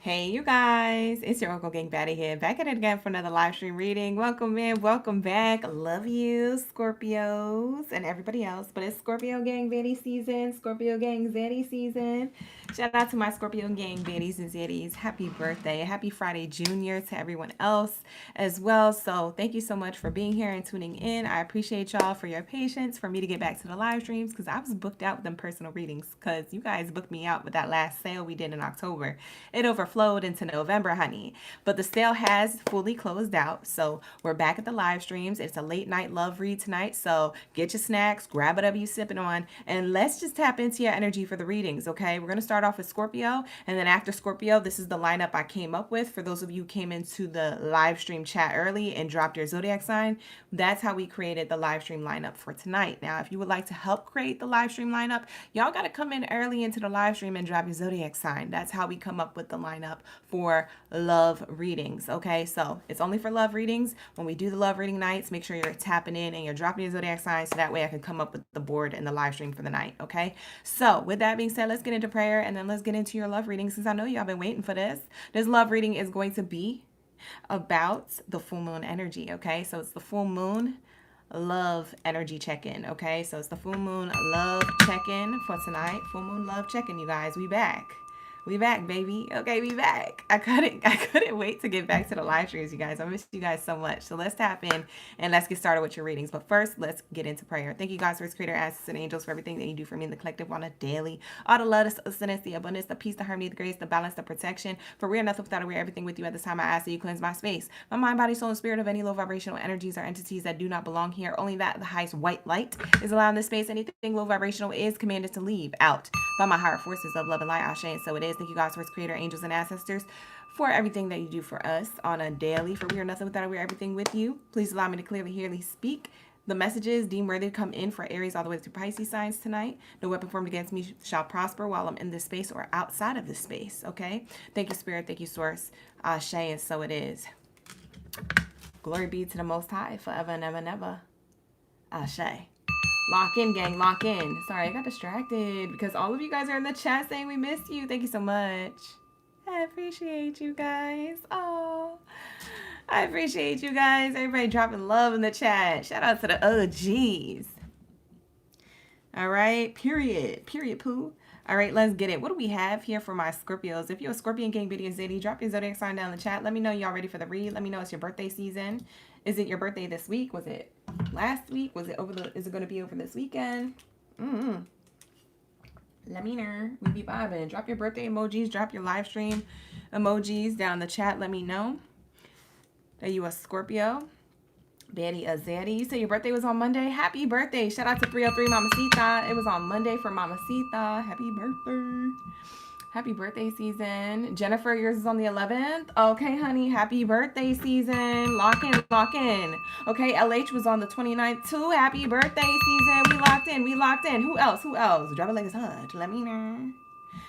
Hey, you guys, it's your Uncle Gang Baddie here, back at it again for another live stream reading. Welcome in, welcome back. Love you, Scorpios, and everybody else. But it's Scorpio Gang Baddie season, Scorpio Gang Zaddy season. Shout out to my Scorpio Gang Baddies and Zaddies. Happy birthday, happy Friday Junior to everyone else as well. So thank you so much for being here and tuning in. I appreciate y'all for your patience for me to get back to the live streams because I was booked out with them personal readings because you guys booked me out with that last sale we did in October. It overflowed into November, honey. But the sale has fully closed out. So we're back at the live streams. It's a late night love read tonight. So get your snacks, grab whatever you sipping on, and let's just tap into your energy for the readings, okay? We're going to start off with Scorpio. And then after Scorpio, this is the lineup I came up with. For those of you who came into the live stream chat early and dropped your Zodiac sign, that's how we created the live stream lineup for tonight. Now, if you would like to help create the live stream lineup, y'all got to come in early into the live stream and drop your Zodiac sign. That's how we come up with the lineup for love readings, okay? So it's only for love readings. When we do the love reading nights, make sure you're tapping in and you're dropping your Zodiac sign so that way I can come up with the board and the live stream for the night, okay? So with that being said, let's get into prayer and then let's get into your love reading since I know y'all been waiting for this. This love reading is going to be about the full moon energy, okay? So it's the full moon love energy check-in, okay? So it's the full moon love check-in for tonight. Full moon love check-in, you guys. We back. We back, baby. Okay, we back. I couldn't wait to get back to the live streams, you guys. I missed you guys so much. So let's tap in and let's get started with your readings. But first, let's get into prayer. Thank you, God, for His creator, ancestors, and angels for everything that you do for me in the collective on a daily. All the love, the sustenance, the abundance, the peace, the harmony, the grace, the balance, the protection. For we are nothing without it. We are everything with you at this time. I ask that you cleanse my space, my mind, body, soul, and spirit of any low vibrational energies or entities that do not belong here. Only that the highest white light is allowed in this space. Anything low vibrational is commanded to leave out by my higher forces of love and light. Ashe, and so it is. Thank you, God, for His creator, angels, and ancestors for everything that you do for us on a daily. For we are nothing without it. We are everything with you. Please allow me to clearly, hearly speak the messages deemed worthy to come in for Aries all the way to Pisces signs tonight. No weapon formed against me shall prosper while I'm in this space or outside of this space, okay? Thank you, Spirit. Thank you, Source. Ashe, and so it is. Glory be to the Most High forever and ever and ever. Ashe. Lock in, gang, lock in. Sorry, I got distracted because all of you guys are in the chat saying we missed you. Thank you so much. I appreciate you guys. Oh, I appreciate you guys. Everybody dropping love in the chat. Shout out to the OGs. All right, period. Period, poo. All right, let's get it. What do we have here for my Scorpios? If you're a Scorpion Gang Baddie and Zaddy, drop your Zodiac sign down in the chat. Let me know y'all ready for the read. Let me know it's your birthday season. Is it your birthday this week? Was it last week? Was it is it going to be over this weekend? Let me know. We be vibing. Drop your birthday emojis. Drop your live stream emojis down in the chat. Let me know that you a Scorpio. Baddie a Zaddy. You say your birthday was on Monday? Happy birthday. Shout out to 303 Mamacita. It was on Monday for Mamacita. Happy birthday. Happy birthday season. Jennifer, yours is on the 11th. Okay, honey. Happy birthday season. Lock in, lock in. Okay, LH was on the 29th too. Happy birthday season. We locked in, we locked in. Who else? Who else? Drop it like it's hot. Let me know.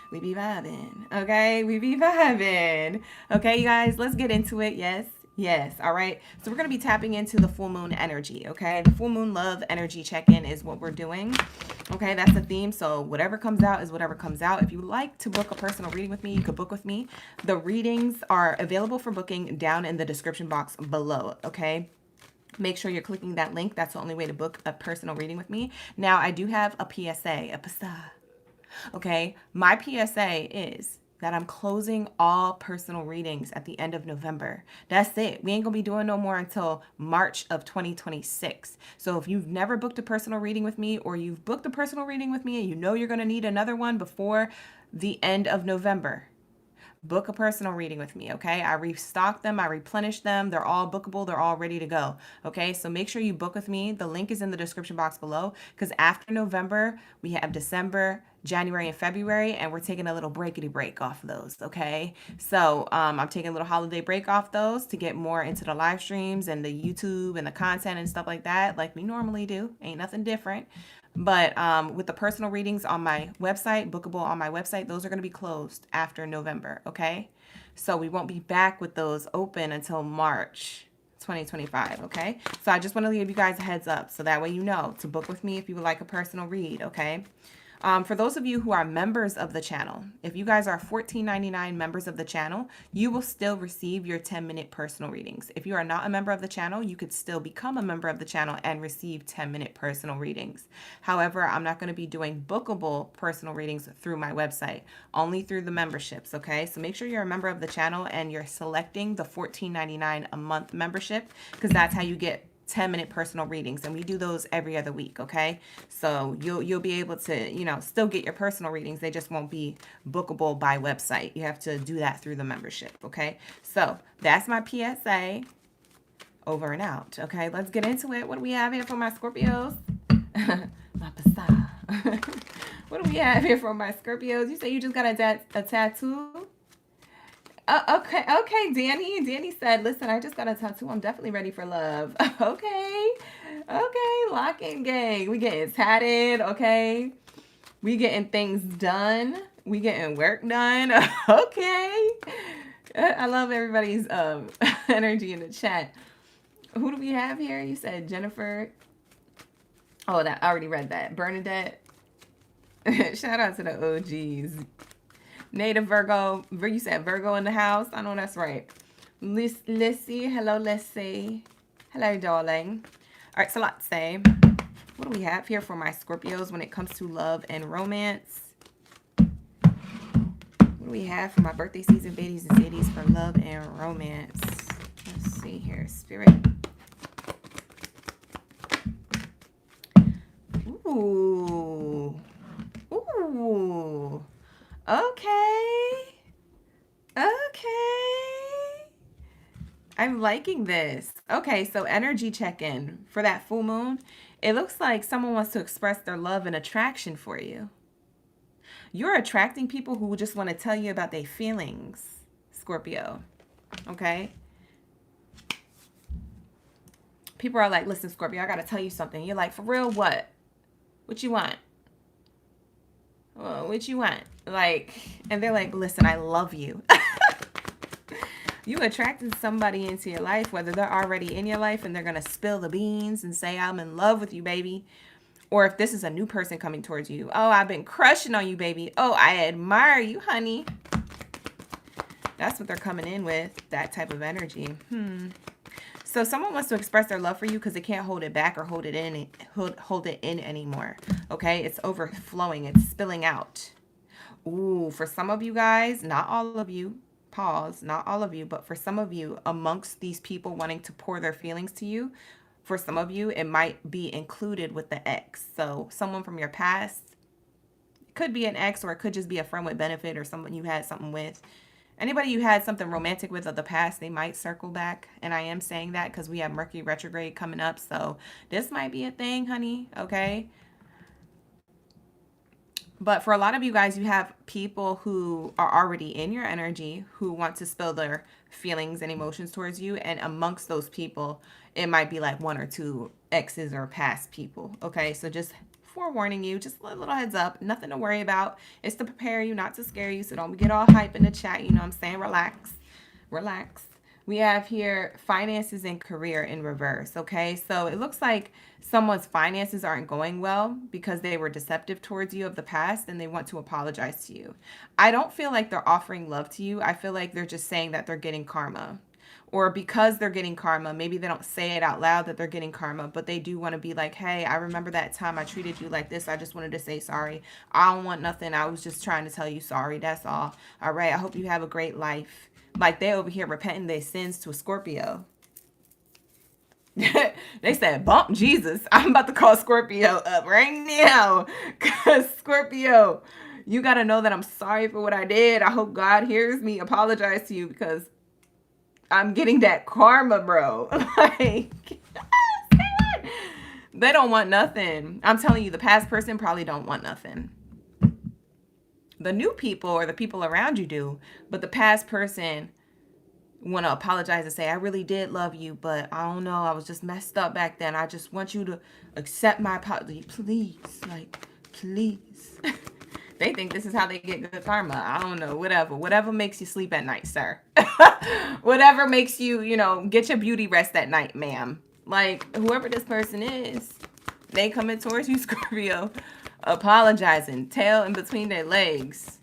We be vibing. Okay, we be vibing. Okay, you guys, let's get into it. Yes. Yes. All right. So we're going to be tapping into the full moon energy. Okay. The full moon love energy check-in is what we're doing. Okay. That's the theme. So whatever comes out is whatever comes out. If you would like to book a personal reading with me, you could book with me. The readings are available for booking down in the description box below. Okay. Make sure you're clicking that link. That's the only way to book a personal reading with me. Now I do have a PSA, Okay. My PSA is that I'm closing all personal readings at the end of November. That's it. We ain't gonna be doing no more until March of 2026. So if you've never booked a personal reading with me or you've booked a personal reading with me and you know you're gonna need another one before the end of November, book a personal reading with me, okay? I restock them, I replenish them. They're all bookable. They're all ready to go, okay? So make sure you book with me. The link is in the description box below because after November, we have December, January, and February, and we're taking a little breakity break off of those, okay? So I'm taking a little holiday break off those to get more into the live streams and the YouTube and the content and stuff like that, like we normally do. Ain't nothing different. But with the personal readings on my website, bookable on my website, those are going to be closed after November, okay? So we won't be back with those open until March 2025, okay? So I just want to give you guys a heads up so that way you know to book with me if you would like a personal read, okay? For those of you who are members of the channel, if you guys are $14.99 members of the channel, you will still receive your 10-minute personal readings. If you are not a member of the channel, you could still become a member of the channel and receive 10-minute personal readings. However, I'm not going to be doing bookable personal readings through my website, only through the memberships, okay? So make sure you're a member of the channel and you're selecting the $14.99 a month membership, because that's how you get 10-minute personal readings, and we do those every other week, okay? So you'll be able to, you know, still get your personal readings. They just won't be bookable by website. You have to do that through the membership, okay? So that's my PSA. Over and out, okay? Let's get into it. What do we have here for my Scorpios? My pasta. What do we have here for my Scorpios? You say you just got a tattoo? Okay, Danny. Danny said, listen, I just got a tattoo. I'm definitely ready for love. Okay, lock in gang. We getting tatted, okay? We getting things done. We getting work done, okay? I love everybody's energy in the chat. Who do we have here? You said Jennifer. Oh, I already read that. Bernadette. Shout out to the OGs. Native Virgo. You said Virgo in the house. I know that's right. Lissy. Hello, Lissy. Hello, darling. All right, so let's say, what do we have here for my Scorpios when it comes to love and romance? What do we have for my birthday season, Baddies and Zodiacs, for love and romance? Let's see here. Spirit. Ooh. Ooh. Okay. I'm liking this. Okay, so energy check-in for that full moon. It looks like someone wants to express their love and attraction for you. You're attracting people who just want to tell you about their feelings, Scorpio. Okay? People are like, listen, Scorpio, I got to tell you something. You're like, for real, what? What you want? What you want? Like, and they're like, listen, I love you. You attracted somebody into your life, whether they're already in your life and they're going to spill the beans and say, I'm in love with you, baby. Or if this is a new person coming towards you. Oh, I've been crushing on you, baby. Oh, I admire you, honey. That's what they're coming in with, that type of energy. So someone wants to express their love for you because they can't hold it back or hold it in anymore. Okay, it's overflowing. It's spilling out. Ooh, for some of you guys, not all of you, pause, not all of you, but for some of you, amongst these people wanting to pour their feelings to you, for some of you, it might be included with the ex. So someone from your past, it could be an ex, or it could just be a friend with benefit or someone you had something with. Anybody you had something romantic with of the past, they might circle back. And I am saying that because we have Mercury retrograde coming up. So this might be a thing, honey. Okay. But for a lot of you guys, you have people who are already in your energy who want to spill their feelings and emotions towards you. And amongst those people, it might be like one or two exes or past people. Okay. So just forewarning you, just a little heads up, nothing to worry about. It's to prepare you, not to scare you. So don't get all hype in the chat. You know what I'm saying? Relax. We have here finances and career in reverse. Okay. So it looks like someone's finances aren't going well because they were deceptive towards you of the past and they want to apologize to you. I don't feel like they're offering love to you. I feel like they're just saying that they're getting karma. Or because they're getting karma, maybe they don't say it out loud that they're getting karma, but they do want to be like, hey, I remember that time I treated you like this. I just wanted to say sorry. I don't want nothing. I was just trying to tell you sorry. That's all. All right. I hope you have a great life. Like they over here repenting their sins to a Scorpio. They said, bump Jesus. I'm about to call Scorpio up right now. Because Scorpio, you got to know that I'm sorry for what I did. I hope God hears me apologize to you because I'm getting that karma, bro. Like, they don't want nothing. I'm telling you, the past person probably don't want nothing. The new people or the people around you do, but the past person want to apologize and say, I really did love you, but I don't know, I was just messed up back then. I just want you to accept my apology. Please, like, please. They think this is how they get good karma. I don't know, whatever makes you sleep at night, sir. Whatever makes you, you know, get your beauty rest at night, ma'am. Like, whoever this person is, they coming towards you, Scorpio. Apologizing. Tail in between their legs.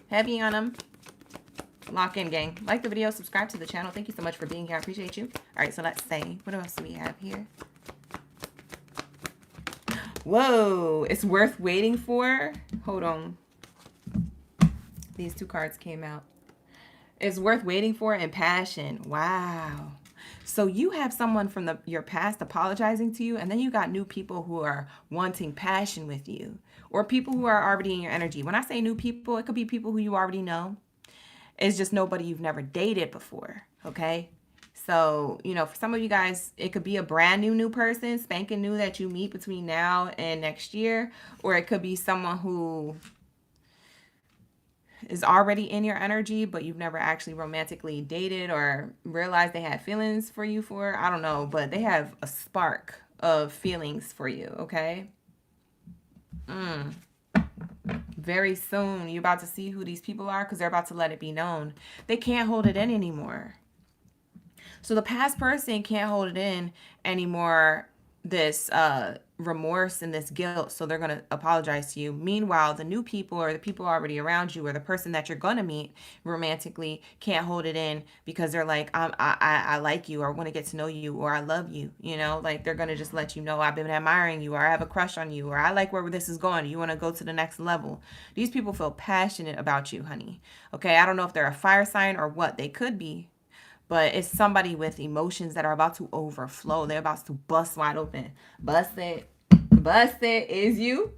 Heavy on them. Lock in, gang. Like the video, subscribe to the channel. Thank you so much for being here. I appreciate you. All right, so let's say, what else do we have here? Whoa, it's worth waiting for. Hold on. These two cards came out. It's worth waiting for and passion. Wow. So you have someone from your past apologizing to you, and then you got new people who are wanting passion with you, or people who are already in your energy. When I say new people, it could be people who you already know. It's just nobody you've never dated before, okay? So, you know, for some of you guys, it could be a brand new person, spanking new that you meet between now and next year, or it could be someone who is already in your energy, but you've never actually romantically dated or realized they had feelings for you for, I don't know, but they have a spark of feelings for you, okay? Very soon, you're about to see who these people are because they're about to let it be known. They can't hold it in anymore. So the past person can't hold it in anymore, this remorse and this guilt, so they're going to apologize to you. Meanwhile, the new people or the people already around you or the person that you're going to meet romantically can't hold it in because they're like, I like you, or want to get to know you, or I love you, you know, like they're going to just let you know, I've been admiring you, or I have a crush on you, or I like where this is going. You want to go to the next level. These people feel passionate about you, honey. Okay, I don't know if they're a fire sign or what they could be, but it's somebody with emotions that are about to overflow. They're about to bust wide open. Bust it. Bust it. Is you?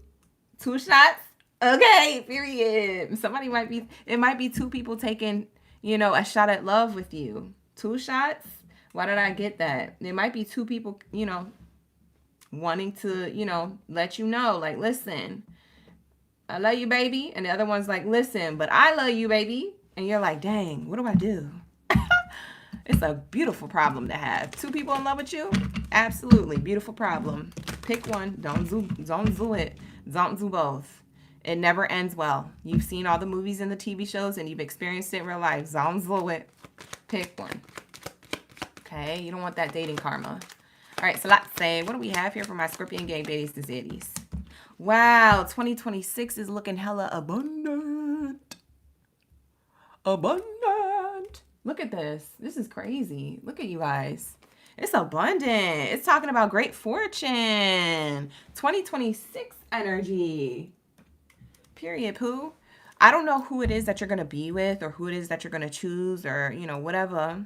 2 shots? Okay, period. Somebody might be, it might be 2 people taking, you know, a shot at love with you. 2 shots? Why did I get that? It might be 2 people, you know, wanting to, you know, let you know, like, listen, I love you, baby. And the other one's like, listen, but I love you, baby. And you're like, dang, what do I do? It's a beautiful problem to have. 2 people in love with you? Absolutely. Beautiful problem. Pick one. Don't do it. Don't do both. It never ends well. You've seen all the movies and the TV shows and you've experienced it in real life. Don't do it. Pick one. Okay? You don't want that dating karma. All right, so let's say, what do we have here for my Scorpion gang babies to Zaddies? Wow, 2026 is looking hella abundant. Abundant. Look at this. This is crazy. Look at you guys. It's abundant. It's talking about great fortune. 2026 energy. Period, poo. I don't know who it is that you're going to be with or who it is that you're going to choose or, you know, whatever.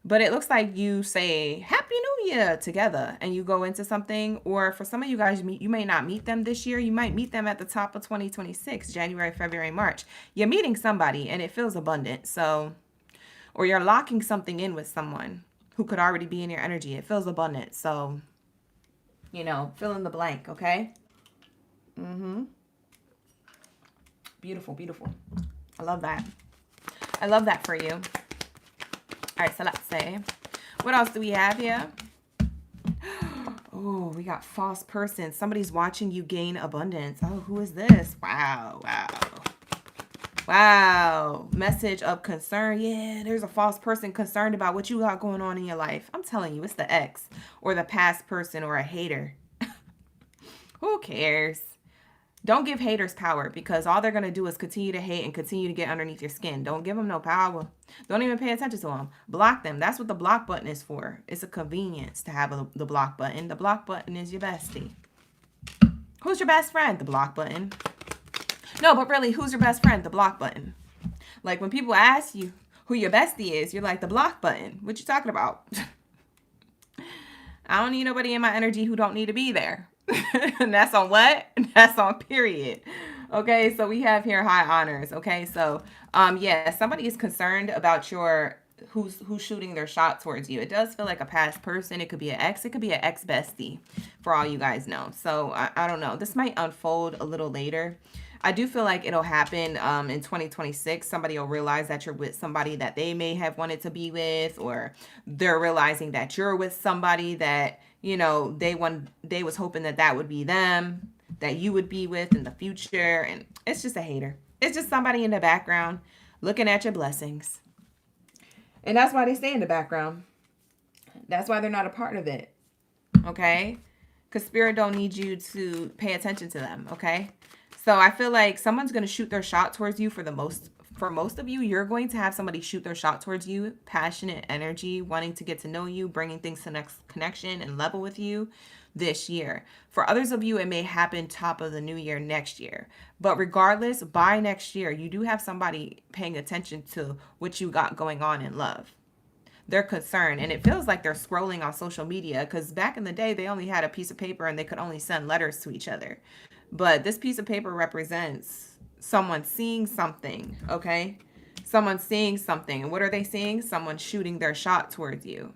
But it looks like you say Happy New Year together and you go into something. Or for some of you guys, you may not meet them this year. You might meet them at the top of 2026, January, February, March. You're meeting somebody and it feels abundant. So, or you're locking something in with someone who could already be in your energy. It feels abundant. So, you know, fill in the blank, okay? Beautiful, beautiful. I love that. I love that for you. All right, so let's say, what else do we have here? Oh, we got false person. Somebody's watching you gain abundance. Oh, who is this? Wow, wow. Wow. Message of concern. Yeah, there's a false person concerned about what you got going on in your life. I'm telling you, it's the ex or the past person or a hater. Who cares? Don't give haters power because all they're going to do is continue to hate and continue to get underneath your skin. Don't give them no power. Don't even pay attention to them. Block them. That's what the block button is for. It's a convenience to have the block button. The block button is your bestie. Who's your best friend? The block button. No, but really, who's your best friend? The block button. Like when people ask you who your bestie is, you're like, the block button. What you talking about? I don't need nobody in my energy who don't need to be there. And that's on what? That's on period. Okay, so we have here high honors. Okay, so yeah, somebody is concerned about your who's shooting their shot towards you. It does feel like a past person. It could be an ex. It could be an ex bestie for all you guys know. So I don't know. This might unfold a little later. I do feel like it'll happen in 2026. Somebody will realize that you're with somebody that they may have wanted to be with, or they're realizing that you're with somebody that, you know, they was hoping that would be them, that you would be with in the future. And it's just a hater. It's just somebody in the background looking at your blessings. And that's why they stay in the background. That's why they're not a part of it. Okay? because Spirit don't need you to pay attention to them, okay? So I feel like someone's going to shoot their shot towards you for most of you. You're going to have somebody shoot their shot towards you, passionate energy, wanting to get to know you, bringing things to next connection and level with you this year. For others of you, it may happen top of the new year next year. But regardless, by next year, you do have somebody paying attention to what you got going on in love. They're concerned, and it feels like they're scrolling on social media, because back in the day, they only had a piece of paper and they could only send letters to each other. But this piece of paper represents someone seeing something, okay? Someone seeing something. And what are they seeing? Someone shooting their shot towards you,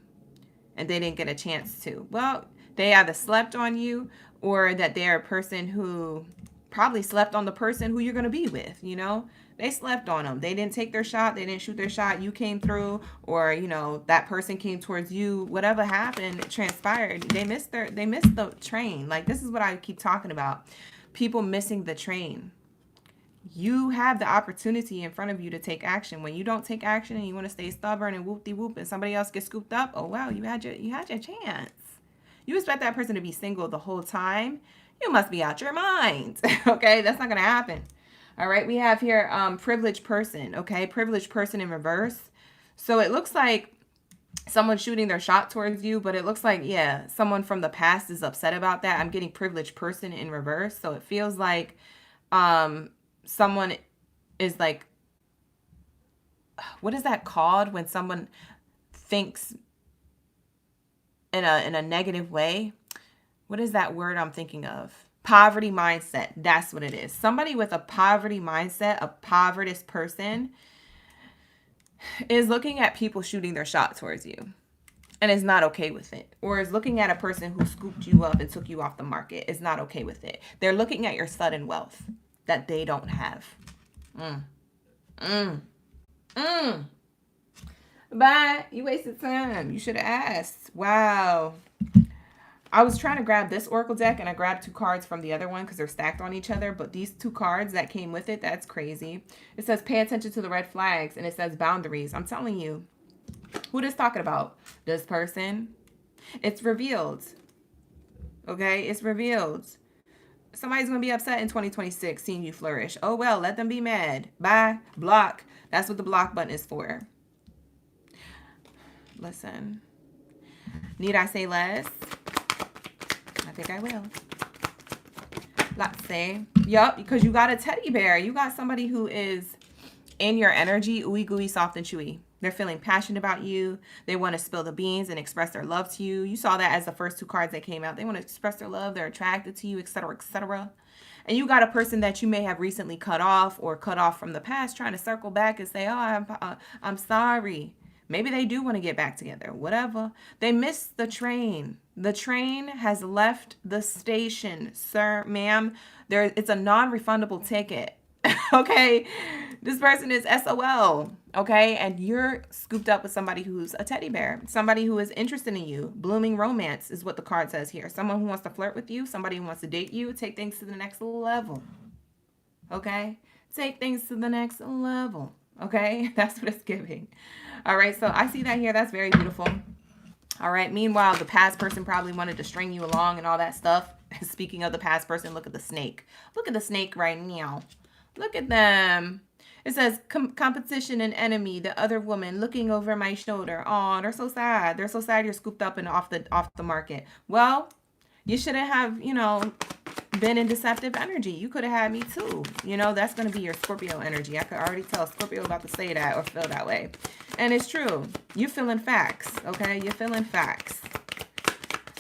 and they didn't get a chance to. Well, they either slept on you, or that they're a person who probably slept on the person who you're going to be with, you know? They slept on them. They didn't take their shot. They didn't shoot their shot. You came through, or, you know, that person came towards you. Whatever happened, it transpired. They missed the train. Like, this is what I keep talking about. People missing the train. You have the opportunity in front of you to take action. When you don't take action and you want to stay stubborn and whoop-de-whoop and somebody else gets scooped up, oh wow, you had your chance. You expect that person to be single the whole time? You must be out your mind. Okay, that's not going to happen. All right, we have here privileged person, okay? Privileged person in reverse. So it looks like someone shooting their shot towards you, but it looks like, yeah, someone from the past is upset about that. I'm getting privileged person in reverse. So it feels like someone is like, what is that called when someone thinks in a negative way? What is that word I'm thinking of? Poverty mindset. That's what it is. Somebody with a poverty mindset, a povertous person, is looking at people shooting their shot towards you and is not okay with it. Or is looking at a person who scooped you up and took you off the market, is not okay with it. They're looking at your sudden wealth that they don't have. But you wasted time. You should have asked. Wow. I was trying to grab this Oracle deck, and I grabbed 2 cards from the other one because they're stacked on each other. But these 2 cards that came with it, that's crazy. It says pay attention to the red flags, and it says boundaries. I'm telling you, who this talking about? This person. It's revealed. Okay, it's revealed. Somebody's going to be upset in 2026 seeing you flourish. Oh, well, let them be mad. Bye. Block. That's what the block button is for. Listen. Need I say less? I think I will. Let's say. Yup, because you got a teddy bear. You got somebody who is in your energy, ooey gooey, soft and chewy. They're feeling passionate about you. They want to spill the beans and express their love to you. You saw that as the first 2 cards that came out. They want to express their love. They're attracted to you, etc., etc. And you got a person that you may have recently cut off from the past, trying to circle back and say, oh, I'm sorry. Maybe they do want to get back together. Whatever. They missed the train. The train has left the station, sir, ma'am. It's a non-refundable ticket. Okay? This person is SOL. Okay? And you're scooped up with somebody who's a teddy bear. Somebody who is interested in you. Blooming romance is what the card says here. Someone who wants to flirt with you. Somebody who wants to date you. Take things to the next level. Okay? Take things to the next level. Okay? That's what it's giving. All right, so I see that here. That's very beautiful. All right, meanwhile, the past person probably wanted to string you along and all that stuff. Speaking of the past person, look at the snake. Look at the snake right now. Look at them. It says competition and enemy, the other woman looking over my shoulder. Oh, they're so sad. They're so sad you're scooped up and off the market. Well, you shouldn't have, been in deceptive energy. You could have had me too. That's going to be your Scorpio energy. I could already tell Scorpio about to say that or feel that way. And it's true. You're feeling facts, okay? You're feeling facts.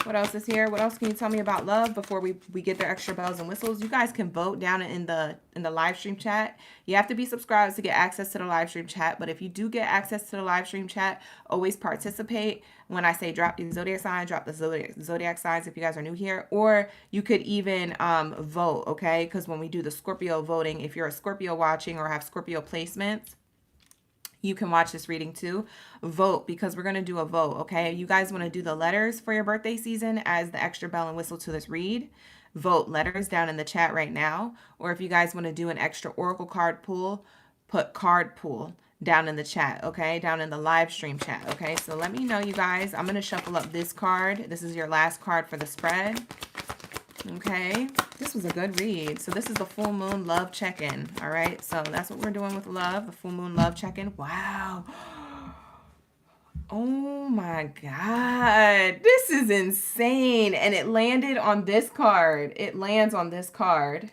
What else is here? What else can you tell me about love before we get the extra bells and whistles? You guys can vote down in the live stream chat. You have to be subscribed to get access to the live stream chat. But if you do get access to the live stream chat, always participate. When I say drop the zodiac sign, drop the zodiac signs if you guys are new here. Or you could even vote, okay? Because when we do the Scorpio voting, if you're a Scorpio watching or have Scorpio placements, you can watch this reading too. Vote, because we're going to do a vote, okay? You guys want to do the letters for your birthday season as the extra bell and whistle to this read. Vote letters down in the chat right now. Or if you guys want to do an extra oracle card pull, put card pull down in the chat, okay? Down in the live stream chat, okay? So let me know, you guys. I'm going to shuffle up this card. This is your last card for the spread. Okay, this was a good read. So this is the full moon love check-in. All right, so that's what we're doing with love, the full moon love check-in. Wow. Oh my God, this is insane. And it landed on this card. It lands on this card.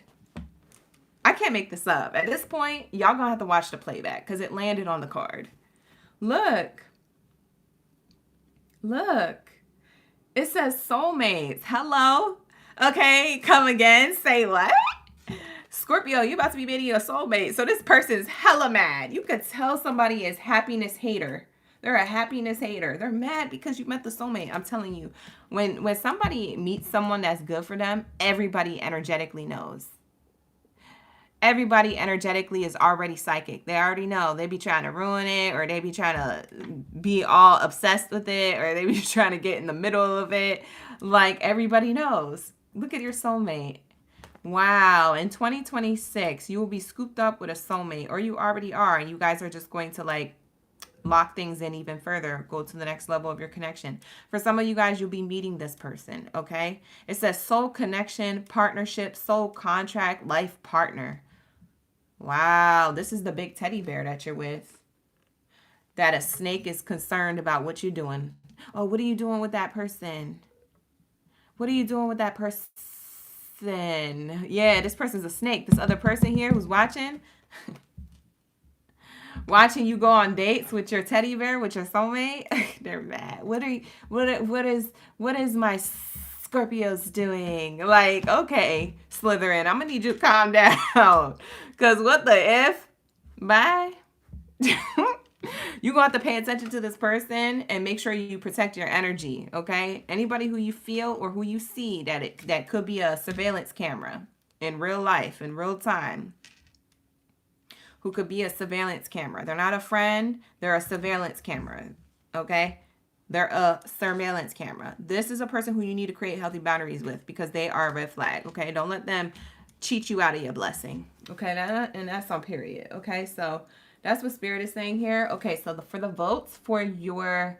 I can't make this up. At this point, y'all gonna have to watch the playback because it landed on the card. Look. Look. It says soulmates. Hello. Okay, come again. Say what? Scorpio, you about to be meeting your soulmate. So this person's hella mad. You could tell somebody is happiness hater. They're a happiness hater. They're mad because you met the soulmate. I'm telling you, when somebody meets someone that's good for them, everybody energetically knows. Everybody energetically is already psychic. They already know. They be trying to ruin it, or they be trying to be all obsessed with it, or they be trying to get in the middle of it. Like, everybody knows. Look at your soulmate. Wow. In 2026, you will be scooped up with a soulmate, or you already are, and you guys are just going to like lock things in even further, go to the next level of your connection. For some of you guys, you'll be meeting this person, okay? It says soul connection, partnership, soul contract, life partner. Wow, this is the big teddy bear that you're with. That a snake is concerned about what you're doing. Oh, what are you doing with that person? What are you doing with that person? Yeah, this person's a snake. This other person here who's watching watching you go on dates with your teddy bear, with your soulmate. They're mad. What is my Scorpios doing? Like, okay, Slytherin, I'm gonna need you to calm down. Cause what the if? Bye. You're gonna have to pay attention to this person and make sure you protect your energy, okay? Anybody who you feel or who you see that could be a surveillance camera in real life, in real time, who could be a surveillance camera. They're not a friend, they're a surveillance camera, okay? They're a surveillance camera. This is a person who you need to create healthy boundaries with because they are a red flag, okay? Don't let them cheat you out of your blessing, okay? And that's on period, okay? So that's what Spirit is saying here. Okay, so for the votes for your,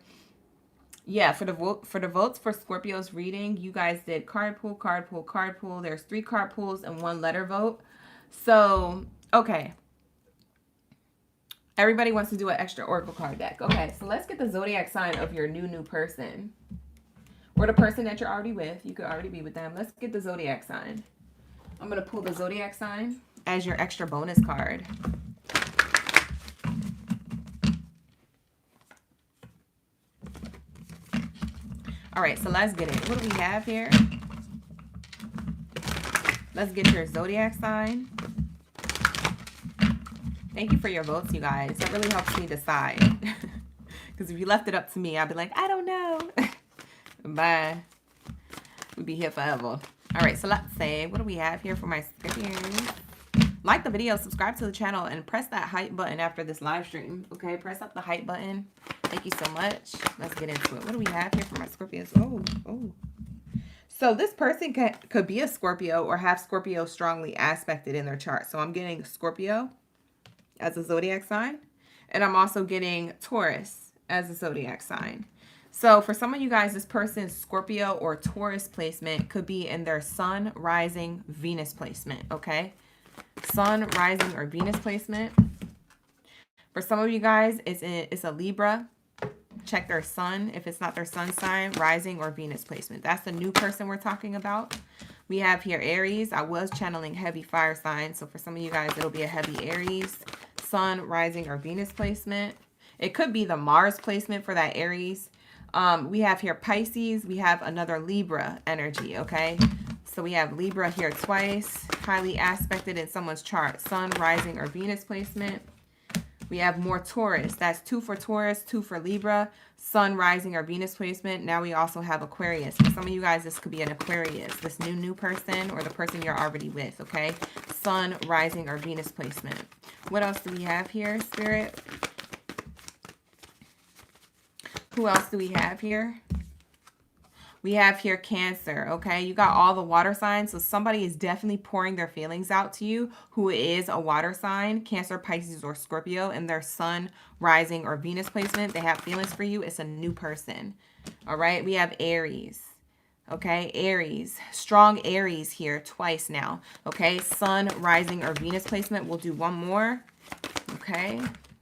for the votes for Scorpio's reading, you guys did card pull, card pull, card pull. There's 3 card pulls and 1 letter vote. So, okay. Everybody wants to do an extra oracle card deck. Okay, so let's get the zodiac sign of your new person. Or the person that you're already with. You could already be with them. Let's get the zodiac sign. I'm going to pull the zodiac sign as your extra bonus card. All right, so let's get it. What do we have here? Let's get your zodiac sign. Thank you for your votes, you guys. That really helps me decide. Because if you left it up to me, I'd be like, I don't know. Bye. We'd be here forever. All right, so let's say, what do we have here for my Scorpios? Like the video, subscribe to the channel, and press that hype button after this live stream. Okay, press up the hype button. Thank you so much. Let's get into it. What do we have here for my Scorpios? Oh. So this person could be a Scorpio or have Scorpio strongly aspected in their chart. So I'm getting Scorpio as a zodiac sign, and I'm also getting Taurus as a zodiac sign. So for some of you guys, this person's Scorpio or Taurus placement could be in their Sun, Rising, Venus placement, okay? Sun, Rising, or Venus placement. For some of you guys, it's a Libra. Check their Sun, if it's not their Sun sign, Rising, or Venus placement. That's the new person we're talking about. We have here Aries. I was channeling heavy fire signs, so for some of you guys, it'll be a heavy Aries, Sun, Rising, or Venus placement. It could be the Mars placement for that Aries. We have here Pisces. We have another Libra energy, okay? So we have Libra here twice, highly aspected in someone's chart, Sun, Rising, or Venus placement. We have more Taurus. That's 2 for Taurus, 2 for Libra, Sun, Rising, or Venus placement. Now we also have Aquarius. For some of you guys, this could be an Aquarius, this new person or the person you're already with, okay? Sun, Rising, or Venus placement. What else do we have here, Spirit? Who else do we have here? We have here Cancer, okay? You got all the water signs, so somebody is definitely pouring their feelings out to you who is a water sign, Cancer, Pisces, or Scorpio, in their Sun, Rising, or Venus placement. They have feelings for you. It's a new person, all right? We have Aries. Okay, Aries, strong Aries here twice now. Okay, Sun, rising, or Venus placement. We'll do one more. Okay,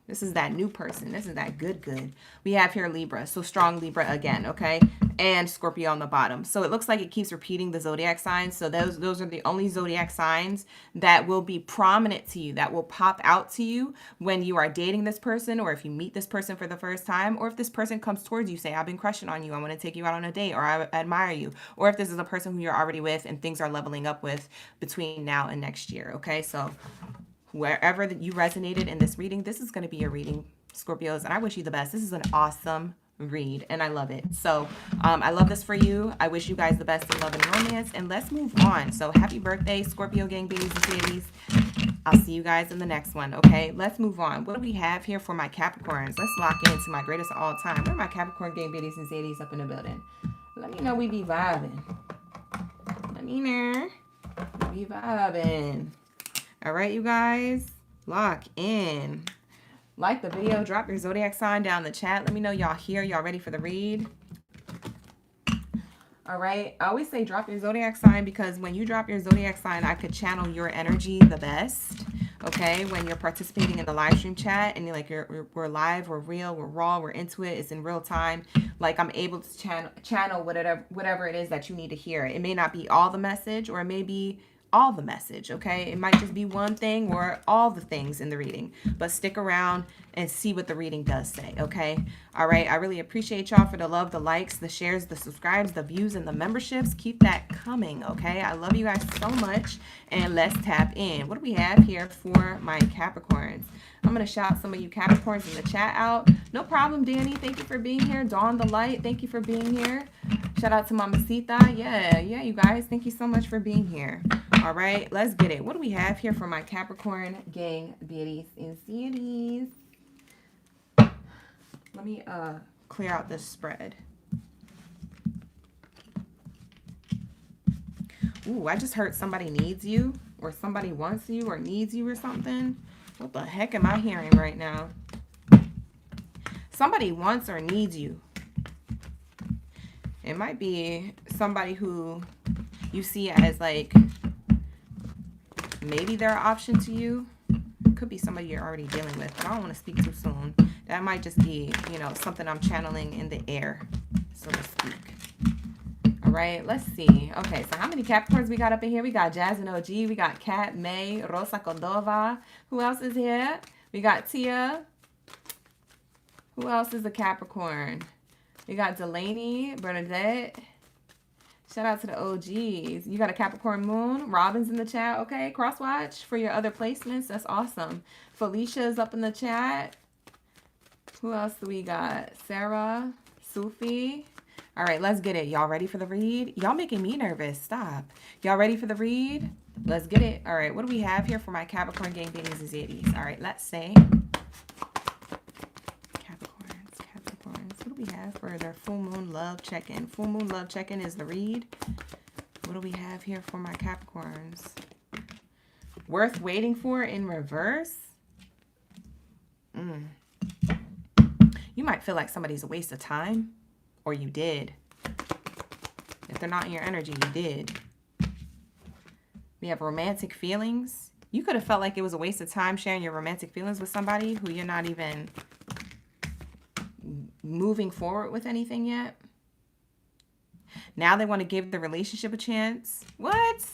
this is that new person. This is that good. We have here Libra, so strong Libra again, okay? And Scorpio on the bottom. So it looks like it keeps repeating the zodiac signs. So those are the only zodiac signs that will be prominent to you, that will pop out to you when you are dating this person, or if you meet this person for the first time, or if this person comes towards you, say, I've been crushing on you, I want to take you out on a date, or I admire you, or if this is a person who you're already with and things are leveling up with between now and next year, okay? So wherever that you resonated in this reading, this is going to be your reading, Scorpios, and I wish you the best. This is an awesome read, and I love it. So I love this for you. I wish you guys the best in love and romance, and let's move on. So happy birthday, Scorpio gang, babies and babies. I'll see you guys in the next one, okay? Let's move on. What do we have here for my Capricorns? Let's lock into my greatest of all time. Where are my Capricorn gang, babies and ladies up in the building? Let me know we be vibing. Let me know we be vibing. All right, you guys, lock in. Like the video, drop your zodiac sign down in the chat. Let me know y'all here, y'all ready for the read. All right, I always say drop your zodiac sign because when you drop your zodiac sign, I could channel your energy the best. Okay, when you're participating in the live stream chat and you're like, we're live, we're real, we're raw, we're into it, it's in real time. Like I'm able to channel whatever it is that you need to hear. It may not be all the message, or it may be all the message, okay? It might just be one thing or all the things in the reading, but stick around and see what the reading does say, okay? All right, I really appreciate y'all for the love, the likes, the shares, the subscribes, the views, and the memberships. Keep that coming, okay? I love you guys so much, and let's tap in. What do we have here for my Capricorns? I'm going to shout some of you Capricorns in the chat out. No problem, Danny. Thank you for being here. Dawn the Light, thank you for being here. Shout out to Mamacita. Yeah, you guys. Thank you so much for being here. All right, let's get it. What do we have here for my Capricorn gang, beauties and cities? Let me clear out this spread. Ooh, I just heard somebody needs you, or somebody wants you, or needs you, or something. What the heck am I hearing right now? Somebody wants or needs you. It might be somebody who you see as like, maybe they're an option to you. Could be somebody you're already dealing with, but I don't want to speak too soon. That might just be, you know, something I'm channeling in the air, so to speak. All right, let's see. Okay, so how many Capricorns we got up in here? We got Jazz and OG. We got Kat, May, Rosa Cordova. Who else is here? We got Tia. Who else is a Capricorn? We got Delaney, Bernadette. Shout out to the OGs. You got a Capricorn moon. Robin's in the chat. Okay, crosswatch for your other placements. That's awesome. Felicia's up in the chat. Who else do we got? Sarah, Sufi. All right, let's get it. Y'all ready for the read? Y'all making me nervous. Stop. Y'all ready for the read? Let's get it. All right, what do we have here for my Capricorn gang, babies and zeddies? All right, let's say we have for their full moon love check-in. Full moon love check-in is the read. What do we have here for my Capricorns? Worth waiting for in reverse. You might feel like somebody's a waste of time, or you did. If they're not in your energy, you did. We have romantic feelings. You could have felt like it was a waste of time sharing your romantic feelings with somebody who you're not even moving forward with anything yet. Now they want to give the relationship a chance. What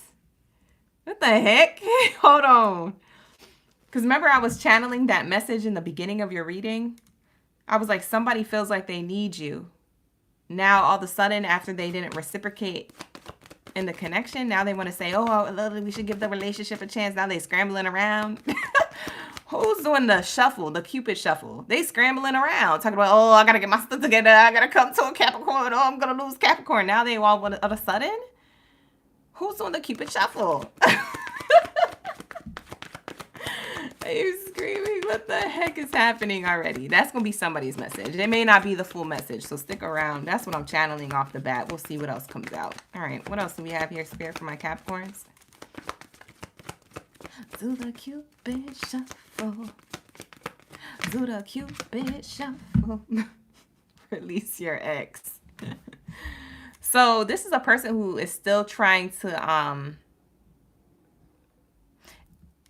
the heck? Hold on. Because remember I was channeling that message in the beginning of your reading? I was like, somebody feels like they need you. Now all of a sudden, after they didn't reciprocate in the connection, now they want to say, oh, we should give the relationship a chance. Now they scrambling around. Who's doing the shuffle, the Cupid shuffle? They scrambling around, talking about, oh, I got to get my stuff together. I got to come to a Capricorn. Oh, I'm going to lose Capricorn. Now they all of a sudden? Who's doing the Cupid shuffle? Are you screaming? What the heck is happening already? That's going to be somebody's message. It may not be the full message, so stick around. That's what I'm channeling off the bat. We'll see what else comes out. All right, what else do we have here, Spirit, for my Capricorns? Do the Cupid shuffle. Do the Cupid shuffle. Release your ex. So this is a person who is still trying to,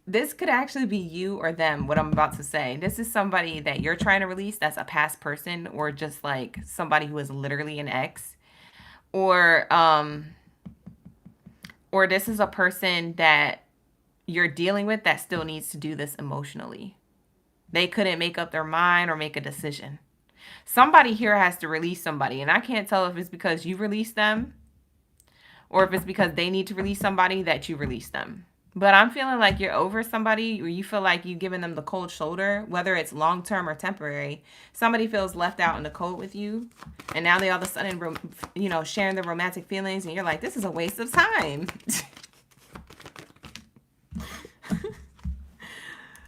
this could actually be you or them, what I'm about to say. This is somebody that you're trying to release that's a past person, or just like somebody who is literally an ex. Or this is a person that you're dealing with that still needs to do this emotionally. They couldn't make up their mind or make a decision. Somebody here has to release somebody, and I can't tell if it's because you released them or if it's because they need to release somebody that you release them. But I'm feeling like you're over somebody, or you feel like you've given them the cold shoulder, whether it's long-term or temporary. Somebody feels left out in the cold with you, and now they all of a sudden, sharing their romantic feelings, and you're like, this is a waste of time.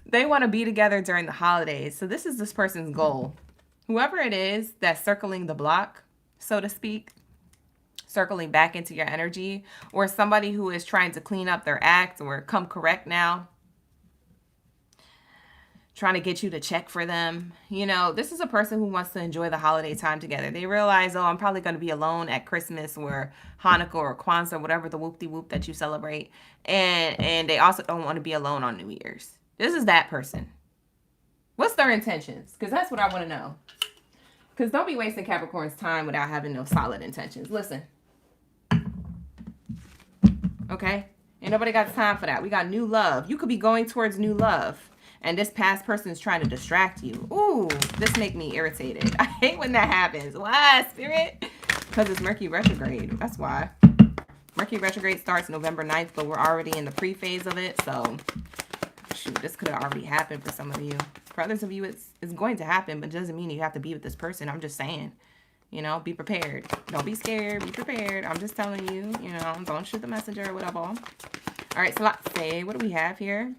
They want to be together during the holidays. So this is this person's goal. Whoever it is that's circling the block, so to speak, circling back into your energy, or somebody who is trying to clean up their act or come correct now, trying to get you to check for them. This is a person who wants to enjoy the holiday time together. They realize, I'm probably going to be alone at Christmas or Hanukkah or Kwanzaa, or whatever the whoop-de-whoop that you celebrate. And they also don't want to be alone on New Year's. This is that person. What's their intentions? Because that's what I want to know. Because don't be wasting Capricorn's time without having no solid intentions. Listen. Okay? Ain't nobody got time for that. We got new love. You could be going towards new love, and this past person is trying to distract you. Ooh, this make me irritated. I hate when that happens. Why, Spirit? Because it's Mercury retrograde. That's why. Mercury retrograde starts November 9th, but we're already in the pre-phase of it, so shoot, this could have already happened for some of you. For others of you, it's going to happen, but it doesn't mean you have to be with this person. I'm just saying, be prepared. Don't be scared. Be prepared. I'm just telling you, don't shoot the messenger or whatever. All right, so let's say, what do we have here?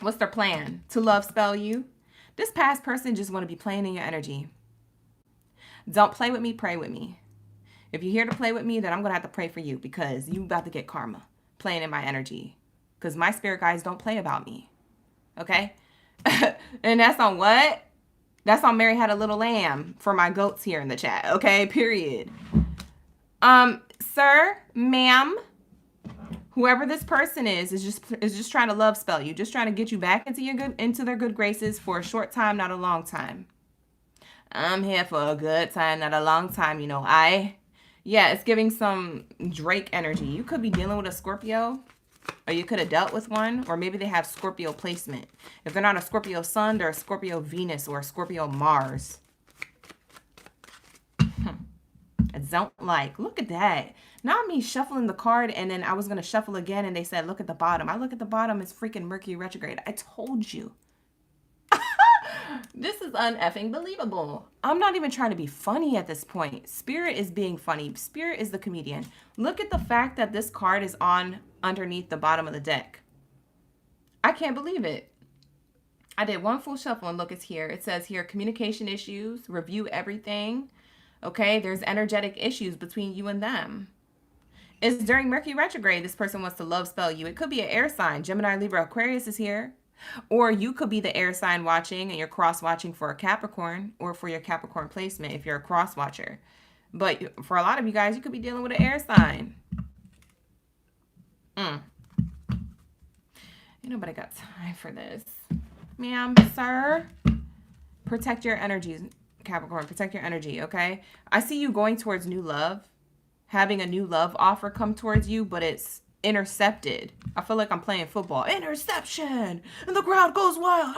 What's their plan? To love spell you. This past person just want to be playing in your energy. Don't play with me, pray with me. If you're here to play with me, then I'm going to have to pray for you, because you about to get karma playing in my energy. Because my spirit guides don't play about me. Okay? And that's on what? That's on Mary Had a Little Lamb for my goats here in the chat. Okay? Period. Sir, ma'am, whoever this person is just trying to love spell you. Just trying to get you back into their good graces for a short time, not a long time. I'm here for a good time, not a long time. Yeah, it's giving some Drake energy. You could be dealing with a Scorpio, or you could have dealt with one, or maybe they have Scorpio placement. If they're not a Scorpio Sun, they're a Scorpio Venus or a Scorpio Mars. I don't like. Look at that. Not me shuffling the card, and then I was going to shuffle again, and they said, look at the bottom. I look at the bottom, it's freaking Mercury retrograde. I told you. This is uneffing believable. I'm not even trying to be funny at this point. Spirit is being funny. Spirit is the comedian. Look at the fact that this card is on underneath the bottom of the deck. I can't believe it. I did one full shuffle, and look, it's here. It says here, communication issues, review everything. Okay, there's energetic issues between you and them. It's during Mercury retrograde. This person wants to love spell you. It could be an air sign. Gemini, Libra, Aquarius is here. Or you could be the air sign watching, and you're cross watching for a Capricorn, or for your Capricorn placement if you're a cross watcher. But for a lot of you guys, you could be dealing with an air sign. Ain't nobody got time for this. Ma'am, sir, protect your energies, Capricorn. Protect your energy, okay? I see you going towards new love, having a new love offer come towards you, but it's intercepted. I feel like I'm playing football. Interception! And the crowd goes wild.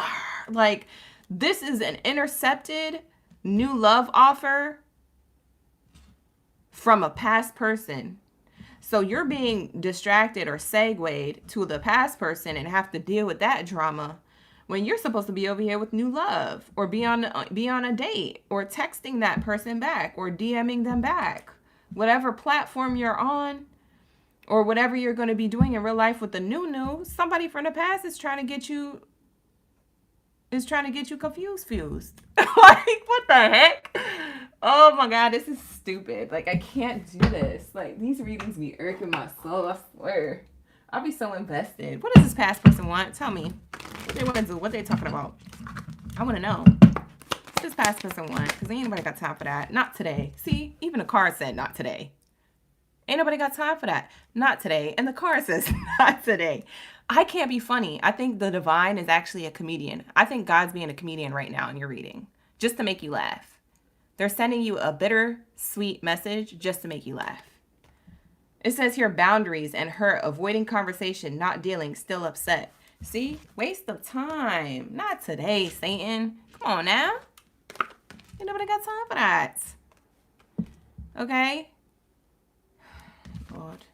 Like, this is an intercepted new love offer from a past person. So you're being distracted or segued to the past person and have to deal with that drama when you're supposed to be over here with new love, or be on a date, or texting that person back, or DMing them back. Whatever platform you're on, or whatever you're going to be doing in real life with the new, somebody from the past is trying to get you confused. Like, what the heck? Oh my God, this is stupid. Like, I can't do this. Like, these readings be irking my soul, I swear. I'll be so invested. What does this past person want? Tell me. What they want to do? What they talking about? I want to know. What does this past person want? Because ain't anybody got time for that. Not today. See, even the card said not today. Ain't nobody got time for that. Not today. And the card says, not today. I can't be funny. I think the divine is actually a comedian. I think God's being a comedian right now in your reading, just to make you laugh. They're sending you a bitter, sweet message just to make you laugh. It says here boundaries and hurt, avoiding conversation, not dealing, still upset. See? Waste of time. Not today, Satan. Come on now. Ain't nobody got time for that. Okay? God.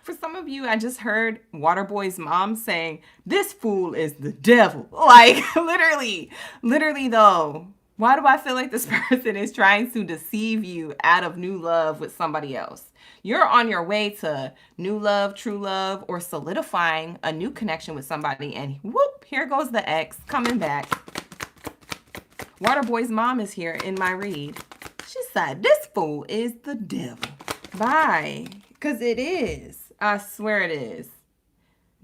For some of you, I just heard Waterboy's mom saying, this fool is the devil. Like, literally though. Why do I feel like this person is trying to deceive you out of new love with somebody else? You're on your way to new love, true love, or solidifying a new connection with somebody, and whoop, here goes the ex coming back. Waterboy's mom is here in my read. She said, this fool is the devil. Bye. Because it is. I swear it is.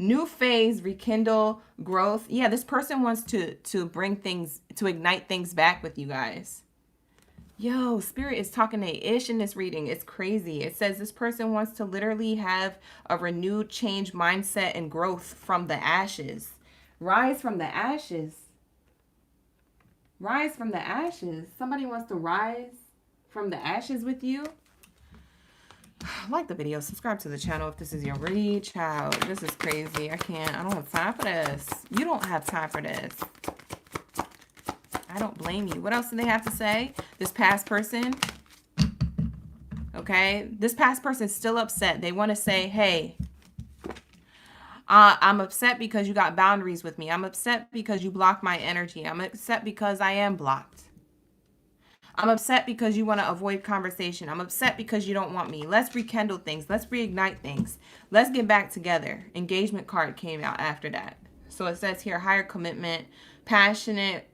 New phase, rekindle, growth. Yeah, this person wants to bring things, to ignite things back with you guys. Yo, Spirit is talking to Ish in this reading. It's crazy. It says this person wants to literally have a renewed change mindset and growth from the ashes. Rise from the ashes. Rise from the ashes. Somebody wants to rise from the ashes with you. Like the video, subscribe to the channel if this is your read, child. This is crazy. I don't have time for this. You don't have time for this. I don't blame you. What else do they have to say? This past person. Okay. This past person is still upset. They want to say, hey, I'm upset because you got boundaries with me. I'm upset because you block my energy. I'm upset because I am blocked. I'm upset because you want to avoid conversation. I'm upset because you don't want me. Let's rekindle things. Let's reignite things. Let's get back together. Engagement card came out after that. So it says here, higher commitment, passionate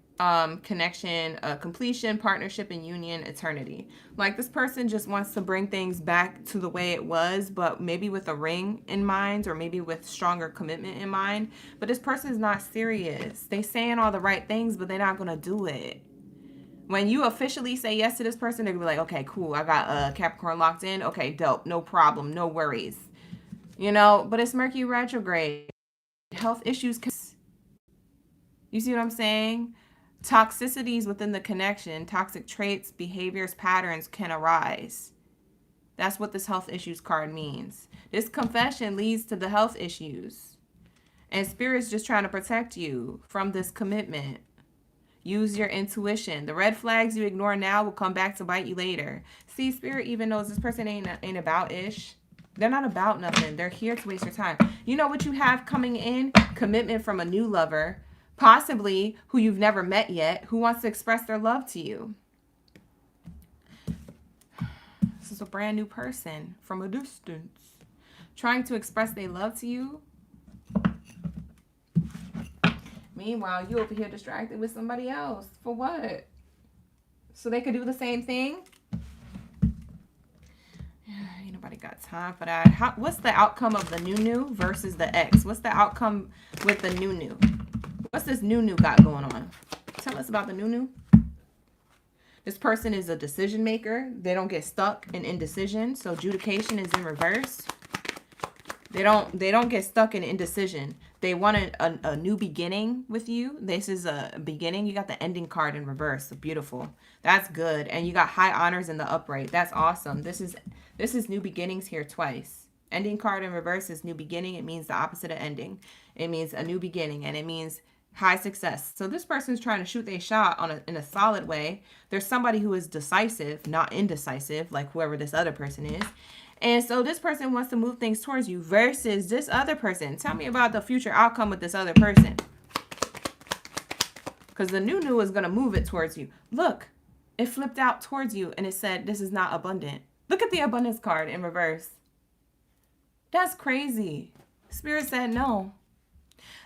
connection, completion, partnership, and union, eternity. Like this person just wants to bring things back to the way it was, but maybe with a ring in mind, or maybe with stronger commitment in mind. But this person is not serious. They saying all the right things, but they're not going to do it. When you officially say yes to this person, they're going to be like, okay, cool. I got a Capricorn locked in. Okay, dope. No problem. No worries. You know, but it's Mercury retrograde. Health issues. You see what I'm saying? Toxicities within the connection, toxic traits, behaviors, patterns can arise. That's what this health issues card means. This confession leads to the health issues. And Spirit's just trying to protect you from this commitment. Use your intuition. The red flags you ignore now will come back to bite you later. See, Spirit even knows this person ain't about ish. They're not about nothing. They're here to waste your time. You know what you have coming in? Commitment from a new lover, possibly who you've never met yet, who wants to express their love to you. This is a brand new person from a distance trying to express their love to you. Meanwhile, you over here distracted with somebody else. For what? So they could do the same thing? Ain't nobody got time for that. What's the outcome of the new versus the ex? What's the outcome with the new? What's this new got going on? Tell us about the new. This person is a decision maker. They don't get stuck in indecision. So adjudication is in reverse. They don't get stuck in indecision. They want a new beginning with you. This is a beginning. You got the ending card in reverse. Beautiful. That's good. And you got high honors in the upright. That's awesome. This is new beginnings here twice. Ending card in reverse is new beginning. It means the opposite of ending. It means a new beginning, and it means high success. So this person's trying to shoot their shot in a solid way. There's somebody who is decisive, not indecisive, like whoever this other person is. And so this person wants to move things towards you versus this other person. Tell me about the future outcome with this other person. Because the new is going to move it towards you. Look, it flipped out towards you and it said, this is not abundant. Look at the abundance card in reverse. That's crazy. Spirit said no.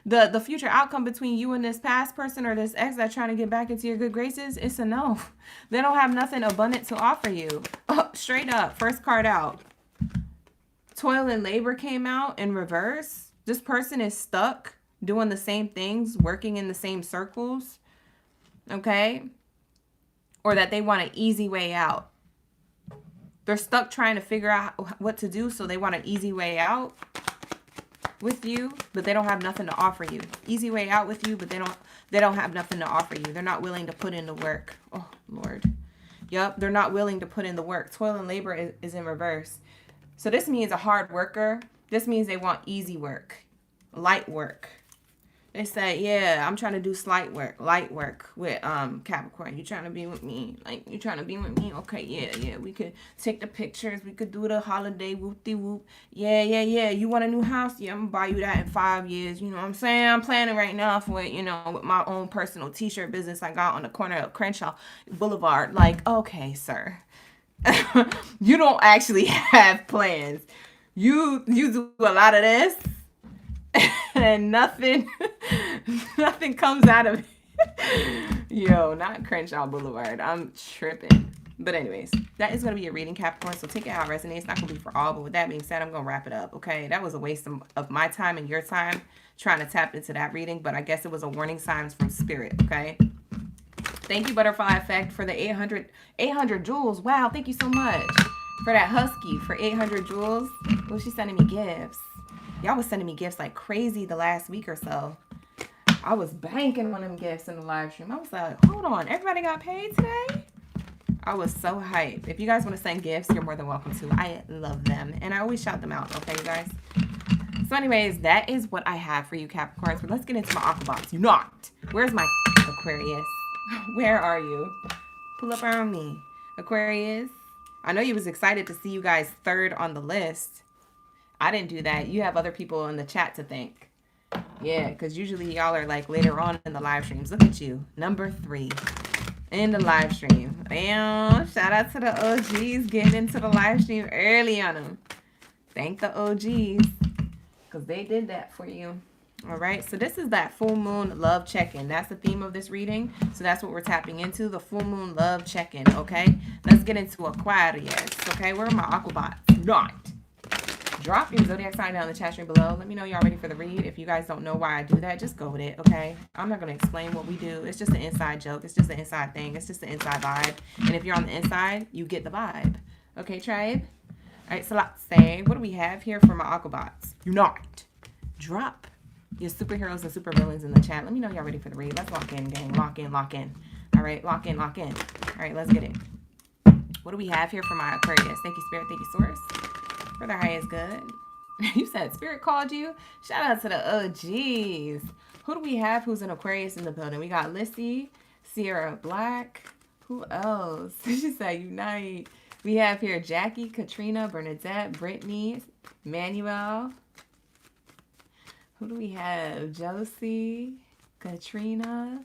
The future outcome between you and this past person or this ex that's trying to get back into your good graces, it's a no. They don't have nothing abundant to offer you. Oh, straight up, first card out. Toil and labor came out in reverse. This person is stuck doing the same things, working in the same circles. Okay. or that they want an easy way out. They're stuck trying to figure out what to do, so they want an easy way out with you, but they don't have nothing to offer you. Easy way out with you, but they don't have nothing to offer you. They're not willing to put in the work. Oh, Lord. Yep, they're not willing to put in the work. Toil and labor is in reverse. So this means a hard worker. This means they want easy work, light work. They say, yeah, I'm trying to do light work with Capricorn. You trying to be with me? Like, you trying to be with me? Okay, yeah. We could take the pictures. We could do the holiday whoop-de-whoop. Yeah. You want a new house? Yeah, I'm going to buy you that in 5 years. You know what I'm saying? I'm planning right now for it, with my own personal t-shirt business I got on the corner of Crenshaw Boulevard. Like, okay, sir. You don't actually have plans. You do a lot of this. And nothing comes out of it. Yo, not Crenshaw Boulevard. I'm tripping. But anyways, that is going to be a reading, Capricorn. So take it how it resonates. It's not going to be for all. But with that being said, I'm going to wrap it up. Okay, that was a waste of my time and your time trying to tap into that reading. But I guess it was a warning signs from spirit. Okay. Thank you, Butterfly Effect, for the 800 jewels. Wow, thank you so much. For that husky, for 800 jewels. Oh, she's sending me gifts. Y'all was sending me gifts like crazy the last week or so. I was banking on them gifts in the live stream. I was like, hold on, everybody got paid today? I was so hyped. If you guys want to send gifts, you're more than welcome to. I love them. And I always shout them out, okay, you guys? So anyways, that is what I have for you, Capricorns. But let's get into my aqua box. You not. Where's my Aquarius? Where are you? Pull up around me. Aquarius. I know you was excited to see you guys third on the list. I didn't do that. You have other people in the chat to thank. Yeah, because usually y'all are like later on in the live streams. Look at you. Number 3 in the live stream. Damn. Shout out to the OGs getting into the live stream early on them. Thank the OGs because they did that for you. All right. So this is that full moon love check-in. That's the theme of this reading. So that's what we're tapping into. The full moon love check-in. Okay. Let's get into Aquarius. Okay. Where are my aquabots? Not. Drop your zodiac sign down in the chat stream below. Let me know y'all ready for the read. If you guys don't know why I do that, just go with it, okay? I'm not going to explain what we do. It's just an inside joke. It's just an inside thing. It's just an inside vibe. And if you're on the inside, you get the vibe. Okay, tribe? All right, so let's say, what do we have here for my aquabots? You not. Drop your superheroes and supervillains in the chat. Let me know y'all ready for the read. Let's lock in, gang. Lock in, lock in. All right, lock in, lock in. All right, let's get it. What do we have here for my Aquarius? Thank you, Spirit. Thank you, Source. For the highest good. You said Spirit called you? Shout out to the OGs. Who do we have who's an Aquarius in the building? We got Lissy, Sierra Black. Who else? She said Unite. We have here Jackie, Katrina, Bernadette, Brittany, Manuel. Who do we have? Josie, Katrina,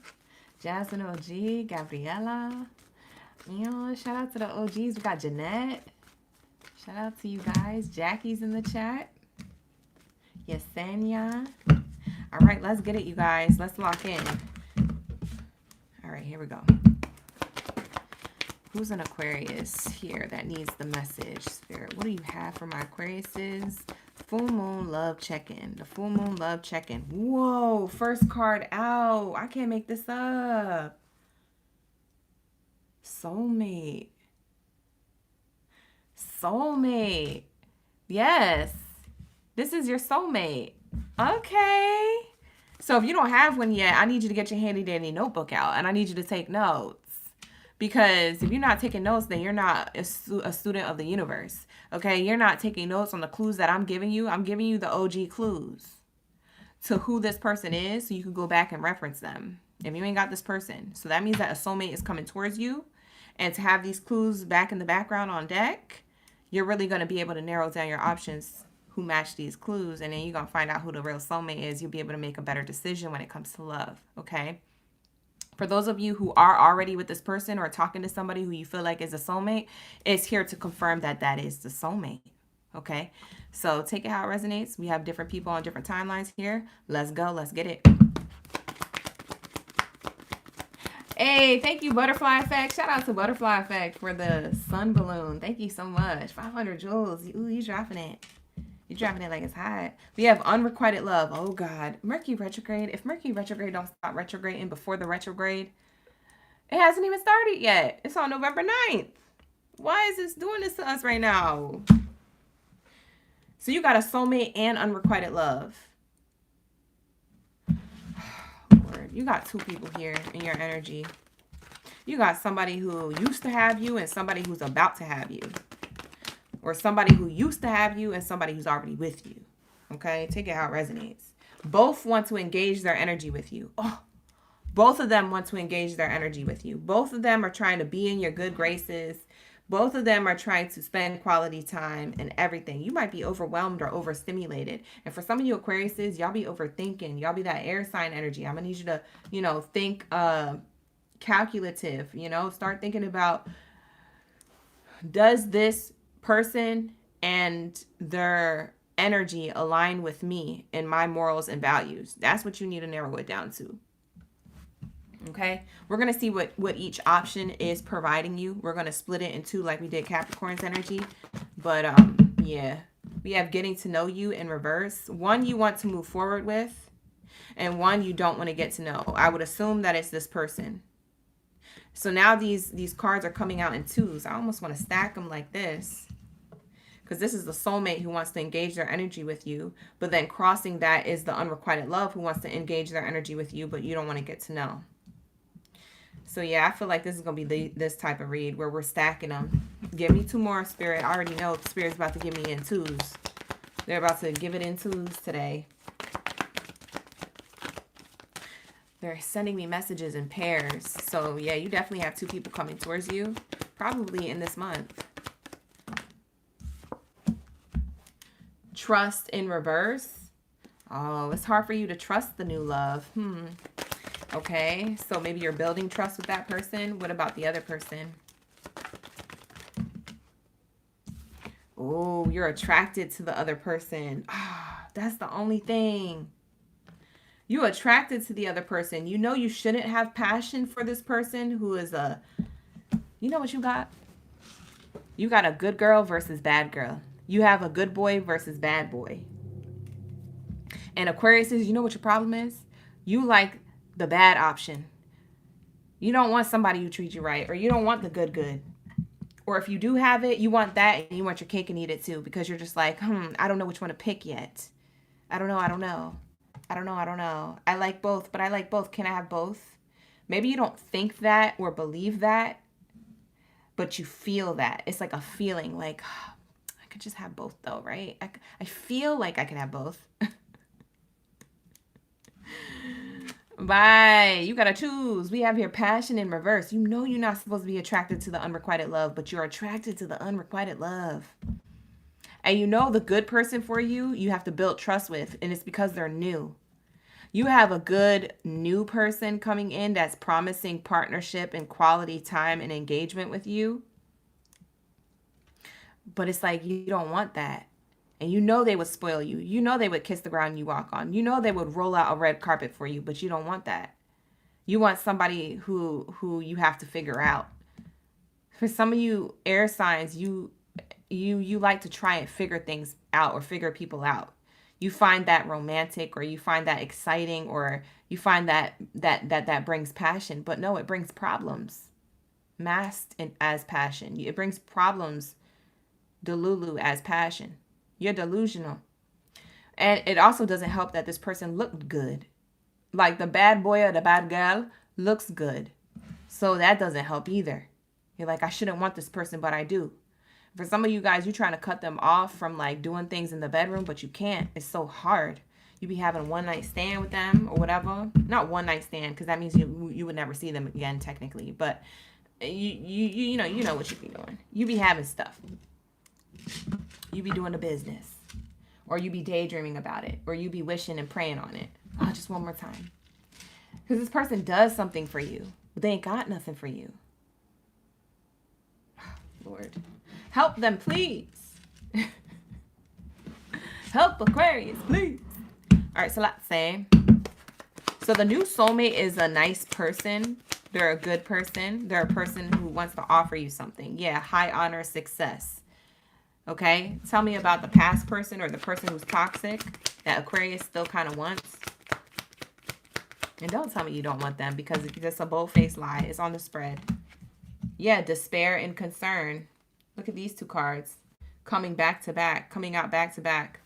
Jasmine OG, Gabriella. Shout out to the OGs. We got Jeanette. Shout out to you guys. Jackie's in the chat. Yesenia. All right, let's get it, you guys. Let's lock in. All right, here we go. Who's an Aquarius here that needs the message, Spirit? What do you have for my Aquariuses? Full moon love check-in. The full moon love check-in. Whoa, first card out. I can't make this up. Soulmate. Soulmate. Yes. This is your soulmate. Okay. So if you don't have one yet, I need you to get your handy dandy notebook out and I need you to take notes. Because if you're not taking notes, then you're not a student of the universe. Okay? You're not taking notes on the clues that I'm giving you. I'm giving you the OG clues to who this person is so you can go back and reference them if you ain't got this person. So that means that a soulmate is coming towards you. And to have these clues back in the background on deck, you're really going to be able to narrow down your options who match these clues. And then you're going to find out who the real soulmate is. You'll be able to make a better decision when it comes to love. Okay? For those of you who are already with this person or talking to somebody who you feel like is a soulmate, it's here to confirm that that is the soulmate. Okay? So take it how it resonates. We have different people on different timelines here. Let's go. Let's get it. Hey, thank you, Butterfly Effect. Shout out to Butterfly Effect for the sun balloon. Thank you so much. 500 joules. Ooh, you dropping it. You're dropping it like it's hot. We have unrequited love. Oh, God. Mercury retrograde. If Mercury retrograde don't stop retrograding before the retrograde, It hasn't even started yet. It's on November 9th. Why is this doing this to us right now? So you got a soulmate and unrequited love. Lord, you got two people here in your energy. You got somebody who used to have you and somebody who's about to have you. Or somebody who used to have you and somebody who's already with you. Okay? Take it how it resonates. Both want to engage their energy with you. Oh, both of them want to engage their energy with you. Both of them are trying to be in your good graces. Both of them are trying to spend quality time and everything. You might be overwhelmed or overstimulated. And for some of you Aquariuses, y'all be overthinking. Y'all be that air sign energy. I'm going to need you to, think calculative, start thinking about, does this person and their energy align with me and my morals and values? That's what you need to narrow it down to. Okay, we're going to see what each option is providing you. We're going to split it in two like we did Capricorn's energy. But yeah, we have getting to know you in reverse. One you want to move forward with, and one you don't want to get to know. I would assume that it's this person. So now these cards are coming out in twos. I almost want to stack them like this, because this is the soulmate who wants to engage their energy with you. But then crossing that is the unrequited love who wants to engage their energy with you, but you don't want to get to know. So yeah, I feel like this is going to be this type of read where we're stacking them. Give me two more, Spirit. I already know Spirit's about to give me in twos. They're about to give it in twos today. They're sending me messages in pairs. So yeah, you definitely have two people coming towards you. Probably in this month. Trust in reverse. Oh, it's hard for you to trust the new love. Okay, so maybe you're building trust with that person. What about the other person? Oh, you're attracted to the other person. Ah, that's the only thing. You're attracted to the other person. You know you shouldn't have passion for this person who is a... You know what you got? You got a good girl versus bad girl. You have a good boy versus bad boy. And Aquarius is, you know what your problem is? You like the bad option. You don't want somebody who treats you right, or you don't want the good. Or if you do have it, you want that and you want your cake and eat it too, because you're just like, I don't know which one to pick yet. I don't know. I like both, but I like both. Can I have both? Maybe you don't think that or believe that, but you feel that. It's like a feeling like, I could just have both though, right? I feel like I can have both. Bye. You gotta choose. We have here passion in reverse. You know you're not supposed to be attracted to the unrequited love, but you're attracted to the unrequited love. And you know the good person for you, you have to build trust with, and it's because they're new. You have a good new person coming in that's promising partnership and quality time and engagement with you. But it's like you don't want that. And you know they would spoil you. You know they would kiss the ground you walk on. You know they would roll out a red carpet for you, but you don't want that. You want somebody who you have to figure out. For some of you air signs, you like to try and figure things out or figure people out. You find that romantic, or you find that exciting, or you find that brings passion. But no, it brings problems. Masked as passion. It brings problems. Delulu as passion. You're delusional. And it also doesn't help that this person looked good. Like the bad boy or the bad girl looks good. So that doesn't help either. You're like, I shouldn't want this person, but I do. For some of you guys, you're trying to cut them off from like doing things in the bedroom, but you can't. It's so hard. You be having a one night stand with them or whatever. Not one night stand, because that means you would never see them again technically. But you know what you be doing. You be having stuff. You be doing the business, or you be daydreaming about it, or you be wishing and praying on it. Oh, just one more time. Because this person does something for you, but they ain't got nothing for you. Lord, help them, please. Help Aquarius, please. All right, so let's say. So the new soulmate is a nice person. They're a good person. They're a person who wants to offer you something. Yeah, high honor, success. Okay, tell me about the past person or the person who's toxic that Aquarius still kind of wants. And don't tell me you don't want them, because it's just a bold-faced lie. It's on the spread. Yeah, despair and concern. Look at these two cards. Coming back to back. Coming out back to back.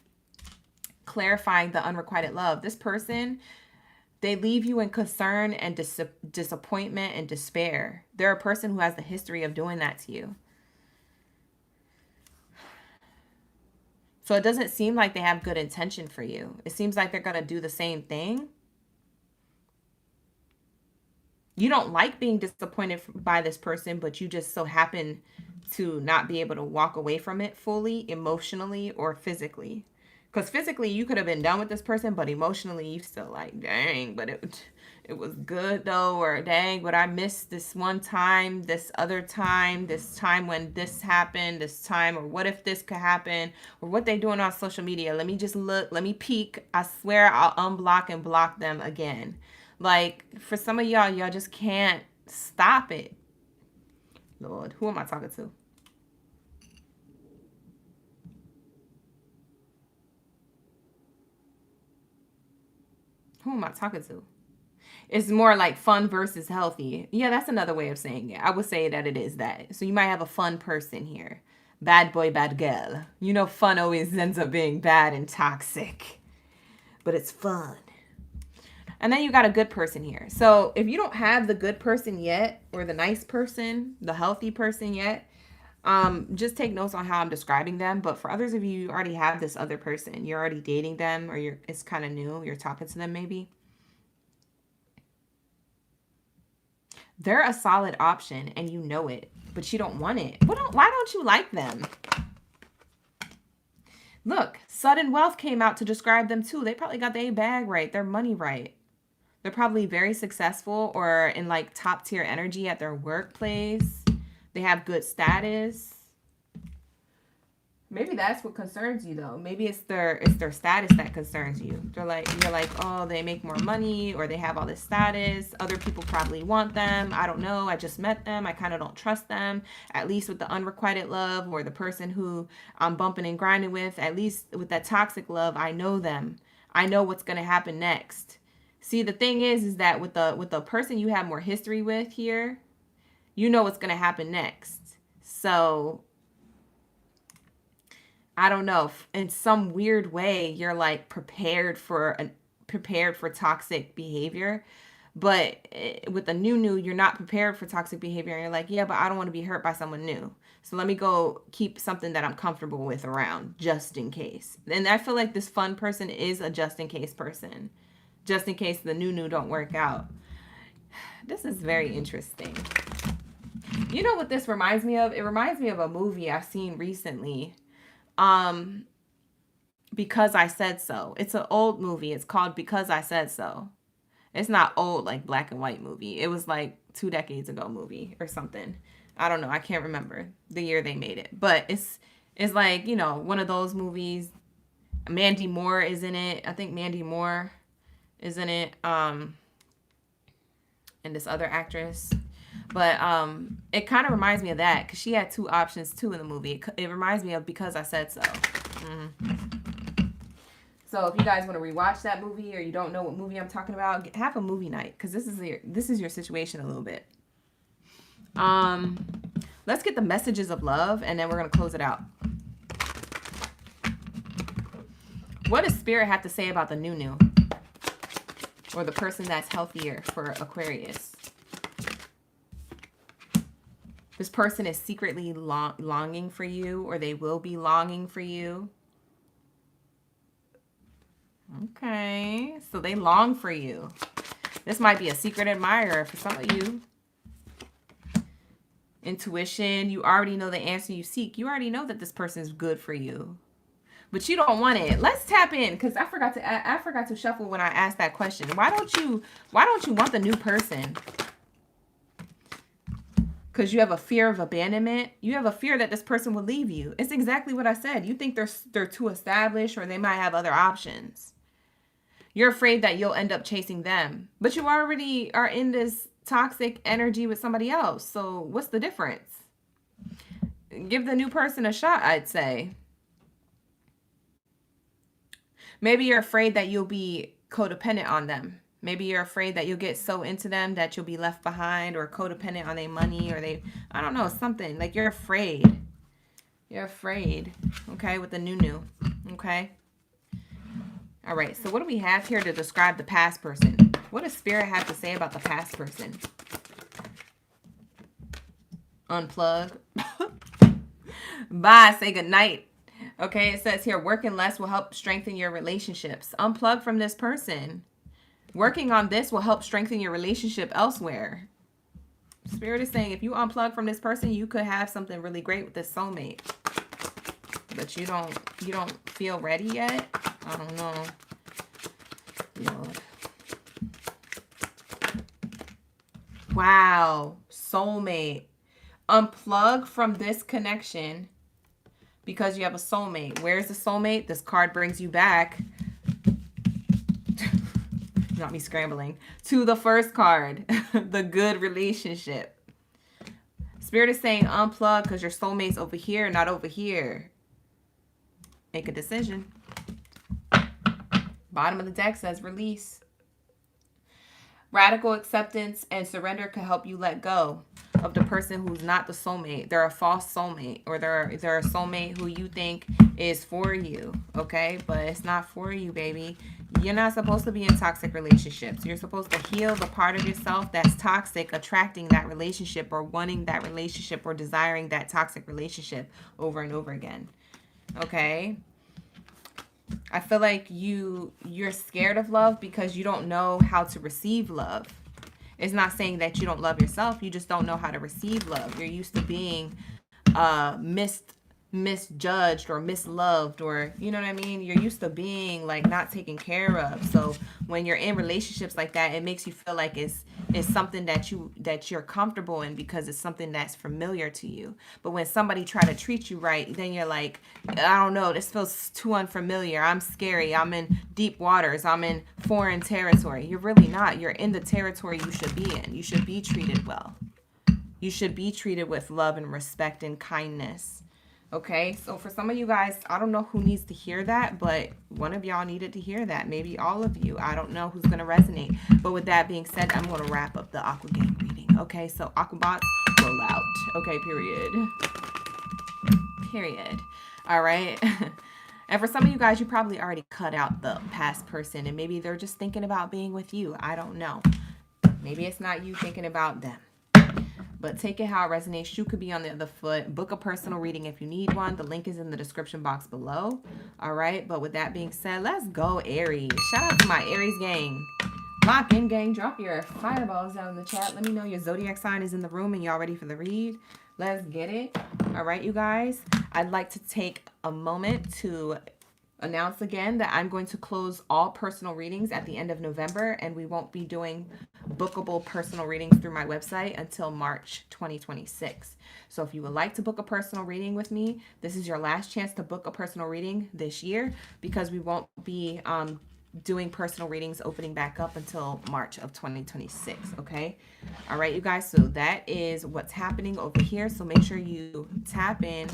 Clarifying the unrequited love. This person, they leave you in concern and disappointment and despair. They're a person who has the history of doing that to you. So it doesn't seem like they have good intention for you. It seems like they're going to do the same thing. You don't like being disappointed by this person, but you just so happen to not be able to walk away from it fully, emotionally or physically. Because physically, you could have been done with this person, but emotionally, you still like, dang, but it was good though, or dang, but I missed this one time, this other time, this time when this happened, this time, or what if this could happen, or what they doing on social media. Let me just look, let me peek. I swear I'll unblock and block them again. Like, for some of y'all just can't stop it. Lord, who am I talking to? Who am I talking to? It's more like fun versus healthy. Yeah, that's another way of saying it. I would say that it is that. So you might have a fun person here. Bad boy, bad girl. You know, fun always ends up being bad and toxic. But it's fun. And then you got a good person here. So if you don't have the good person yet, or the nice person, the healthy person yet, just take notes on how I'm describing them. But for others of you, you already have this other person. You're already dating them, or it's kind of new. You're talking to them maybe. They're a solid option and you know it, but you don't want it. Why don't you like them? Look, sudden wealth came out to describe them too. They probably got their bag right, their money right. They're probably very successful or in like top tier energy at their workplace. They have good status. Maybe that's what concerns you though. Maybe it's their status that concerns you. You're like, oh, they make more money or they have all this status. Other people probably want them. I don't know. I just met them. I kind of don't trust them. At least with the unrequited love, or the person who I'm bumping and grinding with, at least with that toxic love, I know them. I know what's going to happen next. See, the thing is that with the person you have more history with here, you know what's going to happen next. So I don't know, in some weird way, you're like prepared for toxic behavior. But with the new, you're not prepared for toxic behavior. And you're like, yeah, but I don't want to be hurt by someone new. So let me go keep something that I'm comfortable with around just in case. And I feel like this fun person is a just in case person. Just in case the new don't work out. This is very interesting. You know what this reminds me of? It reminds me of a movie I've seen recently. Because I Said So. It's an old movie. It's called Because I Said So. It's not old like black and white movie. It was like 2 decades ago movie or something. I don't know. I can't remember the year they made it. But it's like, you know, one of those movies. Mandy Moore is in it. I think Mandy Moore is in it. And this other actress. But it kind of reminds me of that, because she had 2 options too in the movie. It reminds me of Because I Said So. So if you guys want to rewatch that movie, or you don't know what movie I'm talking about, have a movie night, because this is your situation a little bit. Let's get the messages of love, and then we're going to close it out. What does Spirit have to say about the new? Or the person that's healthier for Aquarius? This person is secretly longing for you, or they will be longing for you. Okay, so they long for you. This might be a secret admirer for some of you. Intuition, you already know the answer you seek. You already know that this person is good for you, but you don't want it. Let's tap in, because I forgot to shuffle when I asked that question. Why don't you want the new person? Because you have a fear of abandonment. You have a fear that this person will leave you. It's exactly what I said. You think they're too established, or they might have other options. You're afraid that you'll end up chasing them. But you already are in this toxic energy with somebody else. So what's the difference? Give the new person a shot, I'd say. Maybe you're afraid that you'll be codependent on them. Maybe you're afraid that you'll get so into them that you'll be left behind or codependent on their money or I don't know, something. Like you're afraid. You're afraid. Okay, with the new. Okay. All right, so what do we have here to describe the past person? What does Spirit have to say about the past person? Unplug. Bye, say good night. Okay, it says here, working less will help strengthen your relationships. Unplug from this person. Working on this will help strengthen your relationship elsewhere. Spirit is saying if you unplug from this person, you could have something really great with this soulmate. But you don't feel ready yet? I don't know. Lord. Wow. Soulmate. Unplug from this connection because you have a soulmate. Where's the soulmate? This card brings you back. Not me scrambling. To the first card. The good relationship. Spirit is saying unplug because your soulmate's over here, not over here. Make a decision. Bottom of the deck says release. Radical acceptance and surrender can help you let go of the person who's not the soulmate. They're a false soulmate, or they're a soulmate who you think is for you, okay? But it's not for you, baby. You're not supposed to be in toxic relationships. You're supposed to heal the part of yourself that's toxic, attracting that relationship or wanting that relationship or desiring that toxic relationship over and over again, okay? I feel like you're scared of love because you don't know how to receive love. It's not saying that you don't love yourself. You just don't know how to receive love. You're used to being misjudged or misloved, or you know what I mean? You're used to being like not taken care of. So when you're in relationships like that, it makes you feel like it's something that you're comfortable in because it's something that's familiar to you. But when somebody try to treat you right, then you're like, I don't know, this feels too unfamiliar. I'm scary. I'm in deep waters. I'm in foreign territory. You're really not. You're in the territory you should be in. You should be treated well. You should be treated with love and respect and kindness. Okay, so for some of you guys, I don't know who needs to hear that, but one of y'all needed to hear that. Maybe all of you. I don't know who's going to resonate. But with that being said, I'm going to wrap up the Aqua Gang reading. Okay, so Aquabots, roll out. Okay, period. All right. And for some of you guys, you probably already cut out the past person, and maybe they're just thinking about being with you. I don't know. Maybe it's not you thinking about them. But take it how it resonates. You could be on the other foot. Book a personal reading if you need one. The link is in the description box below. All right. But with that being said, let's go Aries. Shout out to my Aries gang. Lock in, gang. Drop your fireballs down in the chat. Let me know your zodiac sign is in the room and y'all ready for the read. Let's get it. All right, you guys. I'd like to take a moment to announce again that I'm going to close all personal readings at the end of November, and we won't be doing bookable personal readings through my website until March 2026. So if you would like to book a personal reading with me, this is your last chance to book a personal reading this year, because we won't be doing personal readings opening back up until March of 2026. Okay. All right, you guys. So that is what's happening over here. So make sure you tap in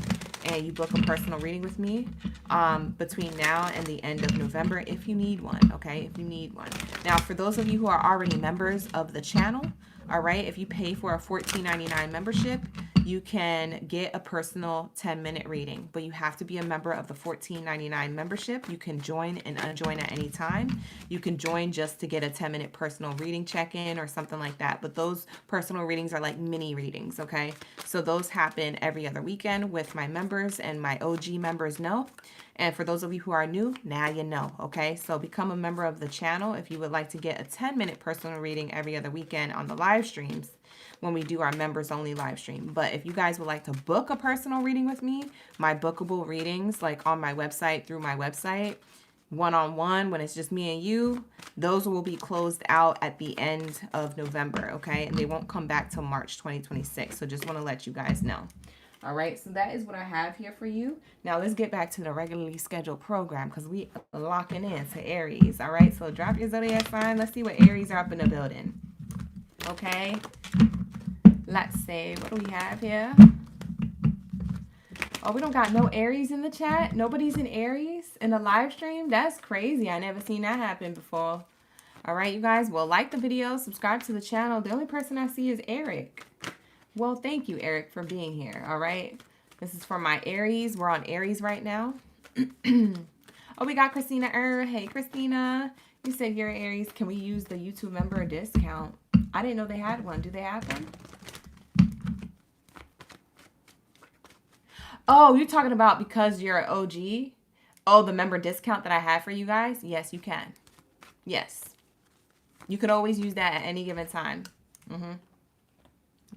and you book a personal reading with me between now and the end of November if you need one. Okay. If you need one. Now, for those of you who are already members of the channel, all right, if you pay for a $14.99 membership, you can get a personal 10-minute reading, but you have to be a member of the $14.99 membership. You can join and unjoin at any time. You can join just to get a 10-minute personal reading check-in or something like that, but those personal readings are like mini readings, okay? So those happen every other weekend with my members, and my OG members know. And for those of you who are new, now you know, okay? So become a member of the channel if you would like to get a 10-minute personal reading every other weekend on the live streams when we do our members only live stream. But if you guys would like to book a personal reading with me, my bookable readings, like on my website, through my website, one-on-one, when it's just me and you, those will be closed out at the end of November, okay? And they won't come back till March 2026. So just want to let you guys know. All right, so that is what I have here for you. Now let's get back to the regularly scheduled program, because we are locking in to Aries. All right, so drop your zodiac sign. Let's see what Aries are up in the building. Okay, let's see. What do we have here? Oh, we don't got no Aries in the chat. Nobody's in Aries in the live stream. That's crazy. I never seen that happen before. All right, you guys. Well, like the video, subscribe to the channel. The only person I see is Eric. Well, thank you, Eric, for being here. All right. This is for my Aries. We're on Aries right now. Oh, we got Christina. Hey, Christina. You said you're Aries. Can we use the YouTube member discount? I didn't know they had one. Do they have one? Oh, you're talking about because you're an OG? Oh, the member discount that I have for you guys? Yes, you can. Yes. You could always use that at any given time.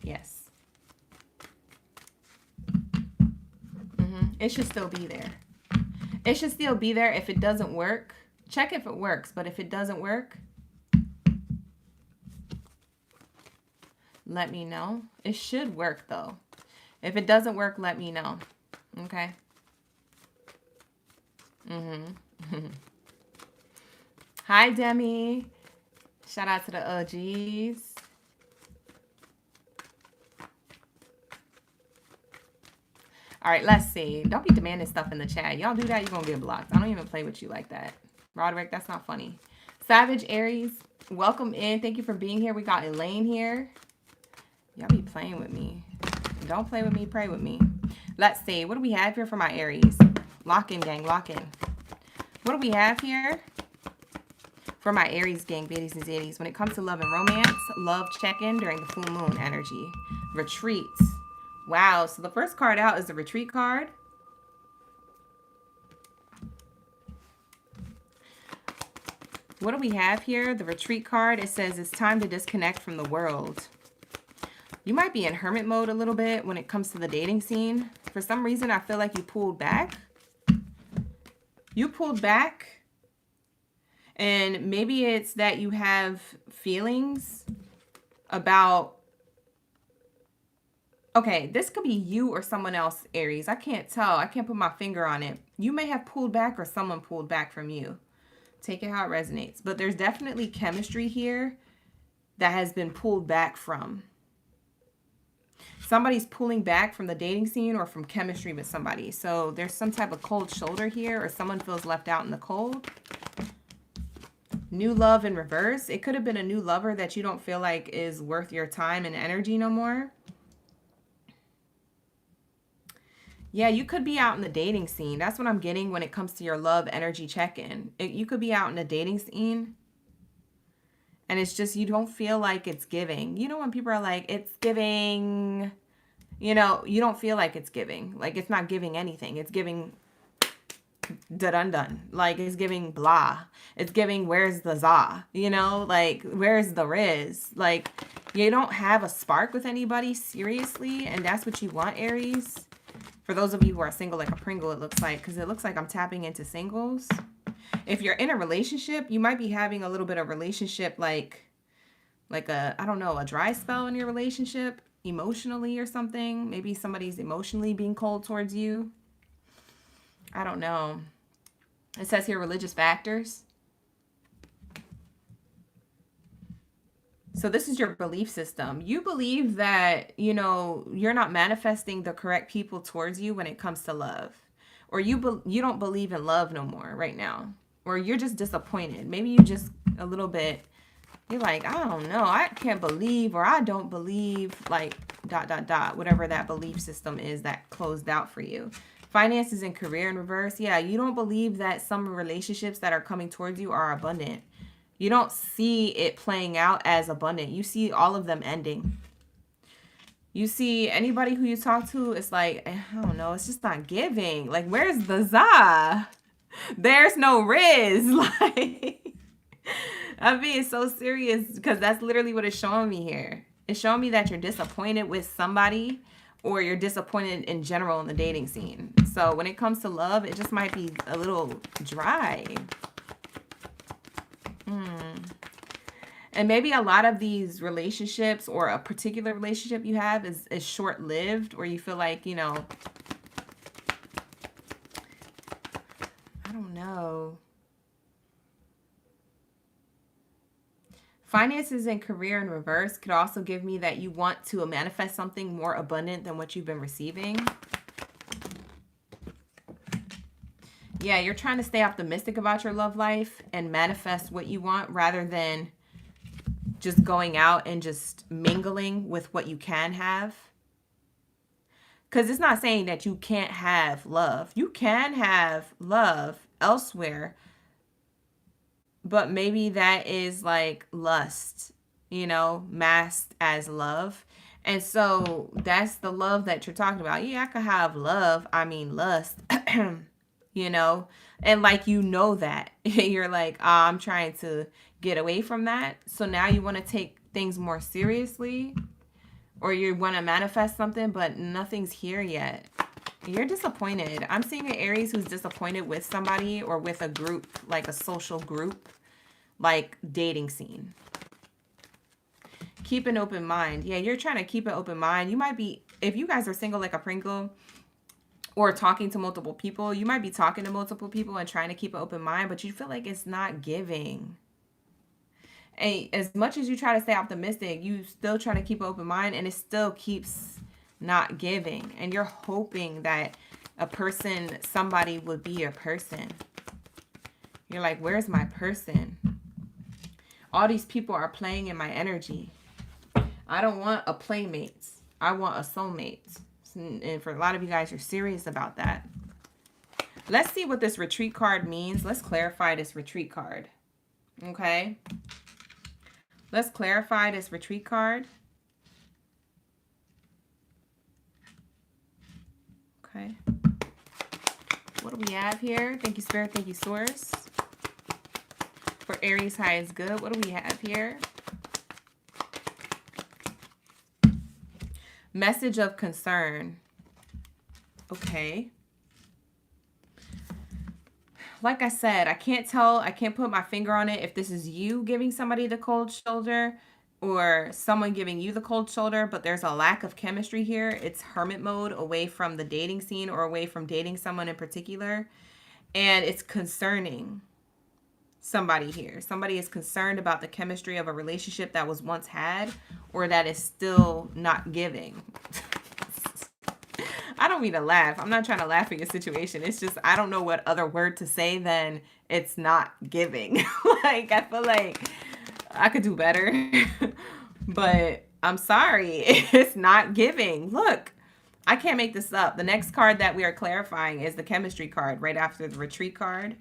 Yes. It should still be there. It should still be there. If it doesn't work, check if it works. But if it doesn't work, let me know. It should work, though. If it doesn't work, let me know. Okay? Hi, Demi. Shout out to the OGs. All right, let's see. Don't be demanding stuff in the chat. Y'all do that, you're going to get blocked. I don't even play with you like that. Roderick, that's not funny. Savage Aries, welcome in. Thank you for being here. We got Elaine here. Y'all be playing with me. Don't play with me, pray with me. Let's see. What do we have here for my Aries? Lock in, gang. Lock in. What do we have here for my Aries gang, Baddies and Zadies? When it comes to love and romance, love check-in during the full moon energy. Retreats. Wow. So the first card out is the retreat card. What do we have here? The retreat card. It says it's time to disconnect from the world. You might be in hermit mode a little bit when it comes to the dating scene. For some reason, I feel like you pulled back. You pulled back. And maybe it's that you have feelings about... Okay, this could be you or someone else, Aries. I can't tell. I can't put my finger on it. You may have pulled back or someone pulled back from you. Take it how it resonates. But there's definitely chemistry here that has been pulled back from. Somebody's pulling back from the dating scene or from chemistry with somebody. So there's some type of cold shoulder here, or someone feels left out in the cold. New love in reverse. It could have been a new lover that you don't feel like is worth your time and energy no more. Yeah, you could be out in the dating scene. That's what I'm getting when it comes to your love energy check-in. You could be out in the dating scene and it's just you don't feel like it's giving. You know when people are like, it's giving, you know, you don't feel like it's giving. Like it's not giving anything. It's giving dun-dun-dun. Like it's giving blah. It's giving where's the za? You know, like where's the riz? Like you don't have a spark with anybody seriously, and that's what you want, Aries. For those of you who are single like a Pringle, it looks like, because it looks like I'm tapping into singles. If you're in a relationship, you might be having a little bit of relationship like a, I don't know, a dry spell in your relationship emotionally or something. Maybe somebody's emotionally being cold towards you. I don't know. It says here religious factors. So this is your belief system. You believe that, you know, you're not manifesting the correct people towards you when it comes to love. Or you don't believe in love no more right now. Or you're just disappointed. Maybe you just a little bit, you're like, I don't know. I can't believe, or I don't believe, like, ... whatever that belief system is that closed out for you. Finances and career in reverse. Yeah, you don't believe that some relationships that are coming towards you are abundant. You don't see it playing out as abundant. You see all of them ending. You see anybody who you talk to, it's like, I don't know, it's just not giving. Like, where's the za? There's no riz. Like, I'm being so serious because that's literally what it's showing me here. It's showing me that you're disappointed with somebody or you're disappointed in general in the dating scene. So when it comes to love, it just might be a little dry. And maybe a lot of these relationships or a particular relationship you have is short-lived, or you feel like, you know, I don't know. Finances and career in reverse could also give me that you want to manifest something more abundant than what you've been receiving. Yeah, you're trying to stay optimistic about your love life and manifest what you want rather than just going out and just mingling with what you can have. Because it's not saying that you can't have love. You can have love elsewhere, but maybe that is like lust, masked as love. And so that's the love that you're talking about. Yeah, I could have love. I mean, lust, you know, and like, that you're like, I'm trying to get away from that. So now you want to take things more seriously, or you want to manifest something, but nothing's here yet. You're disappointed. I'm seeing an Aries who's disappointed with somebody or with a group, like a social group, like dating scene. Keep an open mind. Yeah, you're trying to keep an open mind. You might be, if you guys are single like a Pringle or talking to multiple people, you might be talking to multiple people and trying to keep an open mind, but you feel like it's not giving. And as much as you try to stay optimistic, you still try to keep an open mind, and it still keeps not giving. And you're hoping that somebody would be a person. You're like, where's my person? All these people are playing in my energy. I don't want a playmate. I want a soulmate. And for a lot of you guys, you're serious about that. Let's see what this retreat card means. Let's clarify this retreat card. Okay. Let's clarify this retreat card. Okay. What do we have here? Thank you, Spirit. Thank you, Source. For Aries, high is good. What do we have here? Message of concern. Okay. Like I said, I can't put my finger on it if this is you giving somebody the cold shoulder or someone giving you the cold shoulder, but there's a lack of chemistry here. It's hermit mode, away from the dating scene or away from dating someone in particular. And it's concerning somebody here. Somebody is concerned about the chemistry of a relationship that was once had or that is still not giving. I don't mean to laugh. I'm not trying to laugh at your situation. It's just, I don't know what other word to say than it's not giving. Like, I feel like I could do better, but I'm sorry. It's not giving. Look, I can't make this up. The next card that we are clarifying is the chemistry card right after the retreat card.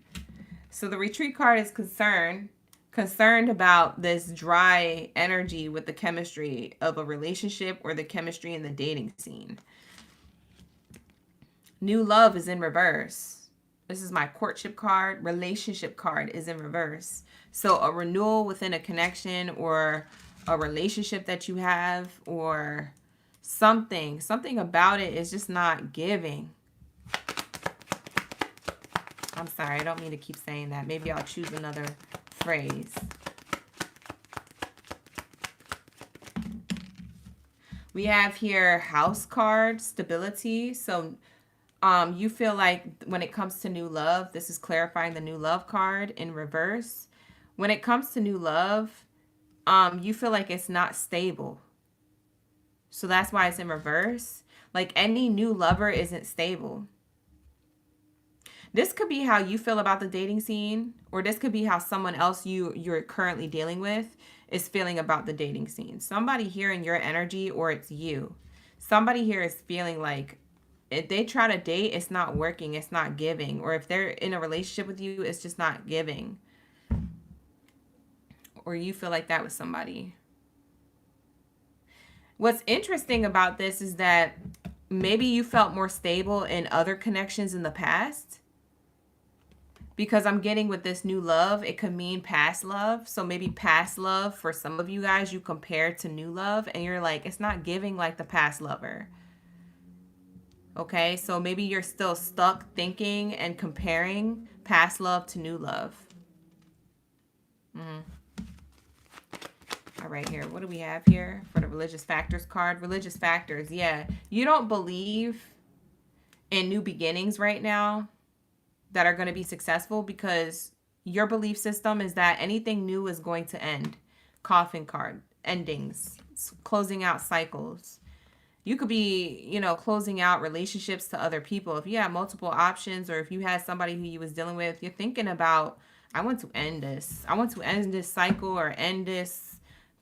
So the retreat card is concerned about this dry energy with the chemistry of a relationship or the chemistry in the dating scene. New love is in reverse. This is my courtship card. Relationship card is in reverse. So a renewal within a connection or a relationship that you have, or something about it is just not giving. I'm sorry, I don't mean to keep saying that. Maybe I'll choose another phrase. We have here house card, stability. So you feel like when it comes to new love, this is clarifying the new love card in reverse. When it comes to new love, you feel like it's not stable. So that's why it's in reverse. Like, any new lover isn't stable. This could be how you feel about the dating scene, or this could be how someone else you're currently dealing with is feeling about the dating scene. Somebody here in your energy, or it's you. Somebody here is feeling like if they try to date, it's not working, it's not giving. Or if they're in a relationship with you, it's just not giving. Or you feel like that with somebody. What's interesting about this is that maybe you felt more stable in other connections in the past. Because I'm getting with this new love, it could mean past love. So maybe past love, for some of you guys, you compare to new love and you're like, it's not giving like the past lover. Okay, so maybe you're still stuck thinking and comparing past love to new love. All right, here, what do we have here for the religious factors card? Religious factors, yeah. You don't believe in new beginnings right now that are going to be successful, because your belief system is that anything new is going to end. Coffin card, endings, closing out cycles. You could be, you know, closing out relationships to other people. If you have multiple options, or if you had somebody who you was dealing with, you're thinking about, I want to end this. I want to end this cycle, or end this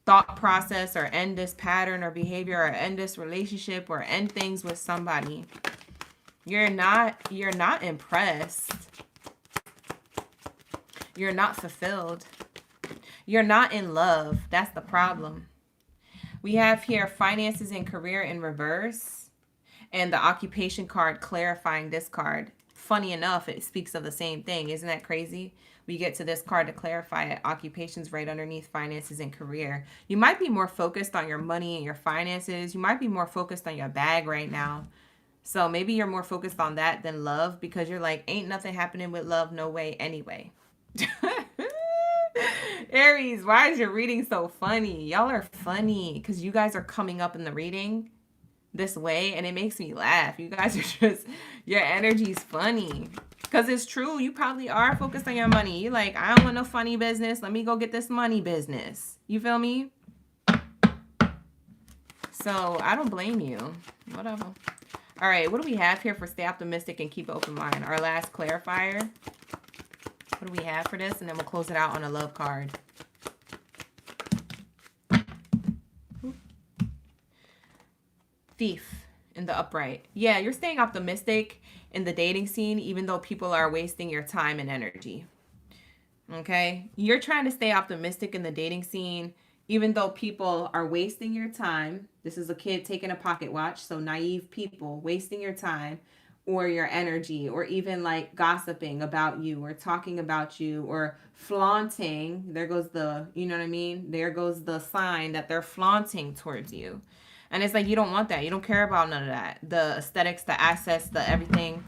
thought process, or end this pattern or behavior, or end this relationship, or end things with somebody. You're not impressed. You're not fulfilled. You're not in love. That's the problem. We have here finances and career in reverse, and the occupation card clarifying this card. Funny enough, it speaks of the same thing. Isn't that crazy? We get to this card to clarify it. Occupations right underneath finances and career. You might be more focused on your money and your finances. You might be more focused on your bag right now. So maybe you're more focused on that than love, because you're like, ain't nothing happening with love, no way, anyway. Aries, why is your reading so funny? Y'all are funny because you guys are coming up in the reading this way, and it makes me laugh. You guys are just, your energy's funny. Because it's true, you probably are focused on your money. You're like, I don't want no funny business. Let me go get this money business. You feel me? So I don't blame you. Whatever. All right, what do we have here for stay optimistic and keep an open mind? Our last clarifier. What do we have for this? And then we'll close it out on a love card. Thief in the upright. Yeah, you're staying optimistic in the dating scene, even though people are wasting your time and energy. Okay? You're trying to stay optimistic in the dating scene, even though people are wasting your time. This is a kid taking a pocket watch. So naive people wasting your time or your energy, or even like gossiping about you, or talking about you, or flaunting. There goes the, you know what I mean? There goes the sign that they're flaunting towards you. And it's like, you don't want that. You don't care about none of that. The aesthetics, the assets, the everything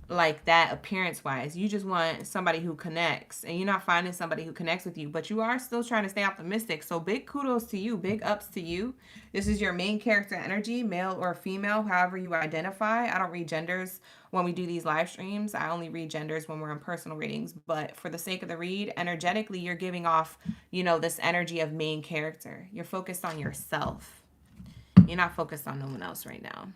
like that, appearance wise. You just want somebody who connects, and you're not finding somebody who connects with you, but you are still trying to stay optimistic. So big kudos to you, big ups to you. This is your main character energy, male or female, however you identify. I don't read genders when we do these live streams. I only read genders when we're in personal readings, but for the sake of the read, energetically, you're giving off, you know, this energy of main character. You're focused on yourself. You're not focused on no one else right now.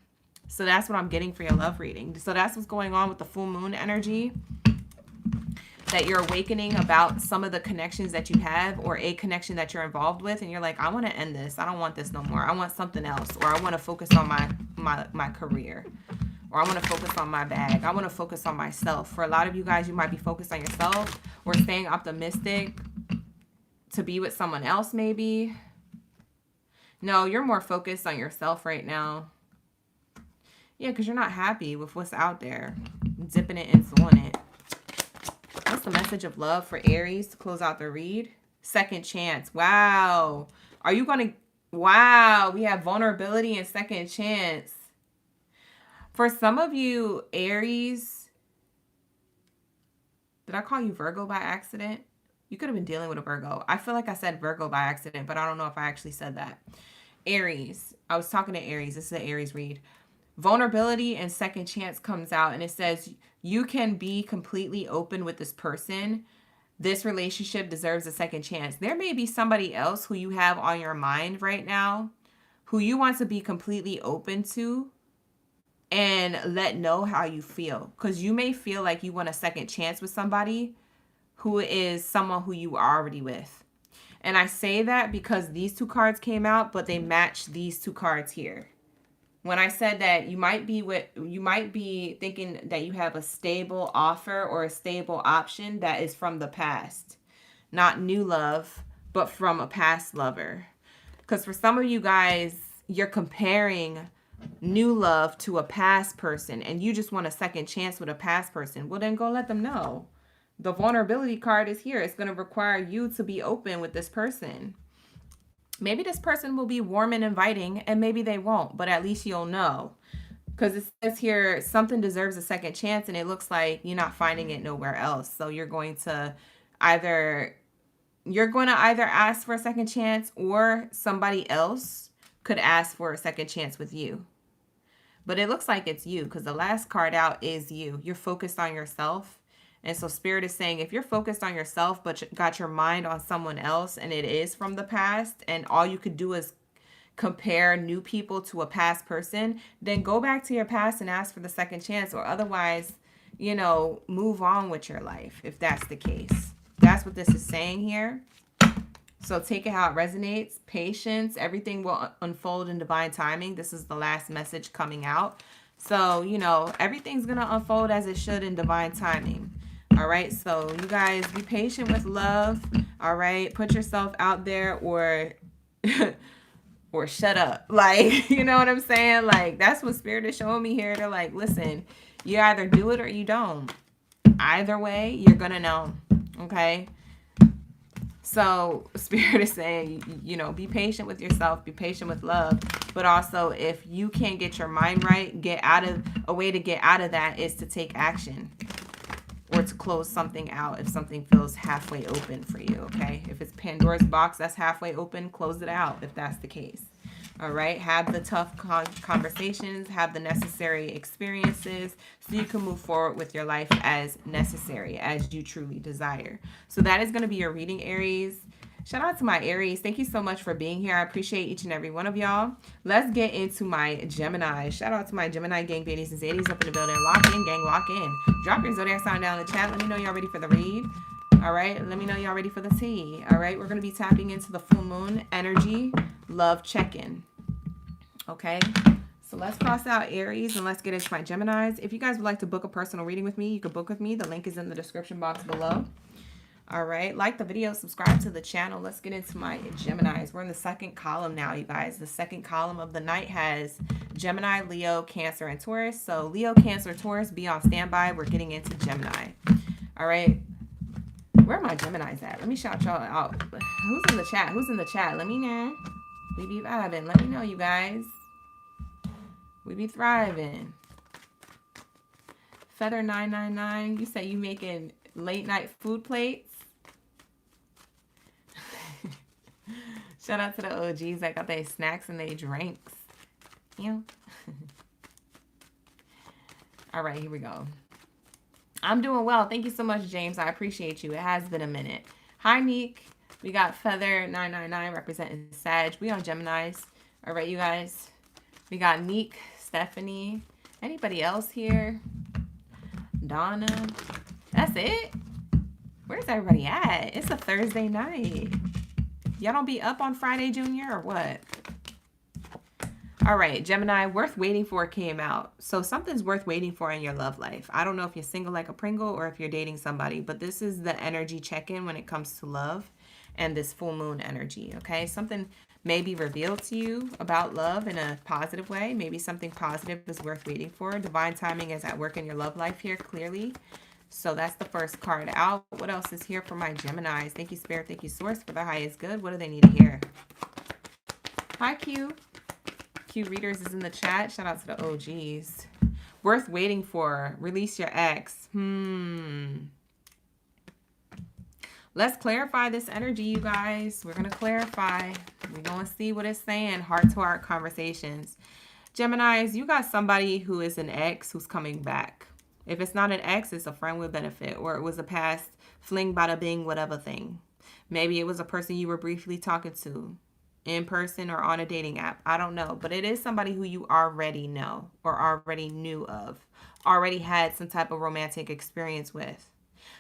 So that's what I'm getting for your love reading. So that's what's going on with the full moon energy. That you're awakening about some of the connections that you have, or a connection that you're involved with. And you're like, I want to end this. I don't want this no more. I want something else. Or I want to focus on my career. Or I want to focus on my bag. I want to focus on myself. For a lot of you guys, you might be focused on yourself, or staying optimistic to be with someone else maybe. No, you're more focused on yourself right now. Yeah, because you're not happy with what's out there. Zipping it and sewing it. What's the message of love for Aries to close out the read? Second chance. Wow. Are you going to... Wow. We have vulnerability and second chance. For some of you, Aries... Did I call you Virgo by accident? You could have been dealing with a Virgo. I feel like I said Virgo by accident, but I don't know if I actually said that. Aries. I was talking to Aries. This is an Aries read. Vulnerability and second chance comes out, and it says you can be completely open with this person. This relationship deserves a second chance. There may be somebody else who you have on your mind right now who you want to be completely open to and let know how you feel, because you may feel like you want a second chance with somebody who is someone who you are already with. And I say that because these two cards came out, but they match these two cards here. When I said that you might be thinking that you have a stable offer or a stable option that is from the past. Not new love, but from a past lover. Because for some of you guys, you're comparing new love to a past person, and you just want a second chance with a past person. Well, then go let them know. The vulnerability card is here. It's going to require you to be open with this person. Maybe this person will be warm and inviting, and maybe they won't, but at least you'll know. Because it says here, something deserves a second chance, and it looks like you're not finding it nowhere else. So you're going to either ask for a second chance, or somebody else could ask for a second chance with you. But it looks like it's you, because the last card out is you. You're focused on yourself. And so Spirit is saying, if you're focused on yourself, but got your mind on someone else, and it is from the past, and all you could do is compare new people to a past person, then go back to your past and ask for the second chance, or otherwise, you know, move on with your life if that's the case. That's what this is saying here. So take it how it resonates. Patience. Everything will unfold in divine timing. This is the last message coming out. So, you know, everything's going to unfold as it should in divine timing. All right. So you guys be patient with love. All right. Put yourself out there, or or shut up. Like, you know what I'm saying? Like, that's what Spirit is showing me here. They're like, listen, you either do it or you don't. Either way, you're going to know. Okay. So Spirit is saying, you know, be patient with yourself, be patient with love, but also if you can't get your mind right, a way to get out of that is to take action, or to close something out if something feels halfway open for you, okay? If it's Pandora's box that's halfway open, close it out if that's the case. All right, have the tough conversations, have the necessary experiences so you can move forward with your life as necessary, as you truly desire. So that is going to be your reading, Aries. Shout out to my Aries. Thank you so much for being here. I appreciate each and every one of y'all. Let's get into my Gemini. Shout out to my Gemini gang, Baddies and Zadies up in the building. Lock in, gang, lock in. Drop your zodiac sign down in the chat. Let me know y'all ready for the read. All right, let me know y'all ready for the tea. All right, we're going to be tapping into the full moon energy, love check-in. Okay, so let's cross out Aries and let's get into my Geminis. If you guys would like to book a personal reading with me, you can book with me. The link is in the description box below. All right, like the video, subscribe to the channel. Let's get into my Geminis. We're in the second column now, you guys. The second column of the night has Gemini, Leo, Cancer, and Taurus. So Leo, Cancer, Taurus, be on standby. We're getting into Gemini. All right. Where are my Geminis at? Let me shout y'all out. Who's in the chat? Who's in the chat? Let me know. We be vibing. Let me know, you guys. We be thriving. Feather 999. You say you making late night food plates? Shout out to the OGs that got their snacks and their drinks. Yeah. All right, here we go. I'm doing well. Thank you so much, James. I appreciate you. It has been a minute. Hi, Neek. We got Feather 999 representing Sag. We on Geminis. All right, you guys. We got Neek, Stephanie. Anybody else here? Donna. That's it? Where's everybody at? It's a Thursday night. Y'all don't be up on Friday, Junior, or what? All right, Gemini, worth waiting for came out. So something's worth waiting for in your love life. I don't know if you're single like a Pringle or if you're dating somebody, but this is the energy check-in when it comes to love and this full moon energy, okay? Something may be revealed to you about love in a positive way. Maybe something positive is worth waiting for. Divine timing is at work in your love life here, clearly. So that's the first card out. What else is here for my Geminis? Thank you, Spirit. Thank you, Source, for the highest good. What do they need to hear? Hi, Q. Q Readers is in the chat. Shout out to the OGs. Worth waiting for. Release your ex. Let's clarify this energy, you guys. We're going to clarify. We're going to see what it's saying. Heart-to-heart conversations. Geminis, you got somebody who is an ex who's coming back. If it's not an ex, it's a friend with benefit, or it was a past fling, bada bing, whatever thing. Maybe it was a person you were briefly talking to in person or on a dating app. I don't know, but it is somebody who you already know or already knew of, already had some type of romantic experience with.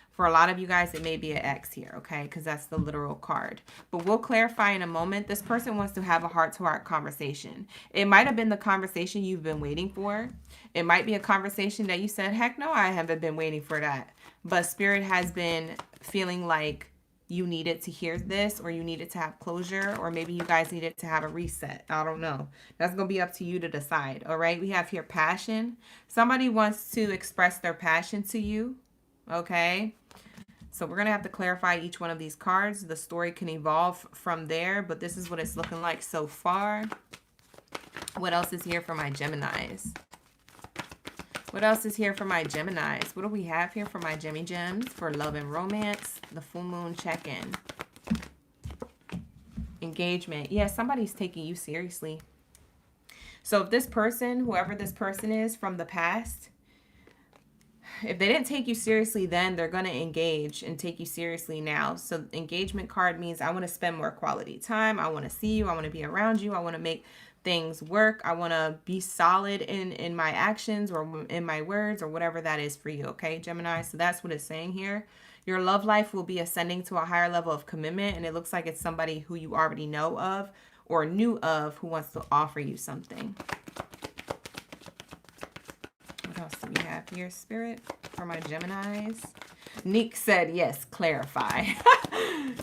For a lot of you guys, it may be an ex here, okay? Because that's the literal card. But we'll clarify in a moment. This person wants to have a heart-to-heart conversation. It might have been the conversation you've been waiting for. It might be a conversation that you said, heck no, I haven't been waiting for that. But Spirit has been feeling like you needed to hear this, or you needed to have closure, or maybe you guys needed to have a reset. I don't know. That's going to be up to you to decide, all right? We have here passion. Somebody wants to express their passion to you, okay? So we're going to have to clarify each one of these cards. The story can evolve from there, but this is what it's looking like so far. What else is here for my Geminis? What else is here for my Geminis? What do we have here for my Gemmy Gems for love and romance? The full moon check-in. Engagement. Yeah, somebody's taking you seriously. So if this person, whoever this person is from the past, if they didn't take you seriously then, they're going to engage and take you seriously now. So engagement card means I want to spend more quality time. I want to see you. I want to be around you. I want to make things work. I want to be solid in my actions or in my words or whatever that is for you. Okay, Gemini. So that's what it's saying here. Your love life will be ascending to a higher level of commitment. And it looks like it's somebody who you already know of or knew of who wants to offer you something. What else do we have here, Spirit, for my Geminis? Neek said, yes, clarify.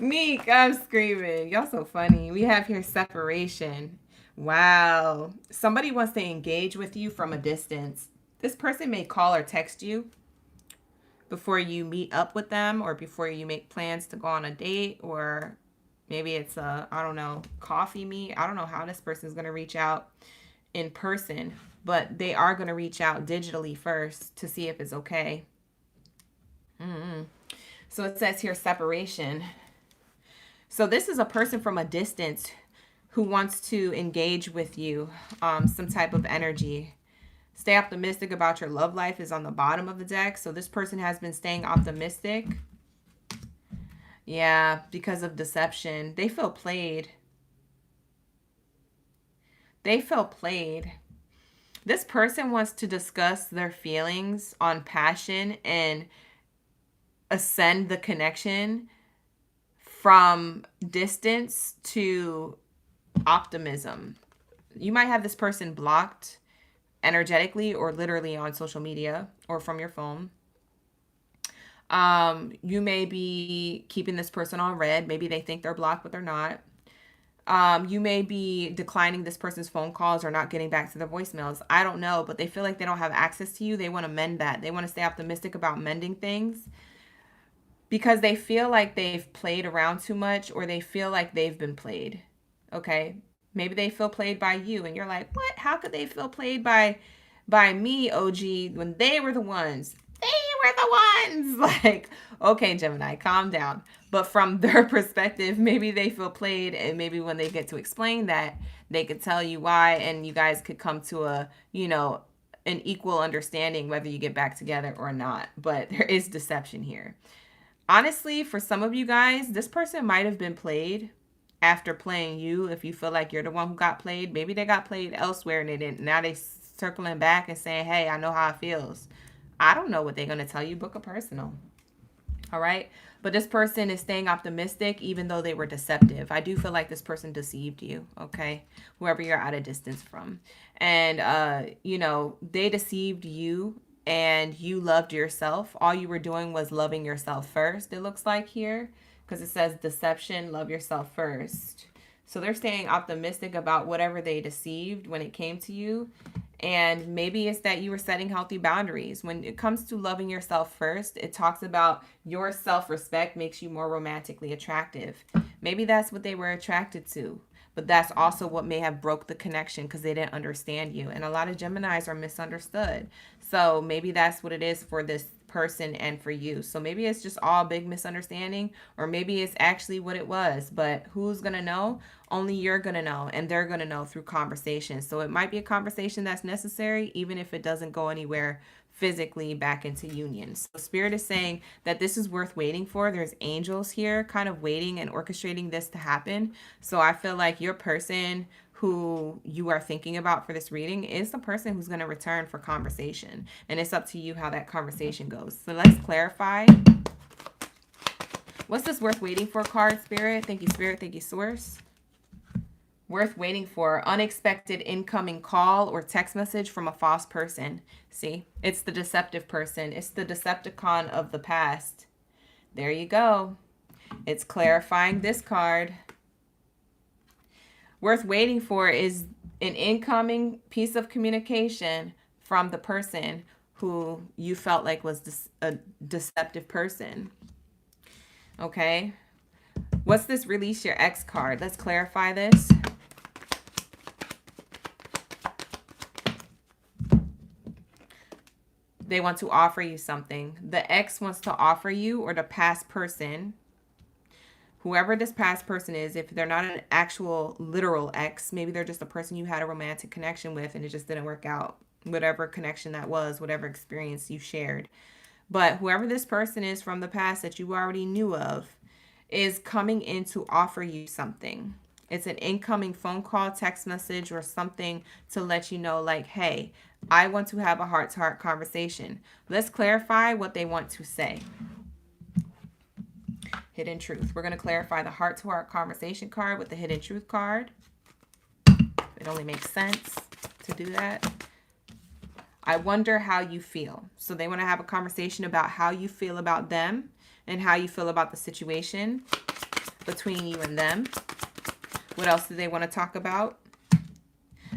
Neek, I'm screaming. Y'all so funny. We have here separation. Wow. Somebody wants to engage with you from a distance. This person may call or text you before you meet up with them or before you make plans to go on a date, or maybe it's a, I don't know, coffee meet. I don't know how this person is going to reach out in person, but they are going to reach out digitally first to see if it's okay. So it says here separation. So this is a person from a distance who wants to engage with you, some type of energy. Stay optimistic about your love life is on the bottom of the deck. So this person has been staying optimistic. Yeah, because of deception. They feel played. They feel played. This person wants to discuss their feelings on passion and ascend the connection from distance to optimism. You might have this person blocked energetically or literally on social media or from your phone. You may be keeping this person on red. Maybe they think they're blocked, but they're not. You may be declining this person's phone calls or not getting back to their voicemails. I don't know, but they feel like they don't have access to you. They want to mend that. They want to stay optimistic about mending things because they feel like they've played around too much, or they feel like they've been played. Okay. Maybe they feel played by you and you're like, what? How could they feel played by me, OG, when they were the ones? They were the ones. Like, okay, Gemini, calm down. But from their perspective, maybe they feel played, and maybe when they get to explain that, they could tell you why, and you guys could come to a, an equal understanding whether you get back together or not. But there is deception here. Honestly, for some of you guys, this person might have been played after playing you. If you feel like you're the one who got played, maybe they got played elsewhere and they didn't. Now they circling back and saying, hey, I know how it feels. I don't know what they're going to tell you. Book a personal. All right. But this person is staying optimistic even though they were deceptive. I do feel like this person deceived you. Okay. Whoever you're at a distance from. And, they deceived you and you loved yourself. All you were doing was loving yourself first, it looks like here, because it says deception, love yourself first. So they're staying optimistic about whatever they deceived when it came to you. And maybe it's that you were setting healthy boundaries. When it comes to loving yourself first, it talks about your self-respect makes you more romantically attractive. Maybe that's what they were attracted to. But that's also what may have broke the connection because they didn't understand you. And a lot of Geminis are misunderstood. So maybe that's what it is for this person and for you. So maybe it's just all big misunderstanding, or maybe it's actually what it was. But who's going to know? Only you're going to know, and they're going to know through conversation. So it might be a conversation that's necessary, even if it doesn't go anywhere physically back into union. So Spirit is saying that this is worth waiting for. There's angels here kind of waiting and orchestrating this to happen. So I feel like your person who you are thinking about for this reading is the person who's going to return for conversation. And it's up to you how that conversation goes. So let's clarify. What's this worth waiting for card, Spirit? Thank you, Spirit. Thank you, Source. Worth waiting for: unexpected incoming call or text message from a false person. See, it's the deceptive person. It's the Decepticon of the past. There you go. It's clarifying this card. Worth waiting for is an incoming piece of communication from the person who you felt like was a deceptive person. Okay. What's this release your ex card? Let's clarify this. They want to offer you something. The ex wants to offer you, or the past person, whoever this past person is, if they're not an actual literal ex, maybe they're just a person you had a romantic connection with and it just didn't work out. Whatever connection that was, whatever experience you shared. But whoever this person is from the past that you already knew of is coming in to offer you something. It's an incoming phone call, text message, or something to let you know, like, hey, I want to have a heart-to-heart conversation. Let's clarify what they want to say. Hidden truth. We're going to clarify the heart-to-heart conversation card with the hidden truth card. It only makes sense to do that. I wonder how you feel. So they want to have a conversation about how you feel about them and how you feel about the situation between you and them. What else do they want to talk about?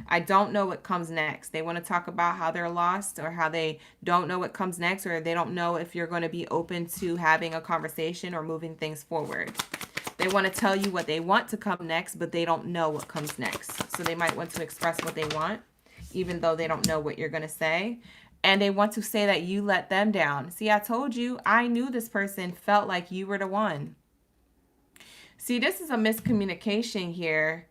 I don't know what comes next. They want to talk about how they're lost, or how they don't know what comes next, or they don't know if you're going to be open to having a conversation or moving things forward. They want to tell you what they want to come next, but they don't know what comes next. So they might want to express what they want, even though they don't know what you're going to say. And they want to say that you let them down. See, I told you, I knew this person felt like you were the one. See, this is a miscommunication here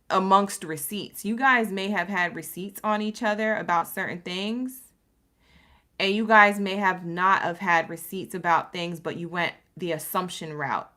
amongst receipts. You guys may have had receipts on each other about certain things. And you guys may have not have had receipts about things, but you went the assumption route.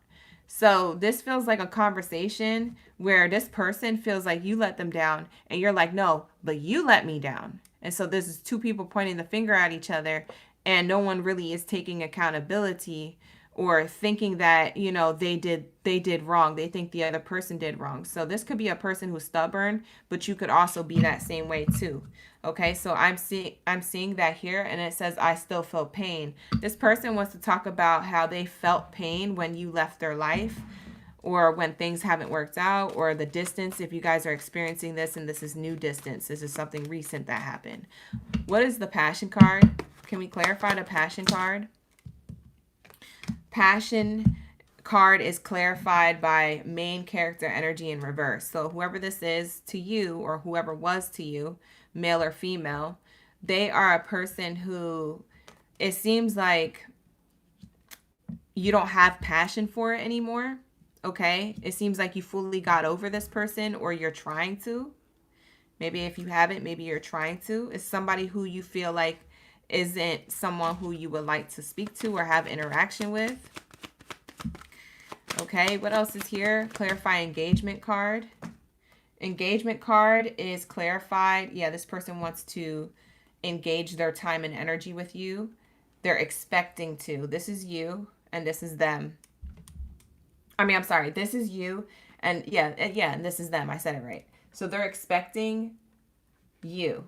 So this feels like a conversation where this person feels like you let them down and you're like, no, but you let me down. And so this is two people pointing the finger at each other, and no one really is taking accountability or thinking that, you know, they did wrong. They think the other person did wrong. So this could be a person who's stubborn, but you could also be that same way too. Okay, so I'm seeing that here, and it says, I still feel pain. This person wants to talk about how they felt pain when you left their life, or when things haven't worked out, or the distance. If you guys are experiencing this and this is new distance, this is something recent that happened. What is the passion card? Can we clarify the passion card? Passion card is clarified by main character energy in reverse. So whoever this is to you, or whoever was to you, male or female, they are a person who, it seems like you don't have passion for it anymore. Okay, it seems like you fully got over this person, or you're trying to. Maybe if you haven't, maybe you're trying to. It's somebody who you feel like isn't someone who you would like to speak to or have interaction with. Okay, what else is here? Clarify engagement card. Engagement card is clarified. Yeah, this person wants to engage their time and energy with you. They're expecting to. This is you and this is them. I'm sorry. This is you and and this is them. I said it right. So they're expecting you,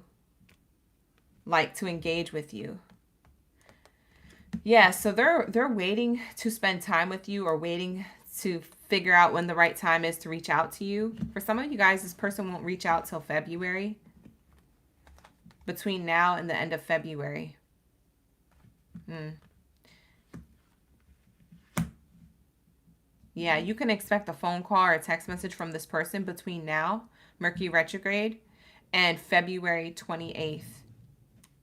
like, to engage with you. Yeah, so they're waiting to spend time with you, or waiting to figure out when the right time is to reach out to you. For some of you guys, this person won't reach out till February. Between now and the end of February. Yeah, you can expect a phone call or a text message from this person between now, Mercury retrograde, and February 28th.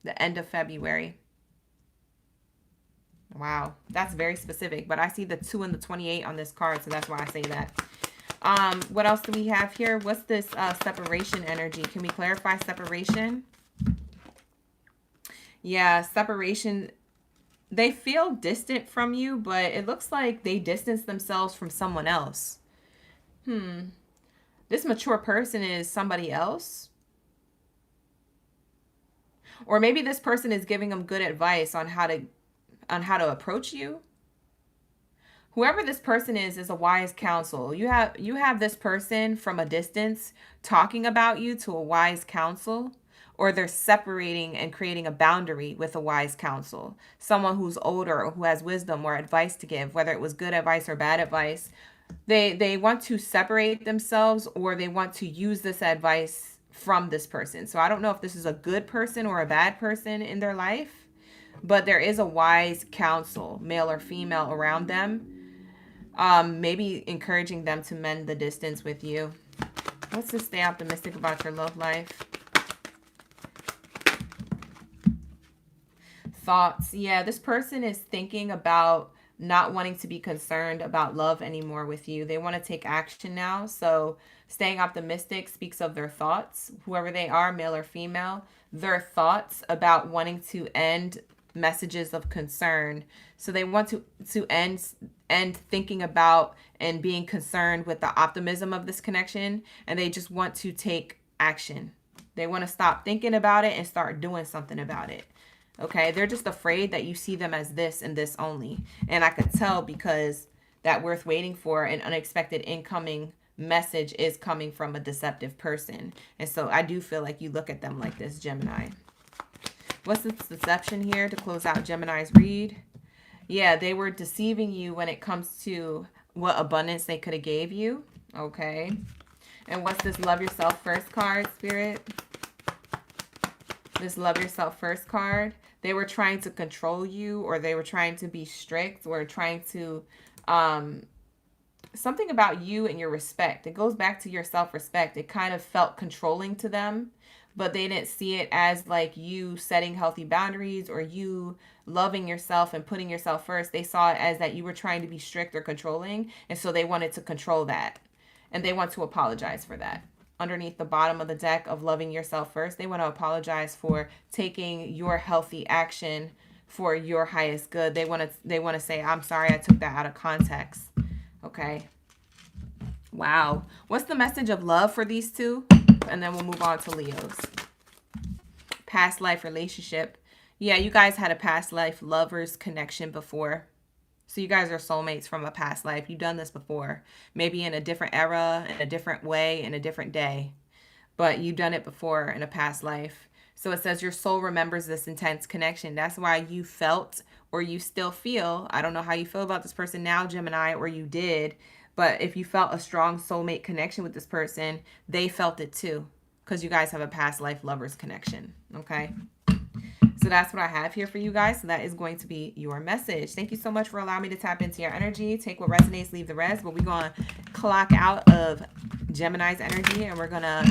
The end of February. Wow, that's very specific, but I see the 2 and the 28 on this card, so that's why I say that. What else do we have here? What's this separation energy? Can we clarify separation? Yeah, separation. They feel distant from you, but it looks like they distance themselves from someone else. This mature person is somebody else. Or maybe this person is giving them good advice on how to approach you. Whoever this person is a wise counsel. You have this person from a distance talking about you to a wise counsel, or they're separating and creating a boundary with a wise counsel. Someone who's older or who has wisdom or advice to give, whether it was good advice or bad advice. They want to separate themselves, or they want to use this advice from this person. So I don't know if this is a good person or a bad person in their life, but there is a wise counsel, male or female, around them. Maybe encouraging them to mend the distance with you. Let's just stay optimistic about your love life. Thoughts. Yeah, this person is thinking about not wanting to be concerned about love anymore with you. They want to take action now. So staying optimistic speaks of their thoughts, whoever they are, male or female, their thoughts about wanting to end messages of concern. So they want to end thinking about and being concerned with the optimism of this connection, and they just want to take action. They want to stop thinking about it and start doing something about it. Okay, they're just afraid that you see them as this and this only. And I could tell because that worth waiting for an unexpected incoming message is coming from a deceptive person. And so I do feel like you look at them like this, Gemini. What's the deception here to close out Gemini's read? Yeah, they were deceiving you when it comes to what abundance they could have gave you. Okay. And what's this love yourself first card, Spirit? This love yourself first card. They were trying to control you, or they were trying to be strict, or trying to something about you and your respect. It goes back to your self-respect. It kind of felt controlling to them, but they didn't see it as like you setting healthy boundaries or you loving yourself and putting yourself first. They saw it as that you were trying to be strict or controlling, and so they wanted to control that. And they want to apologize for that. Underneath the bottom of the deck of loving yourself first, they want to apologize for taking your healthy action for your highest good. They want to say, I'm sorry I took that out of context. Okay. Wow. What's the message of love for these two? And then we'll move on to Leos. Past life relationship. Yeah, you guys had a past life lovers connection before. So you guys are soulmates from a past life. You've done this before. Maybe in a different era, in a different way, in a different day. But you've done it before in a past life. So it says your soul remembers this intense connection. That's why you felt, or you still feel, I don't know how you feel about this person now, Gemini, or you did, but if you felt a strong soulmate connection with this person, they felt it too, because you guys have a past life lovers connection. Okay. So that's what I have here for you guys. So that is going to be your message. Thank you so much for allowing me to tap into your energy. Take what resonates, leave the rest. But we're going to clock out of Gemini's energy and we're going to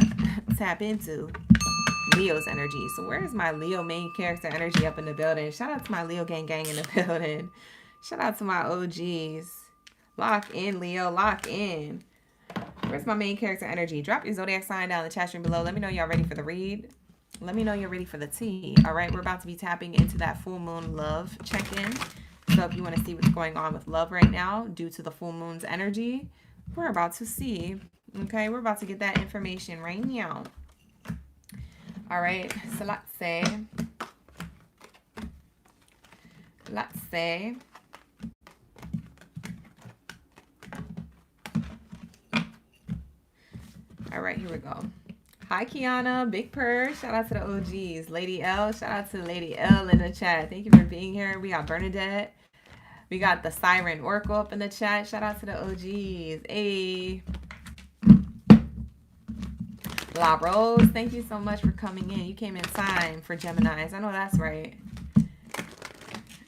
tap into Leo's energy. So where is my Leo main character energy up in the building? Shout out to my Leo gang in the building. Shout out to my OGs. Lock in, Leo. Lock in. Where's my main character energy? Drop your zodiac sign down in the chat stream below. Let me know y'all ready for the read. Let me know you're ready for the tea. All right, we're about to be tapping into that full moon love check-in. So if you want to see what's going on with love right now due to the full moon's energy, we're about to see. Okay, we're about to get that information right now. All right, so let's say. All right, here we go. Hi, Kiana. Big Purr. Shout out to the OGs. Lady L. Shout out to Lady L in the chat. Thank you for being here. We got Bernadette. We got the Siren Oracle up in the chat. Shout out to the OGs. Hey. La Rose. Thank you so much for coming in. You came in time for Geminis. I know that's right.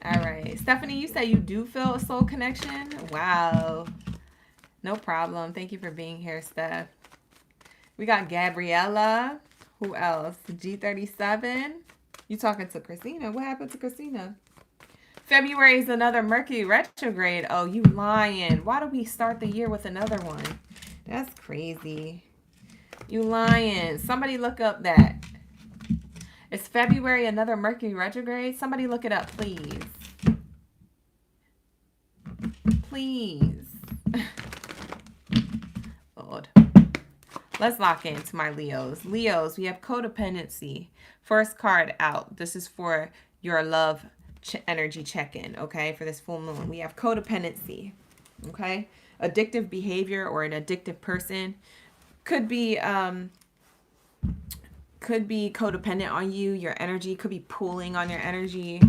All right. Stephanie, you said you do feel a soul connection? Wow. No problem. Thank you for being here, Steph. We got Gabriella. Who else? G37. You talking to Christina? What happened to Christina? February is another Mercury retrograde. Oh, you lying. Why do we start the year with another one? That's crazy. You lying. Somebody look up that. Is February another Mercury retrograde? Somebody look it up, please. Please. Lord. Let's lock into my Leos. Leos, we have codependency. First card out. This is for your love energy check-in, okay? For this full moon. We have codependency, okay? Addictive behavior or an addictive person could be codependent on you. Your energy could be pulling on your energy.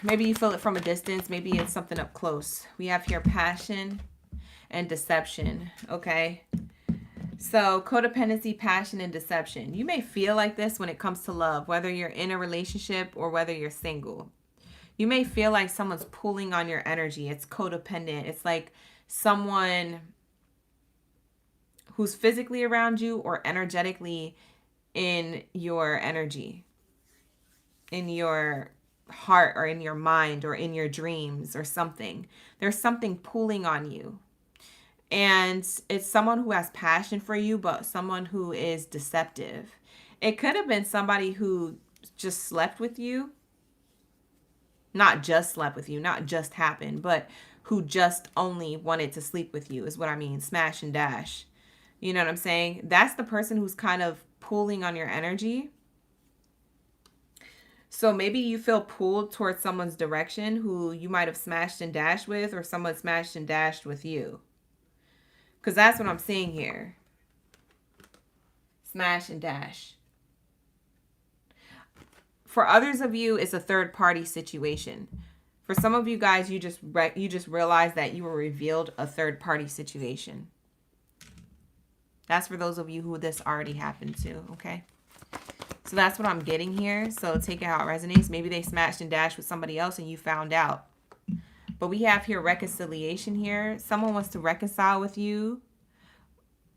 Maybe you feel it from a distance. Maybe it's something up close. We have here passion and deception, okay? So codependency, passion, and deception. You may feel like this when it comes to love, whether you're in a relationship or whether you're single. You may feel like someone's pulling on your energy. It's codependent. It's like someone who's physically around you or energetically in your energy, in your heart or in your mind or in your dreams or something. There's something pulling on you. And it's someone who has passion for you, but someone who is deceptive. It could have been somebody who just slept with you Not just slept with you, not just happened, but who just only wanted to sleep with you is what I mean. Smash and dash. You know what I'm saying? That's the person who's kind of pulling on your energy. So maybe you feel pulled towards someone's direction who you might have smashed and dashed with, or someone smashed and dashed with you. Because that's what I'm seeing here. Smash and dash. For others of you, it's a third party situation. For some of you guys, you just realized that you were revealed a third party situation. That's for those of you who this already happened to, okay? So that's what I'm getting here. So take it how it resonates. Maybe they smashed and dashed with somebody else and you found out. But we have here reconciliation here. Someone wants to reconcile with you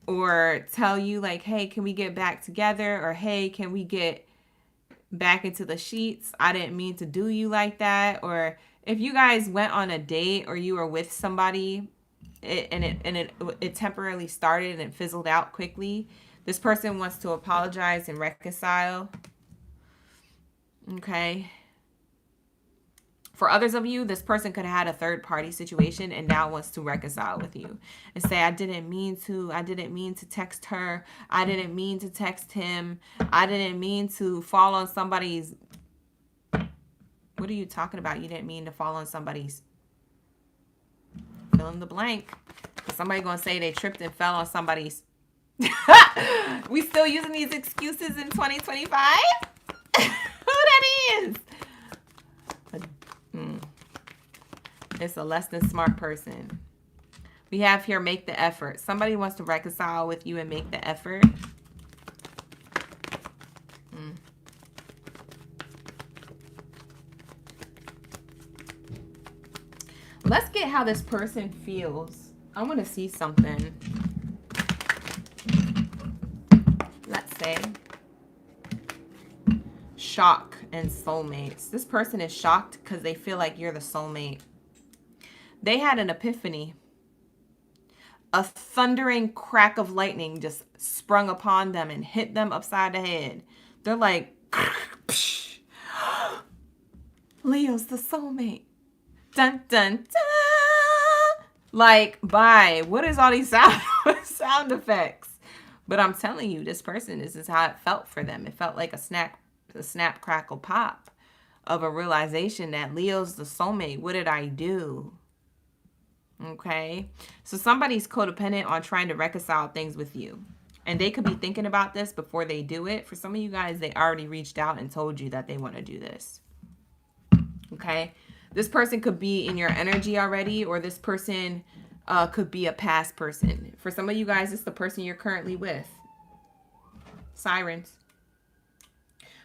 or tell you like, hey, can we get back together? Or hey, can we get back into the sheets? I didn't mean to do you like that. Or if you guys went on a date or you were with somebody it temporarily started and it fizzled out quickly, this person wants to apologize and reconcile. Okay. For others of you, this person could have had a third party situation and now wants to reconcile with you and say, I didn't mean to text her. I didn't mean to text him. I didn't mean to fall on somebody's. What are you talking about? You didn't mean to fall on somebody's. Fill in the blank. Somebody gonna say they tripped and fell on somebody's. We still using these excuses in 2025? Who that is? It's a less than smart person. We have here, make the effort. Somebody wants to reconcile with you and make the effort. Let's get how this person feels. I want to see something. Let's say shock and soulmates. This person is shocked because they feel like you're the soulmate. They had an epiphany. A thundering crack of lightning just sprung upon them and hit them upside the head. They're like, Leo's the soulmate. Dun, dun, dun. Like, bye. What is all these sound effects? But I'm telling you, this person, this is how it felt for them. It felt like a snap, crackle, pop of a realization that Leo's the soulmate. What did I do? Okay. So somebody's codependent on trying to reconcile things with you. And they could be thinking about this before they do it. For some of you guys, they already reached out and told you that they want to do this. Okay. This person could be in your energy already, or this person could be a past person. For some of you guys, it's the person you're currently with. Sirens.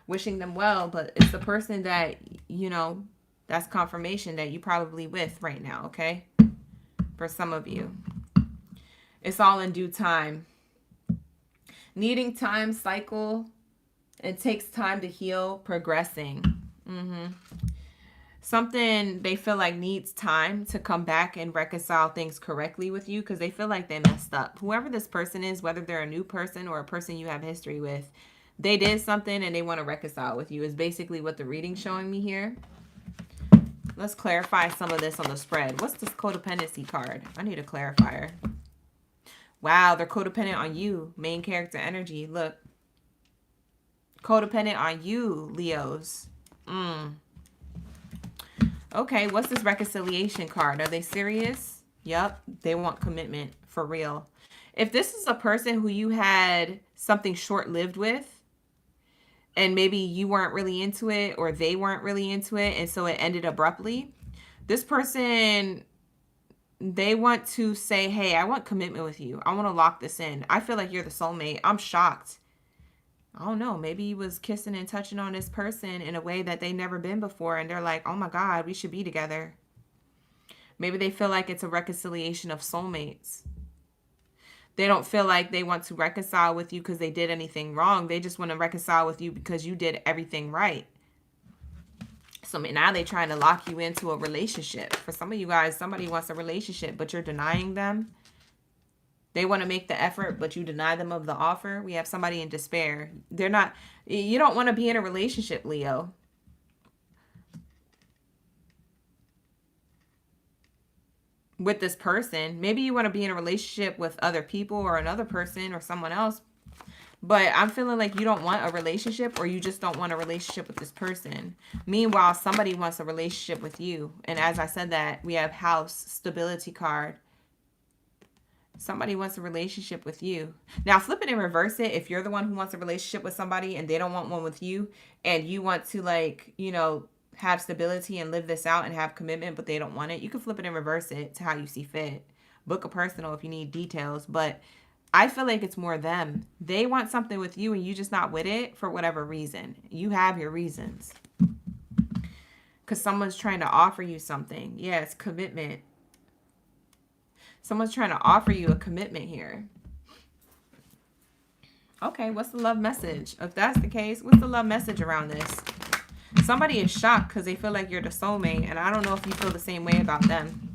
Wishing them well, but it's the person that, you know, that's confirmation that you're probably with right now, okay? For some of you. It's all in due time. Needing time, cycle. It takes time to heal, progressing. Something they feel like needs time to come back and reconcile things correctly with you because they feel like they messed up. Whoever this person is, whether they're a new person or a person you have history with, they did something and they want to reconcile with you is basically what the reading's showing me here. Let's clarify some of this on the spread. What's this codependency card? I need a clarifier. Wow, they're codependent on you. Main character energy. Look. Codependent on you, Leos. Okay, what's this reconciliation card? Are they serious? Yep, they want commitment for real. If this is a person who you had something short-lived with, and maybe you weren't really into it or they weren't really into it, and so it ended abruptly, this person, they want to say, hey, I want commitment with you. I want to lock this in. I feel like you're the soulmate. I'm shocked. I don't know, maybe he was kissing and touching on this person in a way that they never been before. And they're like, oh my God, we should be together. Maybe they feel like it's a reconciliation of soulmates. They don't feel like they want to reconcile with you because they did anything wrong. They just want to reconcile with you because you did everything right. So now they're trying to lock you into a relationship. For some of you guys, somebody wants a relationship, but you're denying them. They want to make the effort, but you deny them of the offer. We have somebody in despair. They're not, you don't want to be in a relationship, Leo. with this person. Maybe you want to be in a relationship with other people or another person or someone else. But I'm feeling like you don't want a relationship, or you just don't want a relationship with this person. Meanwhile, somebody wants a relationship with you. And as I said that, we have house stability card. Somebody wants a relationship with you. Now, flip it and reverse it. If you're the one who wants a relationship with somebody and they don't want one with you, and you want to, like, you know, have stability and live this out and have commitment, but they don't want it, you can flip it and reverse it to how you see fit. Book a personal if you need details. But I feel like it's more them. They want something with you and you just not with it for whatever reason. You have your reasons. Because someone's trying to offer you something. Yeah, it's commitment. Someone's trying to offer you a commitment here. Okay, what's the love message? If that's the case, what's the love message around this? Somebody is shocked because they feel like you're the soulmate, and I don't know if you feel the same way about them.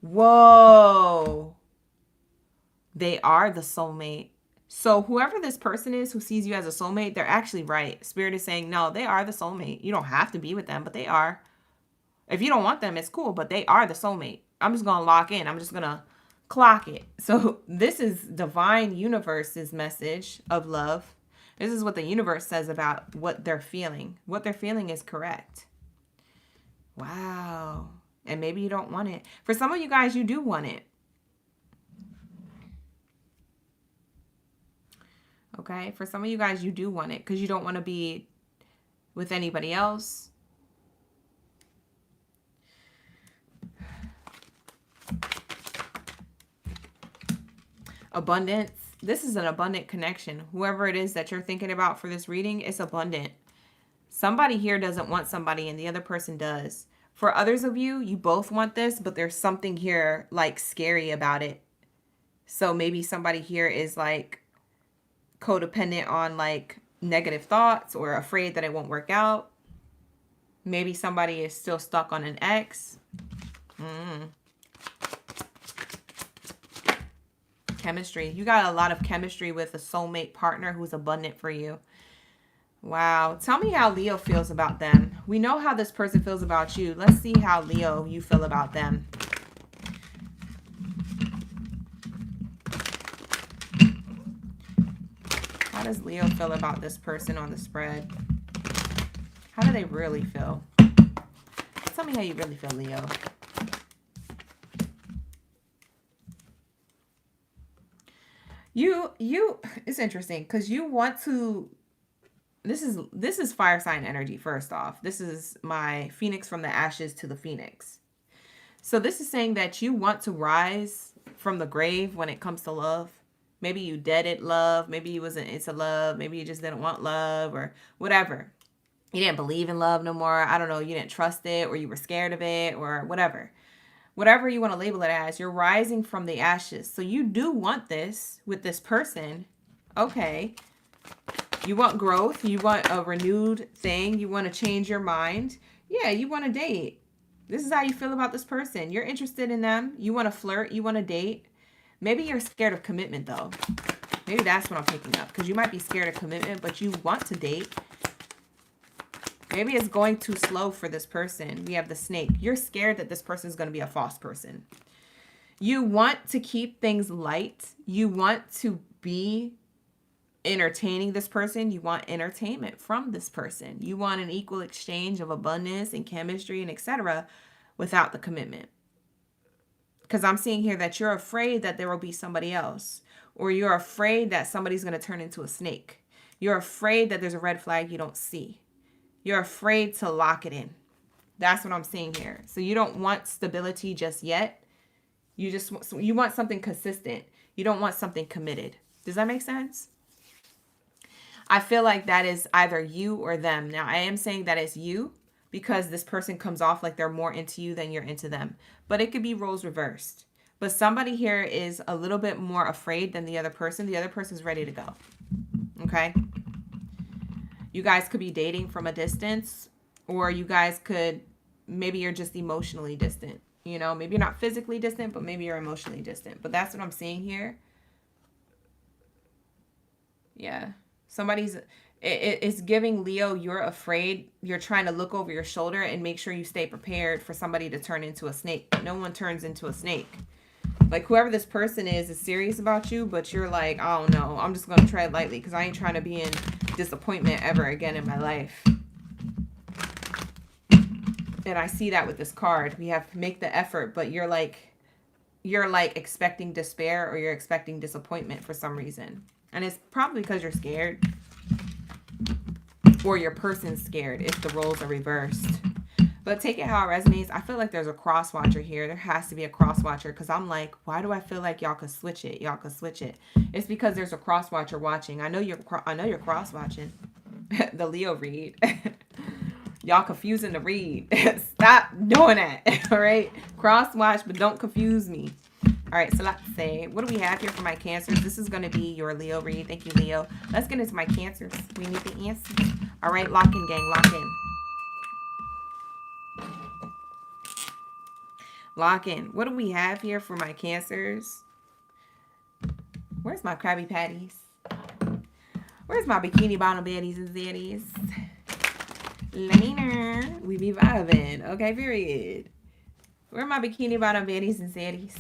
Whoa. They are the soulmate. So whoever this person is who sees you as a soulmate, they're actually right. Spirit is saying, no, they are the soulmate. You don't have to be with them, but they are. If you don't want them, it's cool, but they are the soulmate. I'm just going to lock in. I'm just going to clock it. So this is divine universe's message of love. This is what the universe says about what they're feeling. What they're feeling is correct. Wow. And maybe you don't want it. For some of you guys, you do want it. Okay? For some of you guys, you do want it because you don't want to be with anybody else. Abundance. This is an abundant connection. Whoever it is that you're thinking about for this reading, it's abundant. Somebody here doesn't want somebody and the other person does. For others of you, you both want this, but there's something here like scary about it. So maybe somebody here is like codependent on like negative thoughts or afraid that it won't work out. Maybe somebody is still stuck on an ex. Chemistry. You got a lot of chemistry with a soulmate partner who's abundant for you. Wow. Tell me how Leo feels about them. We know how this person feels about you. Let's see how Leo, you feel about them. How does Leo feel about this person on the spread? How do they really feel? Tell me how you really feel, Leo. It's interesting because you want to, this is fire sign energy. First off, this is my phoenix from the ashes to the phoenix. So this is saying that you want to rise from the grave when it comes to love. Maybe you deaded love. Maybe you wasn't into love. Maybe you just didn't want love or whatever. You didn't believe in love no more. I don't know. You didn't trust it, or you were scared of it, or whatever. Whatever you want to label it as, you're rising from the ashes. So you do want this with this person. Okay. You want growth. You want a renewed thing. You want to change your mind. Yeah, you want to date. This is how you feel about this person. You're interested in them. You want to flirt. You want to date. Maybe you're scared of commitment, though. Maybe that's what I'm picking up. Because you might be scared of commitment, but you want to date. Maybe it's going too slow for this person. We have the snake. You're scared that this person is going to be a false person. You want to keep things light. You want to be entertaining this person. You want entertainment from this person. You want an equal exchange of abundance and chemistry and etc. without the commitment. Because I'm seeing here that you're afraid that there will be somebody else. Or you're afraid that somebody's going to turn into a snake. You're afraid that there's a red flag you don't see. You're afraid to lock it in. That's what I'm seeing here. So you don't want stability just yet. You want something consistent. You don't want something committed. Does that make sense? I feel like that is either you or them. Now, I am saying that it's you because this person comes off like they're more into you than you're into them. But it could be roles reversed. But somebody here is a little bit more afraid than the other person. The other person's ready to go. Okay? You guys could be dating from a distance, or you guys could, maybe you're just emotionally distant. You know, maybe you're not physically distant, but maybe you're emotionally distant. But that's what I'm seeing here. Yeah. It's giving Leo, you're afraid. You're trying to look over your shoulder and make sure you stay prepared for somebody to turn into a snake. No one turns into a snake. Like, whoever this person is serious about you, but you're like, I don't know, I'm just going to tread lightly because I ain't trying to be in disappointment ever again in my life. And I see that with this card. We have make the effort, but you're like expecting despair, or you're expecting disappointment for some reason. And it's probably because you're scared, or your person's scared if the roles are reversed. But take it how it resonates. I feel like there's a cross watcher here. There has to be a cross watcher, because I'm like, why do I feel like y'all could switch it? Y'all could switch it. It's because there's a cross watcher watching. I know you're cross watching the Leo read. Y'all confusing the read. Stop doing that. All right. Cross watch, but don't confuse me. All right. So let's say, what do we have here for my Cancers? This is going to be your Leo read. Thank you, Leo. Let's get into my Cancers. We need the answers. All right. Lock in, gang. Lock in. Lock in. What do we have here for my Cancers? Where's my Krabby Patties? Where's my Bikini Bottom Baddies and Zaddies? Let me know. We be vibing. Okay, period. Where are my Bikini Bottom Baddies and Zaddies?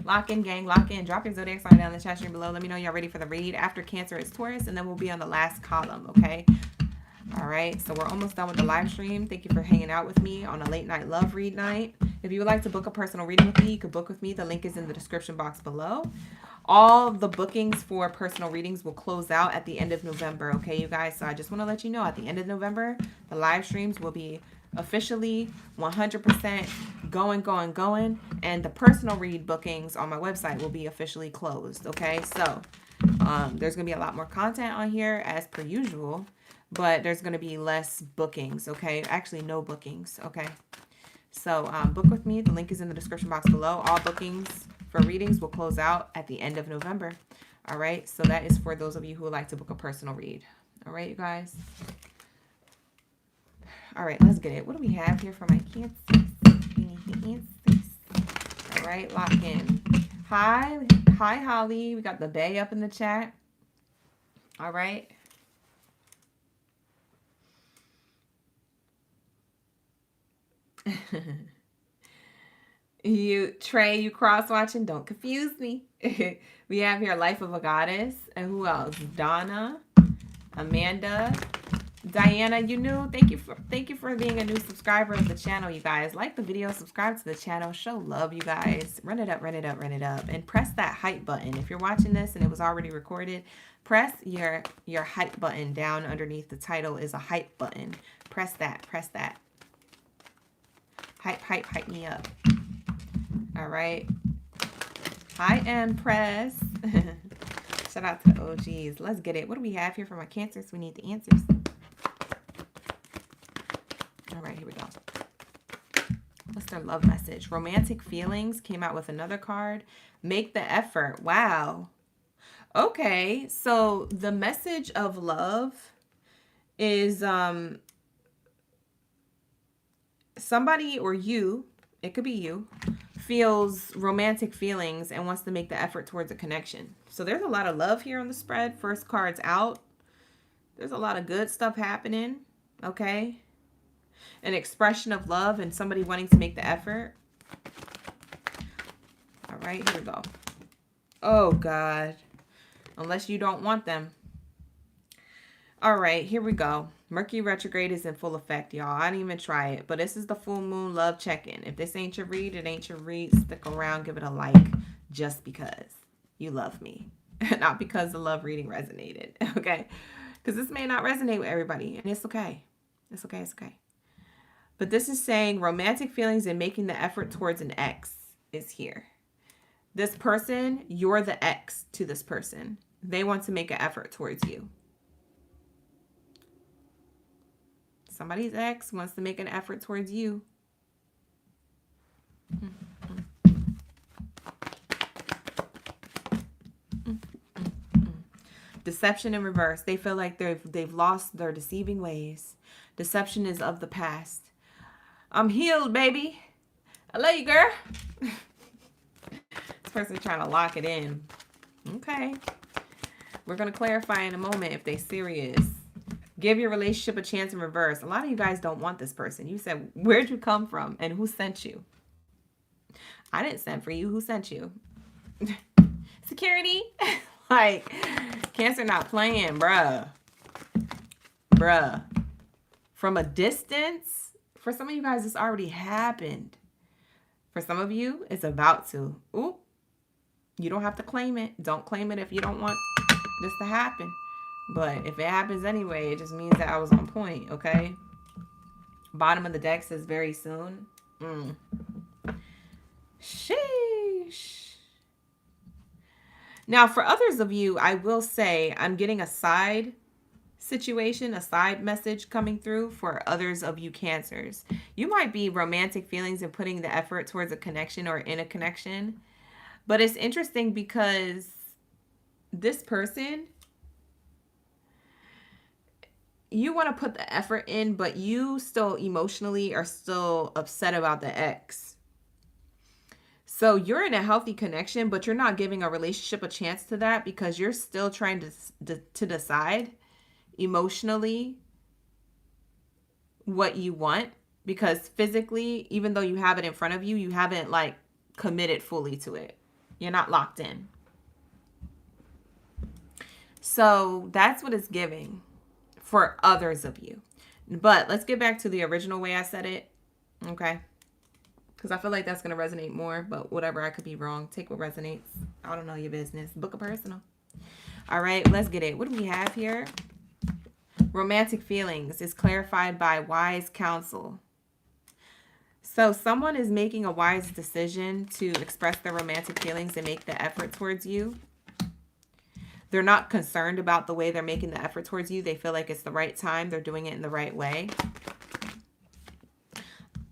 Lock in, gang. Lock in. Drop your Zodiac sign down in the chat stream below. Let me know y'all ready for the read. After Cancer, it's Taurus, and then we'll be on the last column, okay? All right, so we're almost done with the live stream. Thank you for hanging out with me on a late night love read night. If you would like to book a personal reading with me, you could book with me. The link is in the description box below. All the bookings for personal readings will close out at the end of November, okay, you guys? So I just want to let you know, at the end of November, the live streams will be officially 100% going, and the personal read bookings on my website will be officially closed, okay? So there's going to be a lot more content on here as per usual, but there's going to be less bookings, okay? Actually, no bookings, okay? So book with me. The link is in the description box below. All bookings for readings will close out at the end of November. All right. So that is for those of you who would like to book a personal read. All right, you guys. All right, let's get it. What do we have here for my Cancers? We need the answers. All right, lock in. Hi, Holly. We got the Bay up in the chat. All right. Trey, you cross-watching, don't confuse me. We have here Life of a Goddess. And who else? Donna, Amanda, Diana, you new. Thank you for being a new subscriber of the channel, you guys. Like the video, subscribe to the channel, show love, you guys. Run it up, and press that hype button. If you're watching this and it was already recorded, press your hype button. Down underneath the title is a hype button. Press that. Hype me up. All right. Hi, Empress. Shout out to the OGs. Let's get it. What do we have here for my Cancers? We need the answers. All right, here we go. What's their love message? Romantic feelings came out with another card. Make the effort. Wow. Okay, so the message of love is somebody, or you, it could be you, feels romantic feelings and wants to make the effort towards a connection. So there's a lot of love here on the spread. First card's out. There's a lot of good stuff happening, okay? An expression of love and somebody wanting to make the effort. All right, here we go. Oh, God. Unless you don't want them. All right, here we go. Mercury retrograde is in full effect, y'all. I didn't even try it, but this is the full moon love check-in. If this ain't your read, it ain't your read. Stick around, give it a like, just because you love me. Not because the love reading resonated, okay? Because this may not resonate with everybody, and it's okay. It's okay. But this is saying romantic feelings and making the effort towards an ex is here. This person, you're the ex to this person. They want to make an effort towards you. Somebody's ex wants to make an effort towards you. Deception in reverse. They feel like they've lost their deceiving ways. Deception is of the past. I'm healed, baby. I love you, girl. This person's trying to lock it in. Okay. We're going to clarify in a moment if they're serious. Give your relationship a chance in reverse. A lot of you guys don't want this person. You said, where'd you come from and who sent you? I didn't send for you. Who sent you? Security? Like, Cancer not playing, bruh. Bruh. From a distance, for some of you guys, this already happened. For some of you, it's about to. Ooh. You don't have to claim it. Don't claim it if you don't want this to happen. But if it happens anyway, it just means that I was on point, okay? Bottom of the deck says very soon. Sheesh. Now, for others of you, I will say I'm getting a side situation, a side message coming through for others of you Cancers. You might be romantic feelings and putting the effort towards a connection or in a connection. But it's interesting because this person, you want to put the effort in, but you still emotionally are still upset about the ex. So you're in a healthy connection, but you're not giving a relationship a chance to that because you're still trying to decide emotionally what you want, because physically, even though you have it in front of you, you haven't like committed fully to it. You're not locked in. So that's what it's giving for others of you. But let's get back to the original way I said it. Okay. Because I feel like that's going to resonate more. But whatever, I could be wrong. Take what resonates. I don't know your business. Book a personal. All right, let's get it. What do we have here? Romantic feelings is clarified by wise counsel. So someone is making a wise decision to express their romantic feelings and make the effort towards you. They're not concerned about the way they're making the effort towards you. They feel like it's the right time. They're doing it in the right way.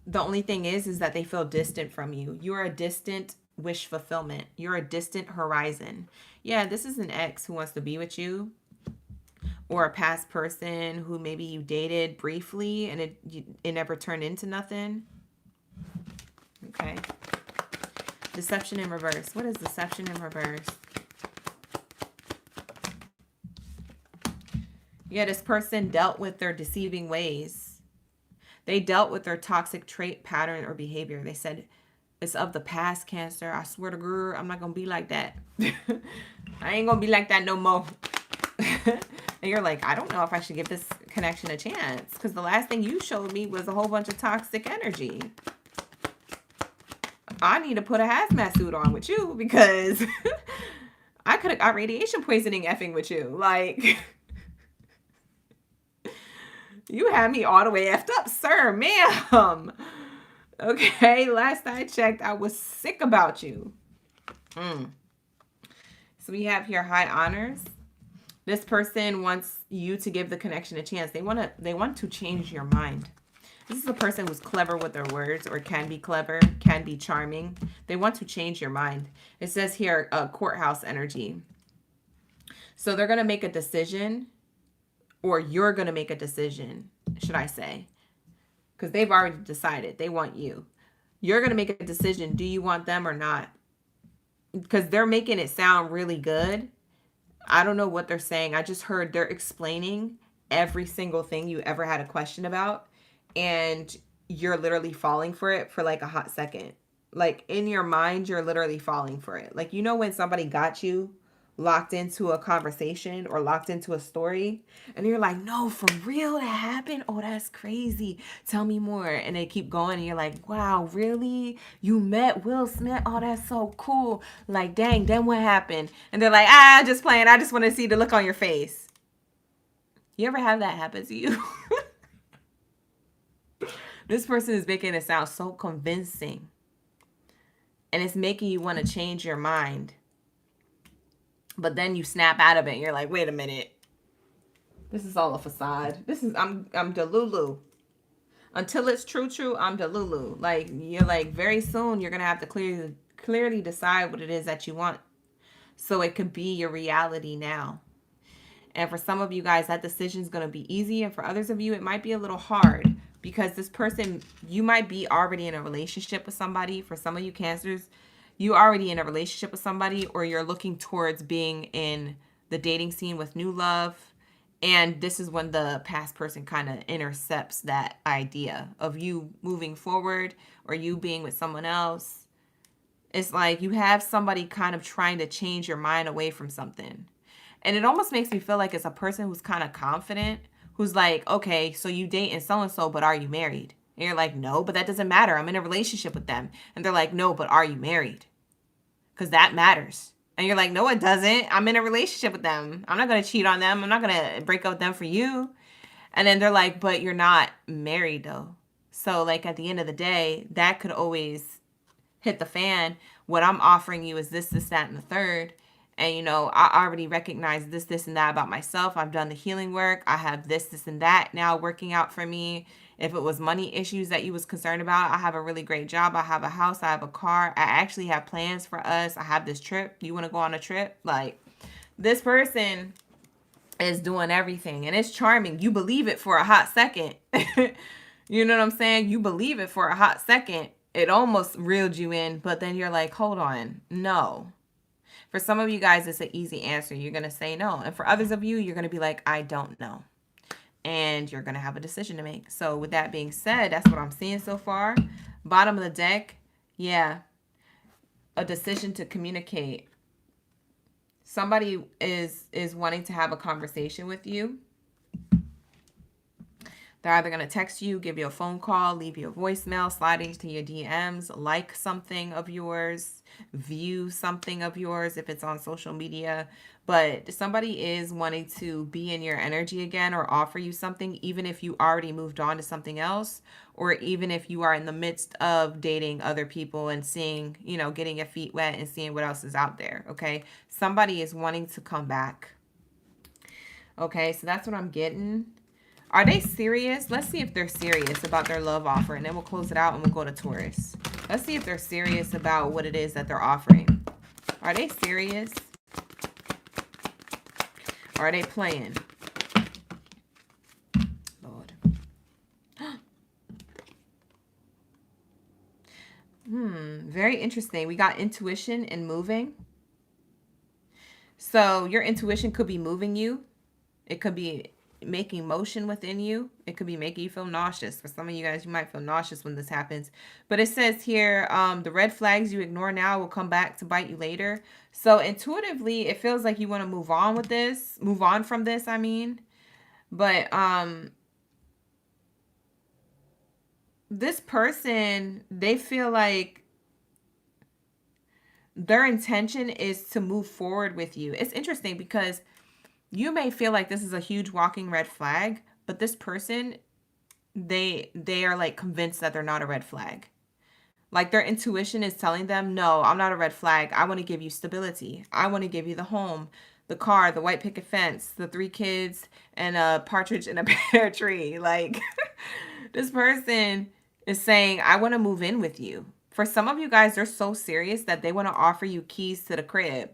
The only thing is that they feel distant from you. You're a distant wish fulfillment. You're a distant horizon. Yeah, this is an ex who wants to be with you, or a past person who maybe you dated briefly and it never turned into nothing. Okay. Deception in reverse. What is deception in reverse? Yeah, this person dealt with their deceiving ways. They dealt with their toxic trait, pattern, or behavior. They said, it's of the past, Cancer. I swear to God, I'm not going to be like that. I ain't going to be like that no more. And you're like, I don't know if I should give this connection a chance, because the last thing you showed me was a whole bunch of toxic energy. I need to put a hazmat suit on with you, because I could have got radiation poisoning effing with you. Like, you had me all the way effed up, sir, ma'am. Okay, last I checked, I was sick about you. So we have here high honors. This person wants you to give the connection a chance. They want to change your mind. This is a person who's clever with their words, or can be clever, can be charming. They want to change your mind. It says here, courthouse energy. So they're going to make a decision, or you're going to make a decision, should I say. Because they've already decided. They want you. You're going to make a decision. Do you want them or not? Because they're making it sound really good. I don't know what they're saying. I just heard they're explaining every single thing you ever had a question about. And you're literally falling for it for like a hot second. Like in your mind, you're literally falling for it. Like, you know, when somebody got you locked into a conversation or locked into a story and you're like, no, for real, that happened? Oh, that's crazy. Tell me more. And they keep going and you're like, wow, really? You met Will Smith? Oh, that's so cool. Like, dang, then what happened? And they're like, just playing. I just want to see the look on your face. You ever have that happen to you? This person is making it sound so convincing. And it's making you want to change your mind. But then you snap out of it and you're like, wait a minute. This is all a facade. I'm Delulu. Until it's true, I'm Delulu. Like, you're like, very soon you're going to have to clearly decide what it is that you want. So it could be your reality now. And for some of you guys, that decision is going to be easy. And for others of you, it might be a little hard. Because this person, you might be already in a relationship with somebody. For some of you Cancers, you already in a relationship with somebody, or you're looking towards being in the dating scene with new love. And this is when the past person kind of intercepts that idea of you moving forward or you being with someone else. It's like you have somebody kind of trying to change your mind away from something. And it almost makes me feel like it's a person who's kind of confident, who's like, okay, so you dating so-and-so, but are you married? And you're like, no, but that doesn't matter. I'm in a relationship with them. And they're like, no, but are you married? Because that matters. And you're like, no, it doesn't. I'm in a relationship with them. I'm not going to cheat on them. I'm not going to break up with them for you. And then they're like, but you're not married though. So like at the end of the day, that could always hit the fan. What I'm offering you is this, that, and the third. And, you know, I already recognize this, and that about myself. I've done the healing work. I have this, and that now working out for me. If it was money issues that you was concerned about, I have a really great job. I have a house. I have a car. I actually have plans for us. I have this trip. You want to go on a trip? Like, this person is doing everything. And it's charming. You believe it for a hot second. You know what I'm saying? You believe it for a hot second. It almost reeled you in. But then you're like, hold on. No. For some of you guys, it's an easy answer. You're going to say no. And for others of you, you're going to be like, I don't know. And you're going to have a decision to make. So with that being said, that's what I'm seeing so far. Bottom of the deck, yeah. A decision to communicate. Somebody is wanting to have a conversation with you. They're either going to text you, give you a phone call, leave you a voicemail, slide into your DMs, like something of yours, view something of yours if it's on social media. But somebody is wanting to be in your energy again or offer you something, even if you already moved on to something else, or even if you are in the midst of dating other people and seeing, you know, getting your feet wet and seeing what else is out there. Okay. Somebody is wanting to come back. Okay. So that's what I'm getting. Are they serious? Let's see if they're serious about their love offer, and then we'll close it out and we'll go to Taurus. Let's see if they're serious about what it is that they're offering. Are they serious? Or are they playing? Lord. Very interesting. We got intuition and moving. So your intuition could be moving you. It could be making motion within you. It could be making you feel nauseous. For some of you guys, you might feel nauseous when this happens. But it says here, the red flags you ignore now will come back to bite you later. So intuitively, it feels like you want to move on with this. Move on from this, I mean. But this person, they feel like their intention is to move forward with you. It's interesting because you may feel like this is a huge walking red flag, but this person, they are like convinced that they're not a red flag. Like their intuition is telling them, no, I'm not a red flag. I want to give you stability. I want to give you the home, the car, the white picket fence, the 3 kids, and a partridge in a pear tree. Like this person is saying, I want to move in with you. For some of you guys, they're so serious that they want to offer you keys to the crib.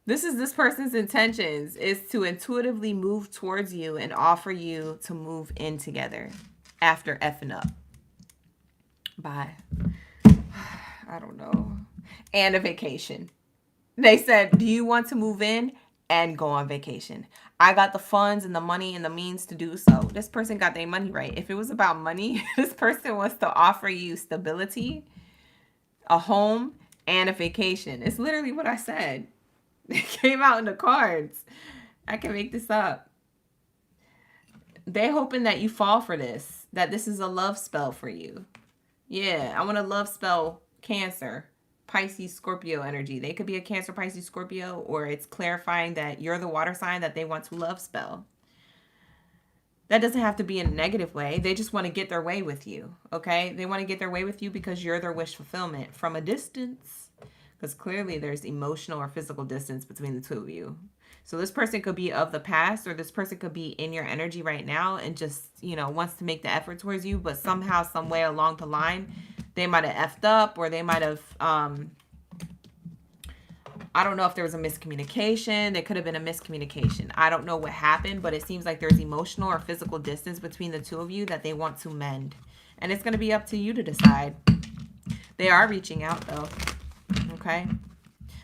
This person's intentions is to intuitively move towards you and offer you to move in together after effing up. Bye. I don't know. And a vacation. They said, do you want to move in and go on vacation? I got the funds and the money and the means to do so. This person got their money right. If it was about money, this person wants to offer you stability, a home, and a vacation. It's literally what I said. It came out in the cards. I can make this up. They're hoping that you fall for this, that this is a love spell for you. Yeah, I want to love spell Cancer, Pisces, Scorpio energy. They could be a Cancer, Pisces, Scorpio, or it's clarifying that you're the water sign that they want to love spell. That doesn't have to be in a negative way. They just want to get their way with you, okay? They want to get their way with you because you're their wish fulfillment from a distance. Because clearly there's emotional or physical distance between the two of you. So this person could be of the past, or this person could be in your energy right now and just, you know, wants to make the effort towards you. But somehow, some way along the line, they might have effed up, or they might have, I don't know if there was a miscommunication. There could have been a miscommunication. I don't know what happened, but it seems like there's emotional or physical distance between the two of you that they want to mend. And it's going to be up to you to decide. They are reaching out though. Okay.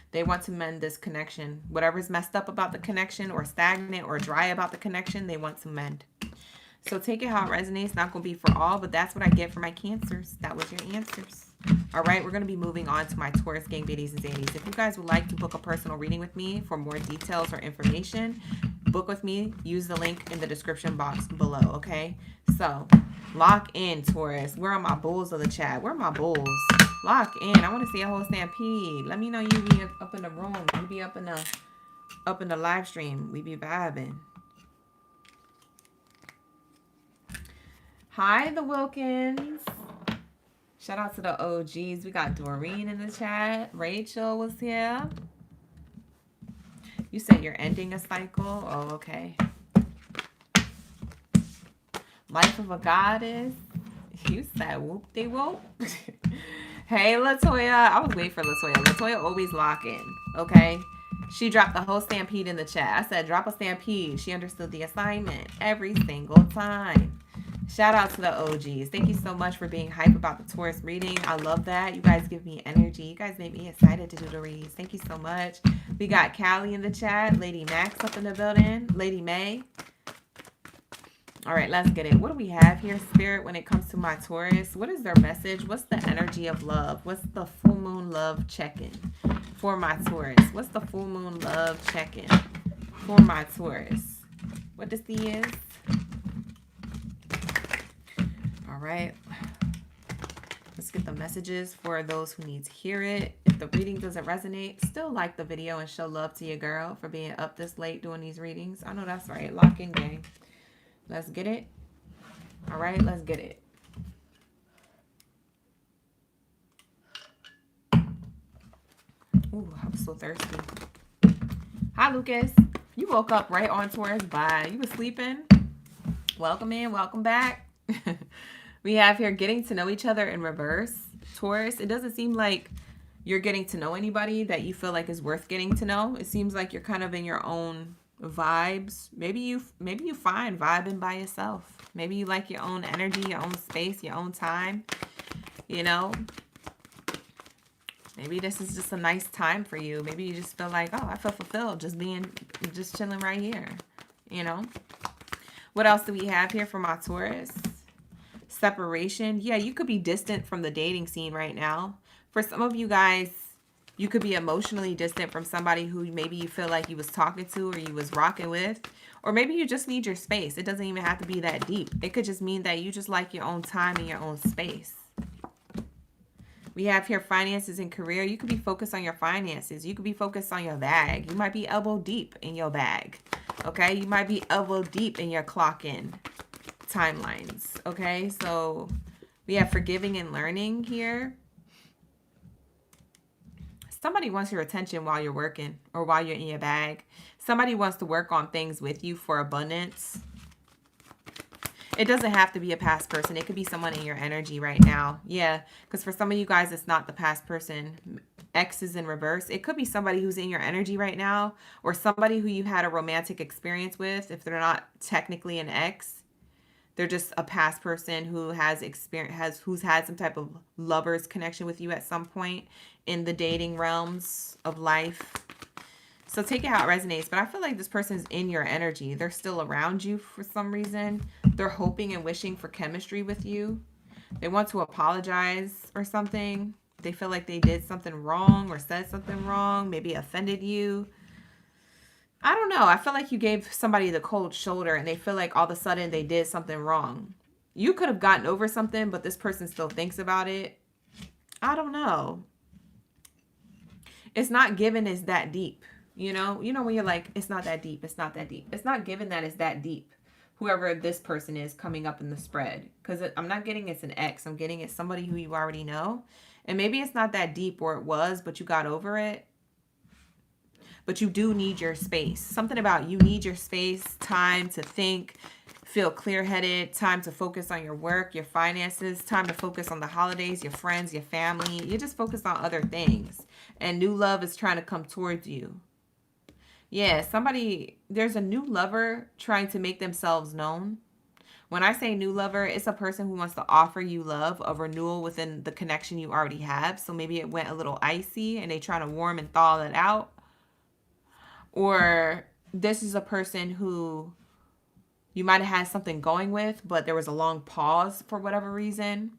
They want to mend this connection. Whatever's messed up about the connection or stagnant or dry about the connection, they want to mend. So take it how it resonates. Not going to be for all, but that's what I get for my Cancers. That was your answers. All right, we're going to be moving on to my Taurus gang Baddies and Zadies. If you guys would like to book a personal reading with me for more details or information, book with me. Use the link in the description box below, okay? So lock in, Taurus. Where are my bulls of the chat? Where are my bulls? Lock in. I want to see a whole stampede. Let me know you be up in the room. You be up in the live stream. We be vibing. Hi, the Wilkins. Shout out to the OGs. We got Doreen in the chat. Rachel was here. You said you're ending a cycle. Oh, okay. Life of a goddess. You said whoop-de-whoop. Hey, Latoya. I was waiting for Latoya. Latoya always lock in, okay? She dropped the whole stampede in the chat. I said, drop a stampede. She understood the assignment every single time. Shout out to the OGs. Thank you so much for being hype about the Taurus reading. I love that. You guys give me energy. You guys make me excited to do the reads. Thank you so much. We got Callie in the chat. Lady Max up in the building. Lady May. All right, let's get it. What do we have here, Spirit, when it comes to my Taurus? What is their message? What's the energy of love? What's the full moon love check-in for my Taurus? What's the full moon love check-in for my Taurus? What this is? All right. Let's get the messages for those who need to hear it. If the reading doesn't resonate, still like the video and show love to your girl for being up this late doing these readings. I know that's right. Lock in, gang. Let's get it. All right, let's get it. Ooh, I'm so thirsty. Hi, Lucas. You woke up right on Taurus. Bye. You were sleeping. Welcome in. Welcome back. We have here getting to know each other in reverse. Taurus, it doesn't seem like you're getting to know anybody that you feel like is worth getting to know. It seems like you're kind of in your own vibes. Maybe you find vibing by yourself. Maybe you like your own energy, your own space, your own time. You know, maybe this is just a nice time for you. Maybe you just feel like, oh, I feel fulfilled just chilling right here. You know, what else do we have here for my Taurus? Separation. Yeah, you could be distant from the dating scene right now. For some of you guys, you could be emotionally distant from somebody who maybe you feel like you was talking to or you was rocking with. Or maybe you just need your space. It doesn't even have to be that deep. It could just mean that you just like your own time and your own space. We have here finances and career. You could be focused on your finances. You could be focused on your bag. You might be elbow deep in your bag. Okay? You might be elbow deep in your clock in timelines. Okay? So we have forgiving and learning here. Somebody wants your attention while you're working or while you're in your bag. Somebody wants to work on things with you for abundance. It doesn't have to be a past person. It could be someone in your energy right now. Yeah, because for some of you guys, it's not the past person. X is in reverse. It could be somebody who's in your energy right now or somebody who you had a romantic experience with. If they're not technically an ex, they're just a past person who has who's had some type of lover's connection with you at some point in the dating realms of life. So take it how it resonates. But I feel like this person's in your energy. They're still around you for some reason. They're hoping and wishing for chemistry with you. They want to apologize or something. They feel like they did something wrong or said something wrong, maybe offended you. I don't know. I feel like you gave somebody the cold shoulder and they feel like all of a sudden they did something wrong. You could have gotten over something, but this person still thinks about it. I don't know. It's not given as that deep. You know when you're like, it's not that deep. It's not that deep. It's not given that it's that deep. Whoever this person is coming up in the spread. Because I'm not getting it's an ex. I'm getting it's somebody who you already know. And maybe it's not that deep or it was, but you got over it. But you do need your space. Something about you need your space, time to think, feel clear-headed, time to focus on your work, your finances, time to focus on the holidays, your friends, your family. You're just focused on other things. And new love is trying to come towards you. Yeah, there's a new lover trying to make themselves known. When I say new lover, it's a person who wants to offer you love, a renewal within the connection you already have. So maybe it went a little icy and they trying to warm and thaw it out. Or this is a person who you might have had something going with, but there was a long pause for whatever reason.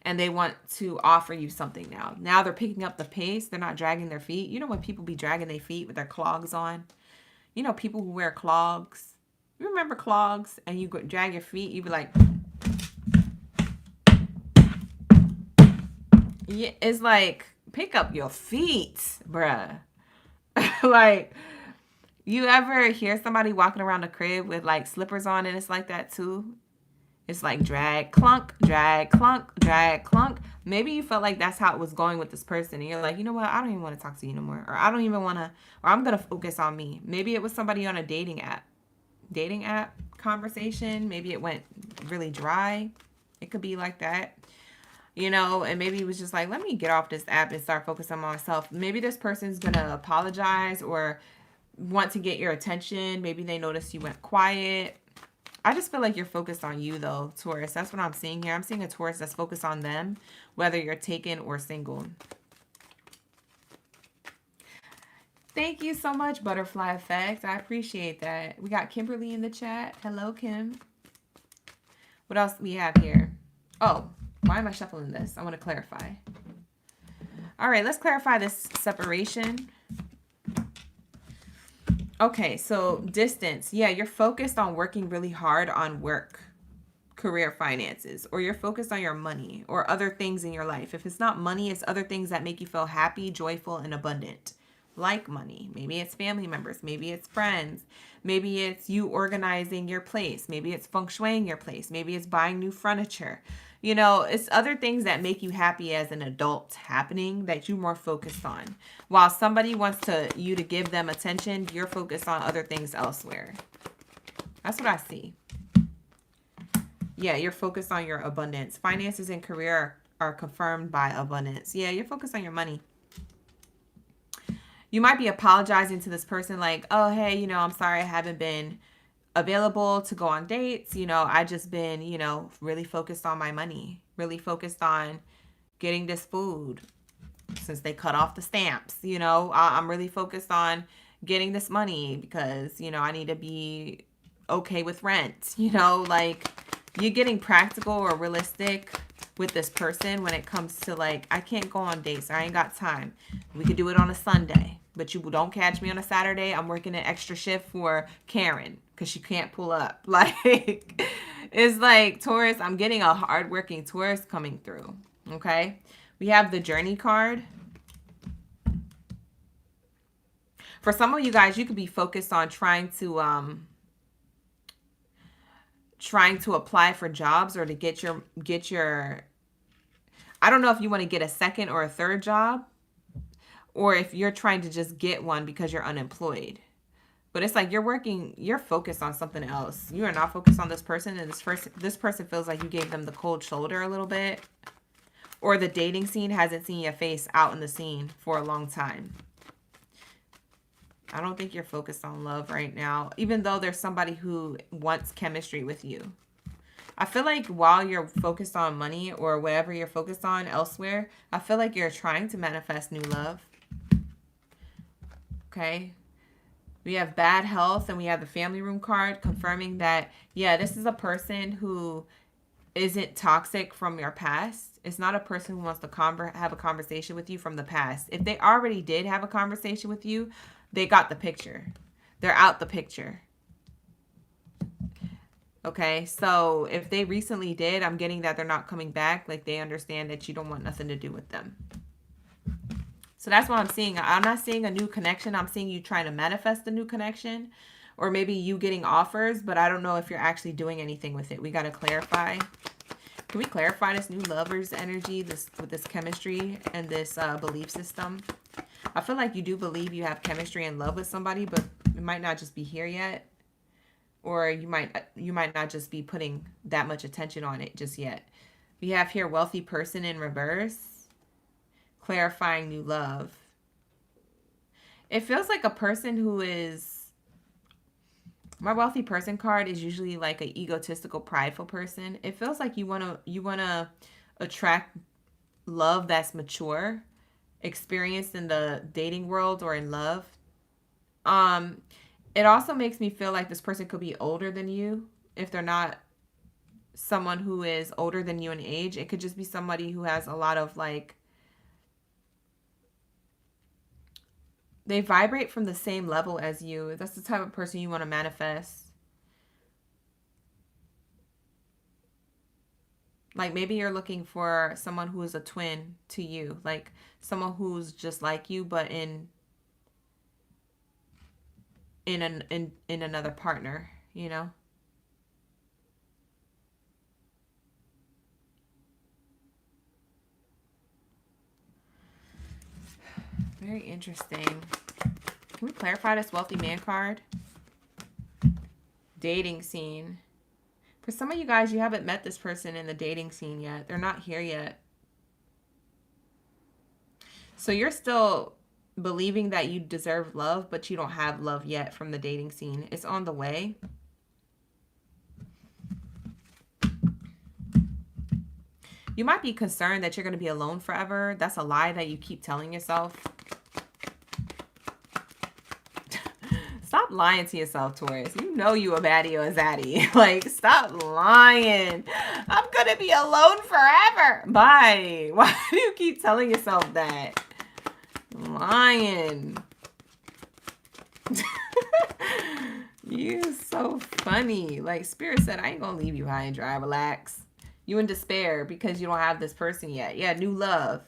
And they want to offer you something now. Now they're picking up the pace. They're not dragging their feet. You know when people be dragging their feet with their clogs on? You know people who wear clogs? You remember clogs? And you drag your feet, you be like... Yeah, it's like, pick up your feet, bruh. Like, you ever hear somebody walking around the crib with like slippers on and it's like that too? It's like drag, clunk, drag, clunk, drag, clunk. Maybe you felt like that's how it was going with this person. And you're like, you know what? I don't even want to talk to you no more. Or I don't even want to, or I'm going to focus on me. Maybe it was somebody on a dating app conversation. Maybe it went really dry. It could be like that. You know, and maybe it was just like, let me get off this app and start focusing on myself. Maybe this person's going to apologize or want to get your attention. Maybe they noticed you went quiet. I just feel like you're focused on you, though, Taurus. That's what I'm seeing here. I'm seeing a Taurus that's focused on them, whether you're taken or single. Thank you so much, Butterfly Effect. I appreciate that. We got Kimberly in the chat. Hello, Kim. What else do we have here? Oh, why am I shuffling this? I want to clarify. All right, let's clarify this separation. Okay, so distance. Yeah, you're focused on working really hard on work, career, finances, or you're focused on your money or other things in your life. If it's not money, it's other things that make you feel happy, joyful, and abundant. Like money. Maybe it's family members. Maybe it's friends. Maybe it's you organizing your place. Maybe it's feng shuiing your place. Maybe it's buying new furniture. You know, it's other things that make you happy as an adult happening that you're more focused on. While somebody wants you to give them attention, you're focused on other things elsewhere. That's what I see. Yeah, you're focused on your abundance. Finances and career are confirmed by abundance. Yeah, you're focused on your money. You might be apologizing to this person like, oh, hey, you know, I'm sorry I haven't been available to go on dates. You know, I just been, you know, really focused on my money, really focused on getting this food since they cut off the stamps. You know, I'm really focused on getting this money because, you know, I need to be okay with rent. You know, like you're getting practical or realistic with this person when it comes to like, I can't go on dates. I ain't got time. We could do it on a Sunday, but you don't catch me on a Saturday. I'm working an extra shift for Karen because she can't pull up. Like, it's like Taurus, I'm getting a hardworking Taurus coming through. Okay. We have the Journey card. For some of you guys, you could be focused on trying to apply for jobs or to get your I don't know if you want to get a second or a third job or if you're trying to just get one because you're unemployed. But it's like you're focused on something else. You are not focused on this person, and this person feels like you gave them the cold shoulder a little bit. Or the dating scene hasn't seen your face out in the scene for a long time. I don't think you're focused on love right now, even though there's somebody who wants chemistry with you. I feel like while you're focused on money or whatever you're focused on elsewhere, I feel like you're trying to manifest new love. Okay. We have bad health and we have the family room card confirming that, yeah, this is a person who isn't toxic from your past. It's not a person who wants to have a conversation with you from the past. If they already did have a conversation with you, they got the picture. They're out the picture. Okay, so if they recently did, I'm getting that they're not coming back. Like they understand that you don't want nothing to do with them. So that's what I'm seeing. I'm not seeing a new connection. I'm seeing you trying to manifest a new connection. Or maybe you getting offers, but I don't know if you're actually doing anything with it. We got to clarify. Can we clarify this new lover's energy, with this chemistry and this belief system? I feel like you do believe you have chemistry and love with somebody, but it might not just be here yet. Or you might not just be putting that much attention on it just yet. We have here wealthy person in reverse. Clarifying new love. It feels like a person who is My wealthy person card is usually like an egotistical, prideful person. It feels like you wanna attract love that's mature, experienced in the dating world or in love. Um, it also makes me feel like this person could be older than you. If they're not someone who is older than you in age, it could just be somebody who has a lot of like, they vibrate from the same level as you. That's the type of person you want to manifest. Like maybe you're looking for someone who is a twin to you, like someone who's just like you, but in another partner, you know? Very interesting. Can we clarify this wealthy man card? Dating scene. For some of you guys, you haven't met this person in the dating scene yet. They're not here yet. So you're still believing that you deserve love, but you don't have love yet from the dating scene. It's on the way. You might be concerned that you're going to be alone forever. That's a lie that you keep telling yourself. Stop lying to yourself, Taurus. You know you a baddie or a zaddy. Like, stop lying. I'm going to be alone forever. Bye. Why do you keep telling yourself that? Lying. You're so funny. Like, Spirit said, I ain't going to leave you high and dry. Relax. You in despair because you don't have this person yet. Yeah, new love.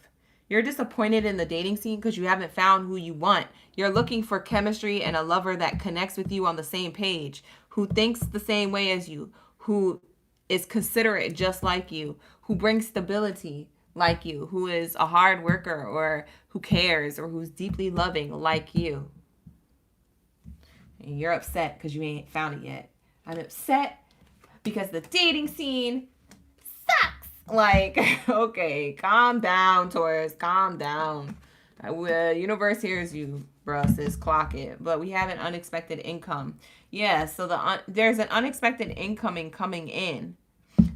You're disappointed in the dating scene because you haven't found who you want. You're looking for chemistry and a lover that connects with you on the same page, who thinks the same way as you, who is considerate just like you, who brings stability like you, who is a hard worker or who cares or who's deeply loving like you. And you're upset because you ain't found it yet. I'm upset because the dating scene sucks. Like, okay, calm down, Taurus. Calm down. Universe hears you, bro, sis. Clock it. But we have an unexpected income. Yeah, so there's an unexpected incoming coming in.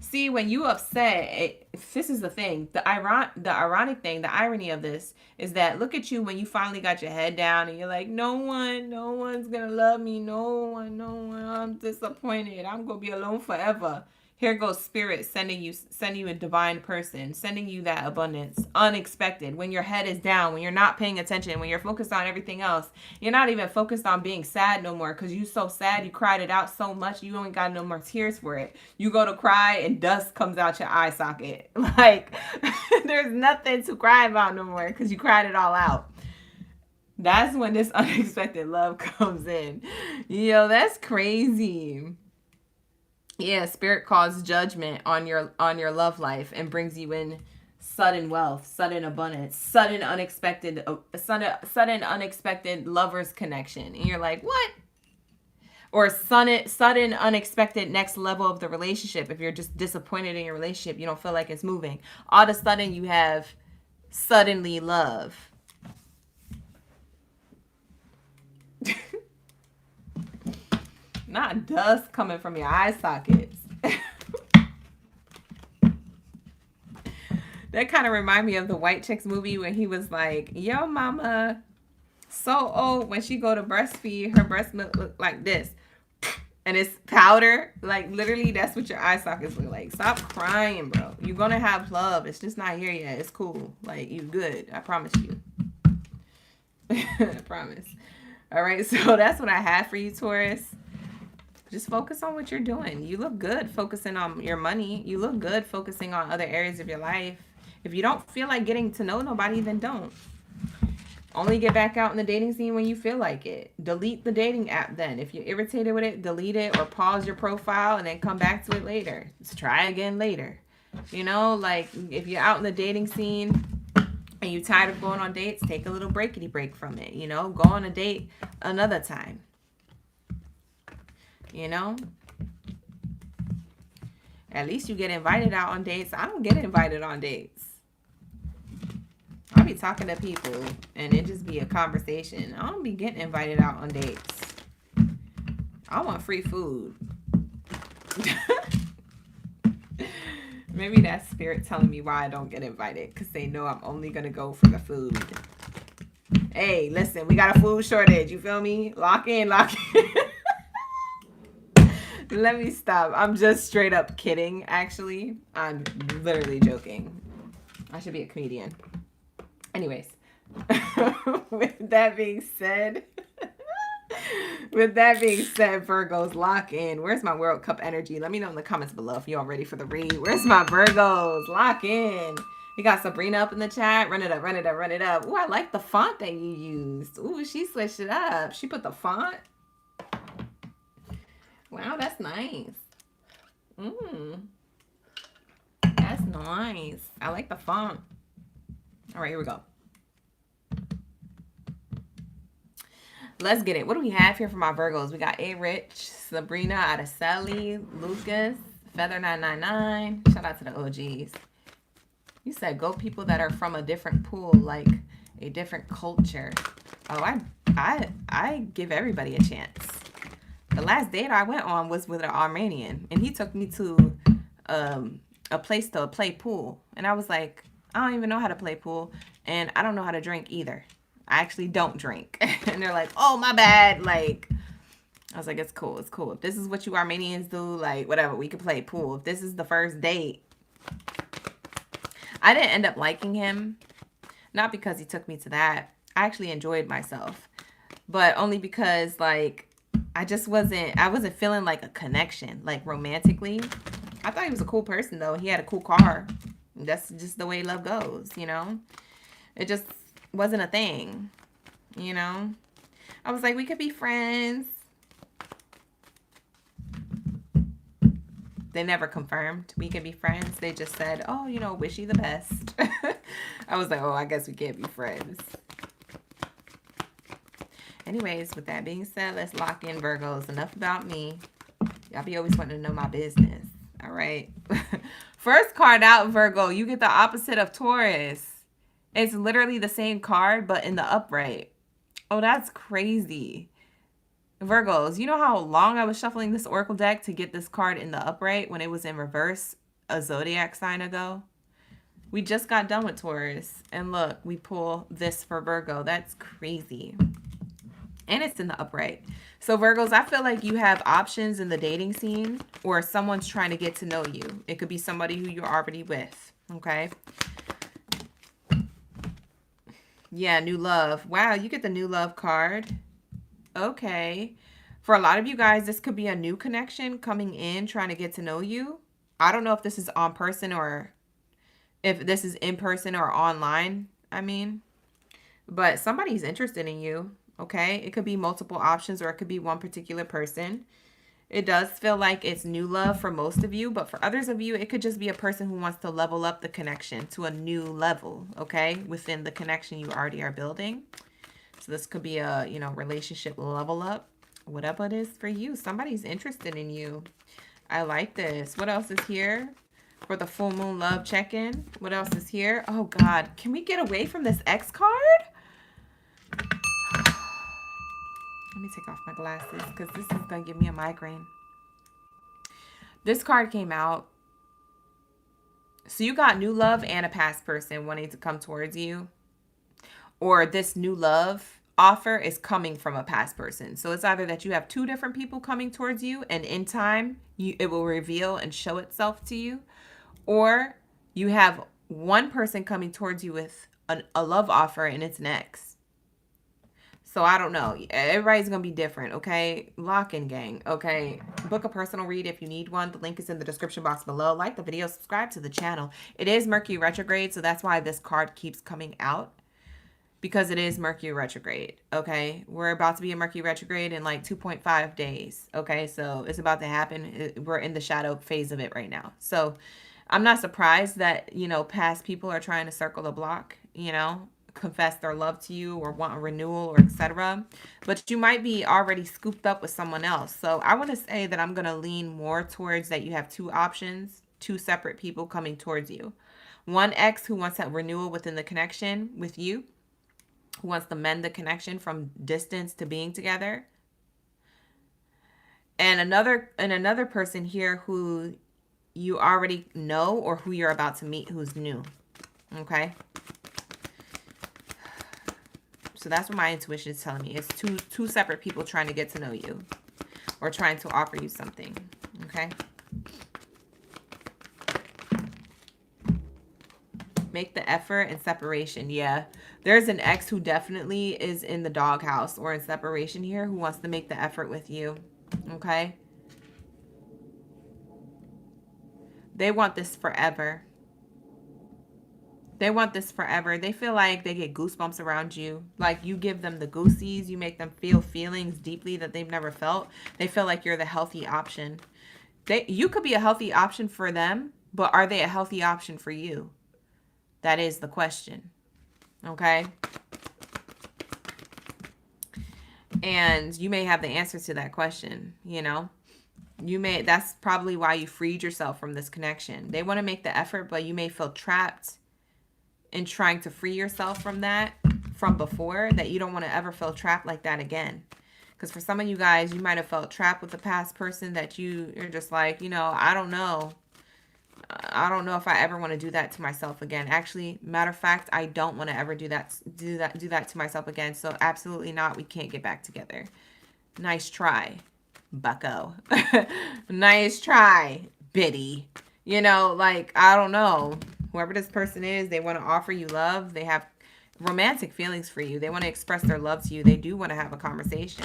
See, when you upset, this is the thing. The ironic thing, the irony of this is that look at you when you finally got your head down and you're like, no one's gonna love me. No one. I'm disappointed. I'm gonna be alone forever. Here goes Spirit sending you a divine person, sending you that abundance, unexpected. When your head is down, when you're not paying attention, when you're focused on everything else, you're not even focused on being sad no more because you're so sad, you cried it out so much, you ain't got no more tears for it. You go to cry and dust comes out your eye socket. Like, there's nothing to cry about no more because you cried it all out. That's when this unexpected love comes in. Yo, that's crazy. Yeah, Spirit calls judgment on your love life and brings you in sudden wealth, sudden abundance, sudden unexpected lovers connection. And you're like, what? Or sudden unexpected next level of the relationship. If you're just disappointed in your relationship, you don't feel like it's moving. All of a sudden you have suddenly love. Not dust coming from your eye sockets. That kind of remind me of the White Chicks movie when he was like, yo, mama, so old, when she go to breastfeed, her breast milk look like this. And it's powder. Like, literally, that's what your eye sockets look like. Stop crying, bro. You're going to have love. It's just not here yet. It's cool. Like, you good. I promise you. I promise. All right, so that's what I have for you, Taurus. Just focus on what you're doing. You look good focusing on your money. You look good focusing on other areas of your life. If you don't feel like getting to know nobody, then don't. Only get back out in the dating scene when you feel like it. Delete the dating app then. If you're irritated with it, delete it or pause your profile and then come back to it later. Just try again later. You know, like if you're out in the dating scene and you're tired of going on dates, take a little break from it. You know, go on a date another time. You know, at least you get invited out on dates. I don't get invited on dates. I'll be talking to people and it just be a conversation. I don't be getting invited out on dates. I want free food. Maybe that's spirit telling me why I don't get invited, because they know I'm only going to go for the food. Hey, listen, we got a food shortage. You feel me? Lock in, lock in. Let me stop. I'm just straight up kidding, actually. I'm literally joking. I should be a comedian. Anyways, with that being said, Virgos, lock in. Where's my World Cup energy? Let me know in the comments below if y'all ready for the read. Where's my Virgos? Lock in. We got Sabrina up in the chat. Run it up, run it up, run it up. Ooh, I like the font that you used. Ooh, she switched it up. She put the font. Wow, that's nice. That's nice. I like the font. All right, here we go. Let's get it. What do we have here for my Virgos? We got A Rich, Sabrina, Araceli, Lucas, Feather999. Shout out to the OGs. You said go people that are from a different pool, like a different culture. Oh, I give everybody a chance. The last date I went on was with an Armenian, and he took me to a place to play pool. And I was like, I don't even know how to play pool, and I don't know how to drink either. I actually don't drink. And they're like, oh, my bad. Like, I was like, it's cool. It's cool. If this is what you Armenians do, like, whatever, we could play pool. If this is the first date. I didn't end up liking him. Not because he took me to that. I actually enjoyed myself. But only because, like, I wasn't feeling like a connection, like, romantically. I thought he was a cool person, though. He had a cool car. That's just the way love goes, you know? It just wasn't a thing, you know? I was like, we could be friends. They never confirmed we could be friends. They just said, oh, you know, wish you the best. I was like, oh, I guess we can't be friends. Anyways, with that being said, let's lock in, Virgos. Enough about me. Y'all be always wanting to know my business. All right. First card out, Virgo. You get the opposite of Taurus. It's literally the same card, but in the upright. Oh, that's crazy. Virgos, you know how long I was shuffling this Oracle deck to get this card in the upright when it was in reverse a Zodiac sign ago? We just got done with Taurus. And look, we pull this for Virgo. That's crazy. And it's in the upright. So Virgos, I feel like you have options in the dating scene, or someone's trying to get to know you. It could be somebody who you're already with. Okay. Yeah, new love. Wow, you get the new love card. Okay. For a lot of you guys, this could be a new connection coming in, trying to get to know you. I don't know if this is on person or if this is in person or online, I mean. But somebody's interested in you, okay? It could be multiple options, or it could be one particular person. It does feel like it's new love for most of you, but for others of you, it could just be a person who wants to level up the connection to a new level, okay? Within the connection you already are building. So this could be a, you know, relationship level up. Whatever it is for you. Somebody's interested in you. I like this. What else is here for the full moon love check-in? What else is here? Oh, God. Can we get away from this X card? Let me take off my glasses because this is going to give me a migraine. This card came out. So you got new love and a past person wanting to come towards you. Or this new love offer is coming from a past person. So it's either that you have two different people coming towards you, and in time, it will reveal and show itself to you. Or you have one person coming towards you with a love offer, and it's next. So I don't know. Everybody's going to be different, okay? Lock in, gang, okay? Book a personal read if you need one. The link is in the description box below. Like the video, subscribe to the channel. It is Mercury retrograde, so that's why this card keeps coming out. Because it is Mercury retrograde, okay? We're about to be in Mercury retrograde in like 2.5 days, okay? So it's about to happen. We're in the shadow phase of it right now. So I'm not surprised that, you know, past people are trying to circle the block, you know, confess their love to you or want a renewal or etc. But you might be already scooped up with someone else. So I want to say that I'm going to lean more towards that you have two options, two separate people coming towards you. One ex who wants that renewal within the connection with you, who wants to mend the connection from distance to being together. And another person here who you already know or who you're about to meet who's new. Okay? So that's what my intuition is telling me. It's two separate people trying to get to know you or trying to offer you something. Okay? Make the effort and separation. Yeah. There's an ex who definitely is in the doghouse or in separation here who wants to make the effort with you. Okay? They want this forever. They want this forever. They feel like they get goosebumps around you. Like you give them the goosies. You make them feel feelings deeply that they've never felt. They feel like you're the healthy option. You could be a healthy option for them, but are they a healthy option for you? That is the question. Okay? And you may have the answer to that question, you know? That's probably why you freed yourself from this connection. They want to make the effort, but you may feel trapped in trying to free yourself from that from before, that you don't want to ever feel trapped like that again. Because for some of you guys, you might have felt trapped with the past person that you're just like, you know, I don't know if I ever want to do that to myself again. Actually, matter of fact, I don't want to ever do that to myself again. So absolutely not. We can't get back together. Nice try, bucko. Nice try, biddy. You know, like, I don't know. Whoever this person is, they want to offer you love. They have romantic feelings for you. They want to express their love to you. They do want to have a conversation.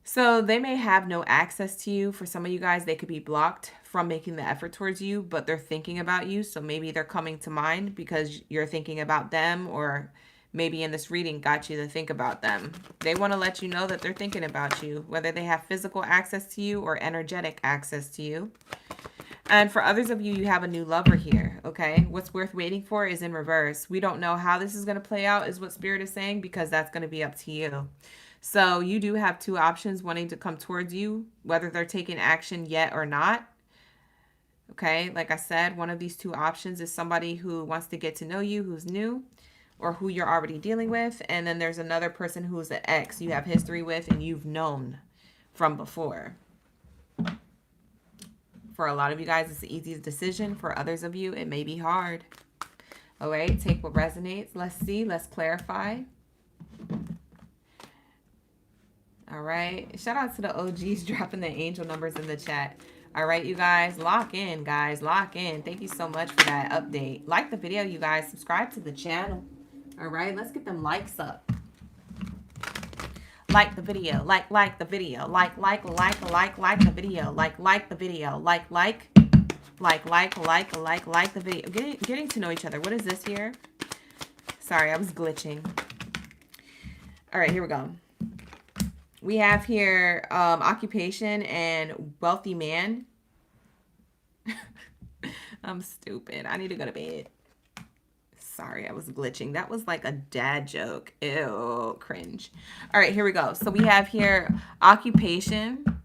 So they may have no access to you. For some of you guys, they could be blocked from making the effort towards you, but they're thinking about you. So maybe they're coming to mind because you're thinking about them, or maybe in this reading got you to think about them. They want to let you know that they're thinking about you, whether they have physical access to you or energetic access to you. And for others of you, you have a new lover here, okay? What's worth waiting for is in reverse. We don't know how this is going to play out, is what Spirit is saying, because that's going to be up to you. So you do have two options wanting to come towards you, whether they're taking action yet or not. Okay, like I said, one of these two options is somebody who wants to get to know you, who's new, or who you're already dealing with. And then there's another person who's an ex you have history with and you've known from before. For a lot of you guys, it's the easiest decision. For others of you, it may be hard. All right, take what resonates. Let's see. Let's clarify. All right. Shout out to the OGs dropping the angel numbers in the chat. All right, you guys. Lock in, guys. Lock in. Thank you so much for that update. Like the video, you guys. Subscribe to the channel. All right, let's get them likes up. Like the video, like the video, like the video, like the video, like the video. Getting to know each other. What is this here? Sorry, I was glitching. All right, here we go. We have here occupation and wealthy man. I'm stupid. I need to go to bed. Sorry, I was glitching. That was like a dad joke. Ew, cringe. All right, here we go. So we have here occupation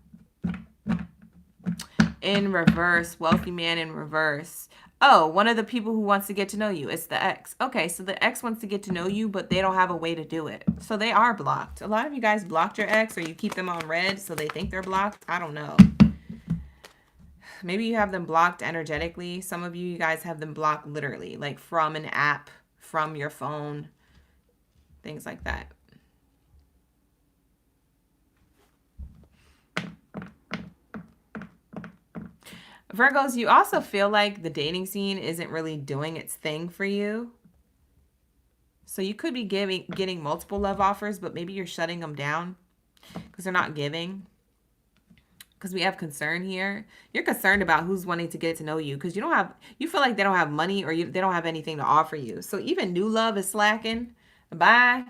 in reverse, wealthy man in reverse. Oh, one of the people who wants to get to know you. It's the ex. Okay, so the ex wants to get to know you, but they don't have a way to do it. So they are blocked. A lot of you guys blocked your ex, or you keep them on red so they think they're blocked. I don't know. Maybe you have them blocked energetically. Some of you guys have them blocked literally, like from an app, from your phone, things like that. Virgos, you also feel like the dating scene isn't really doing its thing for you. So you could be getting multiple love offers, but maybe you're shutting them down because they're not giving. Because we have concern here. You're concerned about who's wanting to get to know you because you feel like they don't have money, or they don't have anything to offer you. So even new love is slacking. Bye.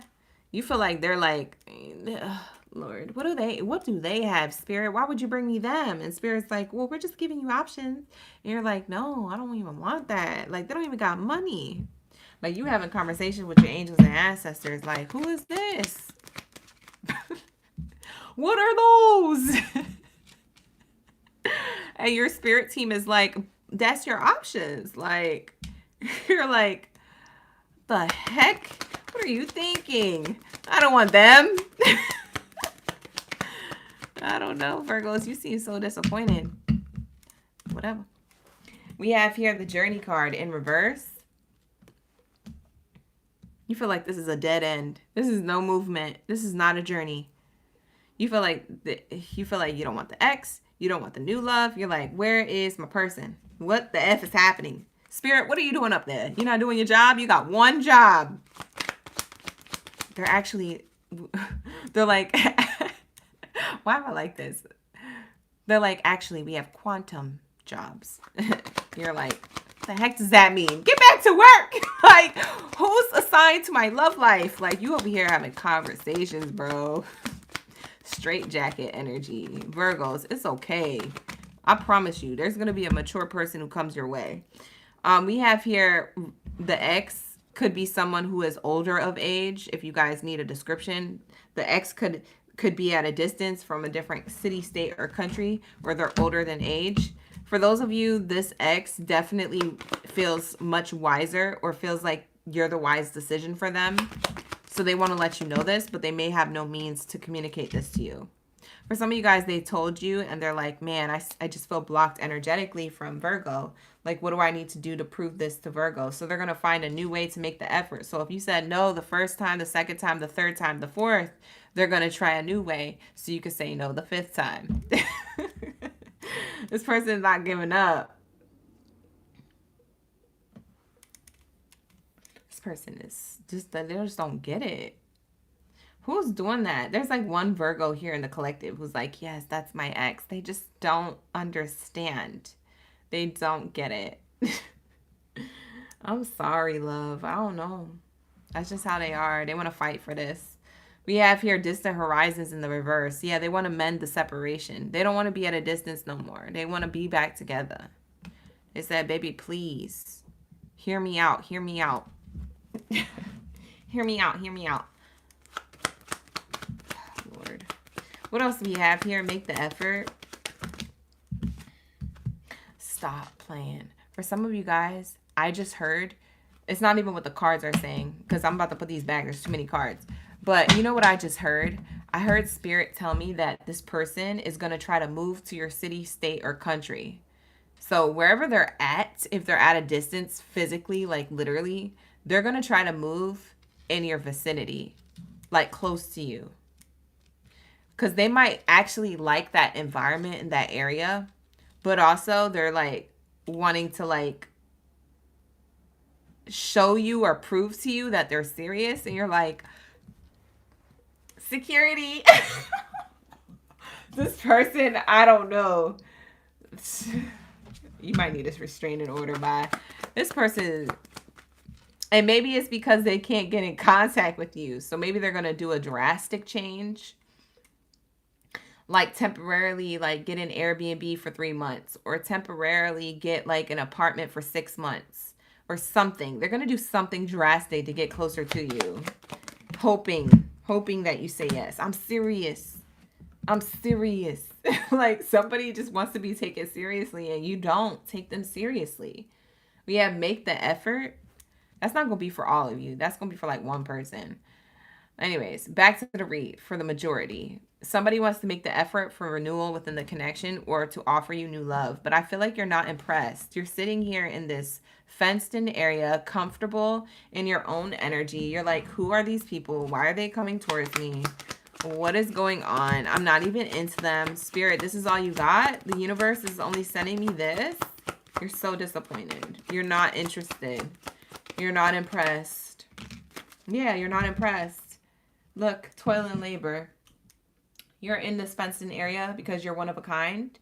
You feel like they're like, Lord, what do they have, Spirit? Why would you bring me them? And Spirit's like, well, we're just giving you options. And you're like, no, I don't even want that. Like, they don't even got money. Like, you having conversations with your angels and ancestors. Like, who is this? What are those? And your spirit team is like, that's your options. Like, you're like, the heck? What are you thinking? I don't want them. I don't know, Virgos. You seem so disappointed. Whatever. We have here the journey card in reverse. You feel like this is a dead end. This is no movement. This is not a journey. You feel like you don't want the ex. You don't want the new love. You're like, where is my person? What the F is happening? Spirit, what are you doing up there? You're not doing your job? You got one job. They're like, why am I like this? They're like, actually, we have quantum jobs. You're like, what the heck does that mean? Get back to work. Like, who's assigned to my love life? Like, you over here having conversations, bro. Straight jacket energy. Virgos, it's okay. I promise you, there's going to be a mature person who comes your way. We have here the ex could be someone who is older of age. If you guys need a description, the ex could be at a distance from a different city, state, or country where they're older than age. For those of you, this ex definitely feels much wiser or feels like you're the wise decision for them. So they want to let you know this, but they may have no means to communicate this to you. For some of you guys, they told you and they're like, man, I just feel blocked energetically from Virgo. Like, what do I need to do to prove this to Virgo? So they're going to find a new way to make the effort. So if you said no the first time, the second time, the third time, the fourth, they're going to try a new way so you can say no the fifth time. This person is not giving up. This person is just, they just don't get it. Who's doing that? There's like one Virgo here in the collective who's like, yes, that's my ex. They just don't understand. They don't get it. I'm sorry, love. I don't know. That's just how they are. They want to fight for this. We have here distant horizons in the reverse. Yeah, they want to mend the separation. They don't want to be at a distance no more. They want to be back together. They said, baby, please, hear me out. Hear me out. Hear me out. Hear me out. Lord. What else do we have here? Make the effort. Stop playing. For some of you guys, I just heard, it's not even what the cards are saying, because I'm about to put these back. There's too many cards. But you know what I just heard? I heard Spirit tell me that this person is going to try to move to your city, state, or country. So wherever they're at, if they're at a distance physically, like literally, they're going to try to move in your vicinity, like close to you. Because they might actually like that environment in that area, but also they're like wanting to like show you or prove to you that they're serious. And you're like, security. This person, I don't know. You might need a restraining order by this person. And maybe it's because they can't get in contact with you. So maybe they're going to do a drastic change. Like temporarily like get an Airbnb for 3 months. Or temporarily get like an apartment for 6 months. Or something. They're going to do something drastic to get closer to you. Hoping that you say yes. I'm serious. I'm serious. Like somebody just wants to be taken seriously and you don't take them seriously. We have make the effort. That's not going to be for all of you. That's going to be for like one person. Anyways, back to the read for the majority. Somebody wants to make the effort for renewal within the connection or to offer you new love. But I feel like you're not impressed. You're sitting here in this fenced-in area, comfortable in your own energy. You're like, who are these people? Why are they coming towards me? What is going on? I'm not even into them. Spirit, this is all you got? The universe is only sending me this? You're so disappointed. You're not interested. You're not impressed. Yeah, you're not impressed. Look, toil and labor. You're in this fenced-in area because you're one of a kind.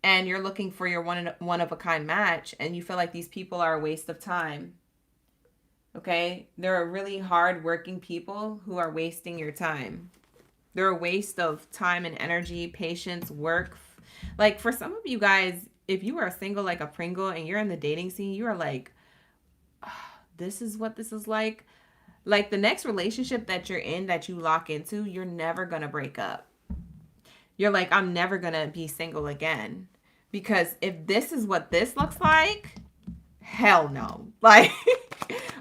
And you're looking for your one of a kind match. And you feel like these people are a waste of time. Okay? They're really hard-working people who are wasting your time. They're a waste of time and energy, patience, work. Like, for some of you guys, if you are single like a Pringle and you're in the dating scene, you are like, oh, this is what this is like. Like, the next relationship that you're in, that you lock into, you're never going to break up. You're like, I'm never going to be single again. Because if this is what this looks like, hell no. Like,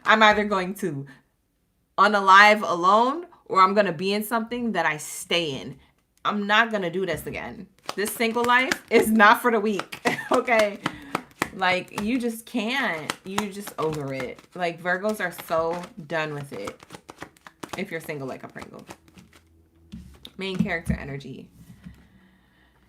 I'm either going to unalive alone or I'm going to be in something that I stay in. I'm not going to do this again. This single life is not for the weak. Okay. Like, you just can't. You just over it. Like, Virgos are so done with it. If you're single like a Pringle. Main character energy.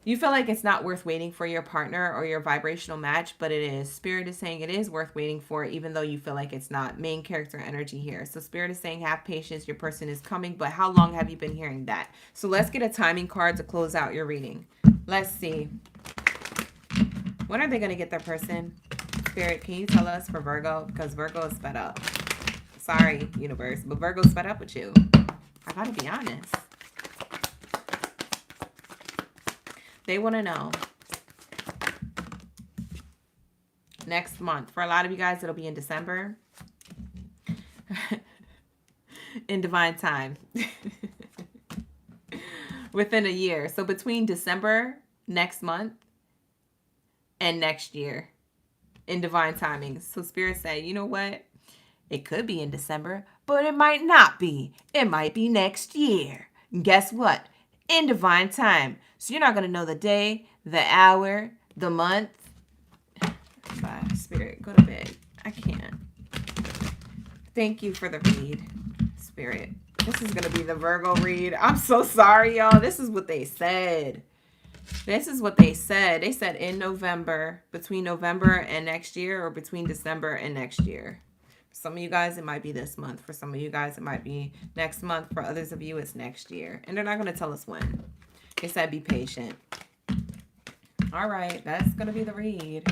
You feel like it's not worth waiting for your partner or your vibrational match, but it is. Spirit is saying it is worth waiting for, even though you feel like it's not. Main character energy here. So Spirit is saying have patience. Your person is coming, but how long have you been hearing that? So let's get a timing card to close out your reading. Let's see. When are they going to get their person? Spirit, can you tell us for Virgo? Because Virgo is fed up. Sorry, universe, but Virgo's fed up with you. I gotta be honest. They want to know. Next month. For a lot of you guys, it'll be in December. In divine time. Within a year. So between December, next month, and next year. In divine timing. So Spirit said, you know what? It could be in December, but it might not be. It might be next year. And guess what? In divine time. So you're not going to know the day, the hour, the month. Bye, Spirit. Go to bed. I can't. Thank you for the read, Spirit. This is going to be the Virgo read. I'm so sorry, y'all. This is what they said. This is what they said. They said in November, between November and next year, or between December and next year. For some of you guys, it might be this month. For some of you guys, it might be next month. For others of you, it's next year. And they're not going to tell us when. They said be patient. All right, that's going to be the read.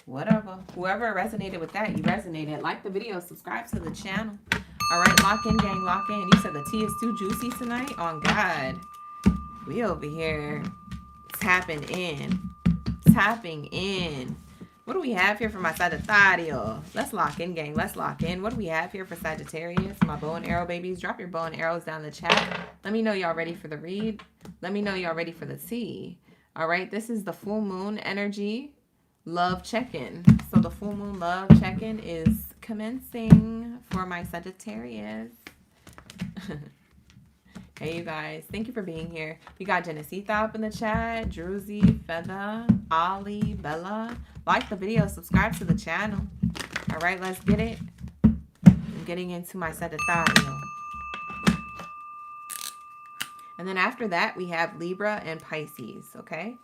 Whatever. Whoever resonated with that, you resonated. Like the video, subscribe to the channel. All right, lock in, gang, lock in. You said the tea is too juicy tonight? On God. We over here tapping in. Tapping in. What do we have here for my Sagittario? Let's lock in, gang. Let's lock in. What do we have here for Sagittarius? My bow and arrow babies. Drop your bow and arrows down in the chat. Let me know y'all ready for the read. Let me know y'all ready for the tea. All right, this is the full moon energy love check-in. So the full moon love check-in is commencing for my Sagittarius. Hey, you guys. Thank you for being here. We got Genesita up in the chat. Druzy, Feather, Ali, Bella. Like the video. Subscribe to the channel. All right, let's get it. I'm getting into my Sagittario. And then after that, we have Libra and Pisces, okay?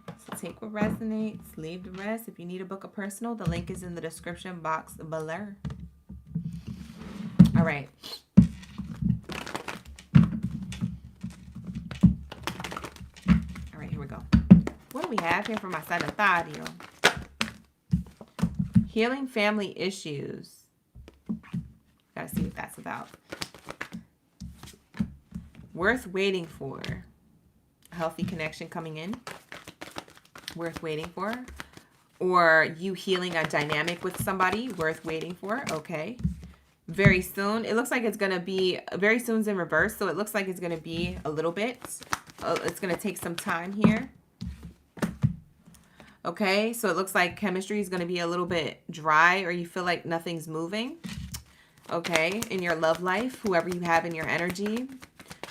So take what resonates. Leave the rest. If you need a book of personal, the link is in the description box below. All right. Here we go. What do we have here for my Sagittario? Healing family issues. Gotta see what that's about. Worth waiting for. A healthy connection coming in. Worth waiting for. Or you healing a dynamic with somebody. Worth waiting for. Okay. Very soon. It looks like it's going to be, very soon's in reverse. So it looks like it's going to be a little bit. It's going to take some time here. Okay, so it looks like chemistry is going to be a little bit dry, or you feel like nothing's moving. Okay, in your love life, whoever you have in your energy,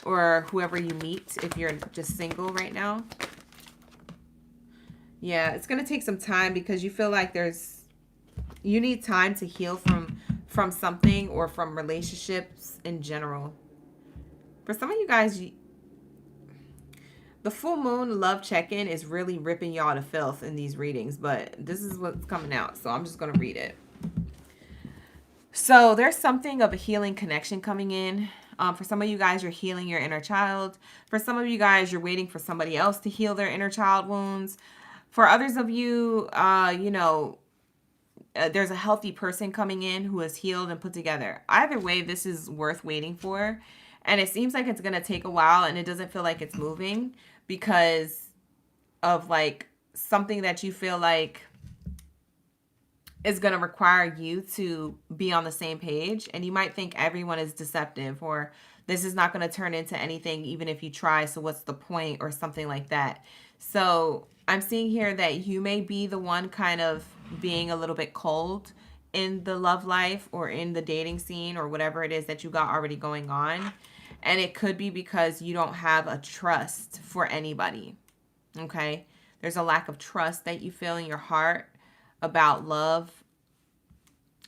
or whoever you meet if you're just single right now. Yeah, it's going to take some time because you feel like you need time to heal from something, or from relationships in general. For some of you guys, the full moon love check-in is really ripping y'all to filth in these readings, but this is what's coming out, so I'm just going to read it. So there's something of a healing connection coming in. For some of you guys, you're healing your inner child. For some of you guys, you're waiting for somebody else to heal their inner child wounds. For others of you, there's a healthy person coming in who is healed and put together. Either way, this is worth waiting for. And it seems like it's going to take a while, and it doesn't feel like it's moving because of like something that you feel like is going to require you to be on the same page. And you might think everyone is deceptive, or this is not going to turn into anything even if you try. So what's the point, or something like that. So I'm seeing here that you may be the one kind of being a little bit cold in the love life or in the dating scene or whatever it is that you got already going on. And it could be because you don't have a trust for anybody. Okay? There's a lack of trust that you feel in your heart about love,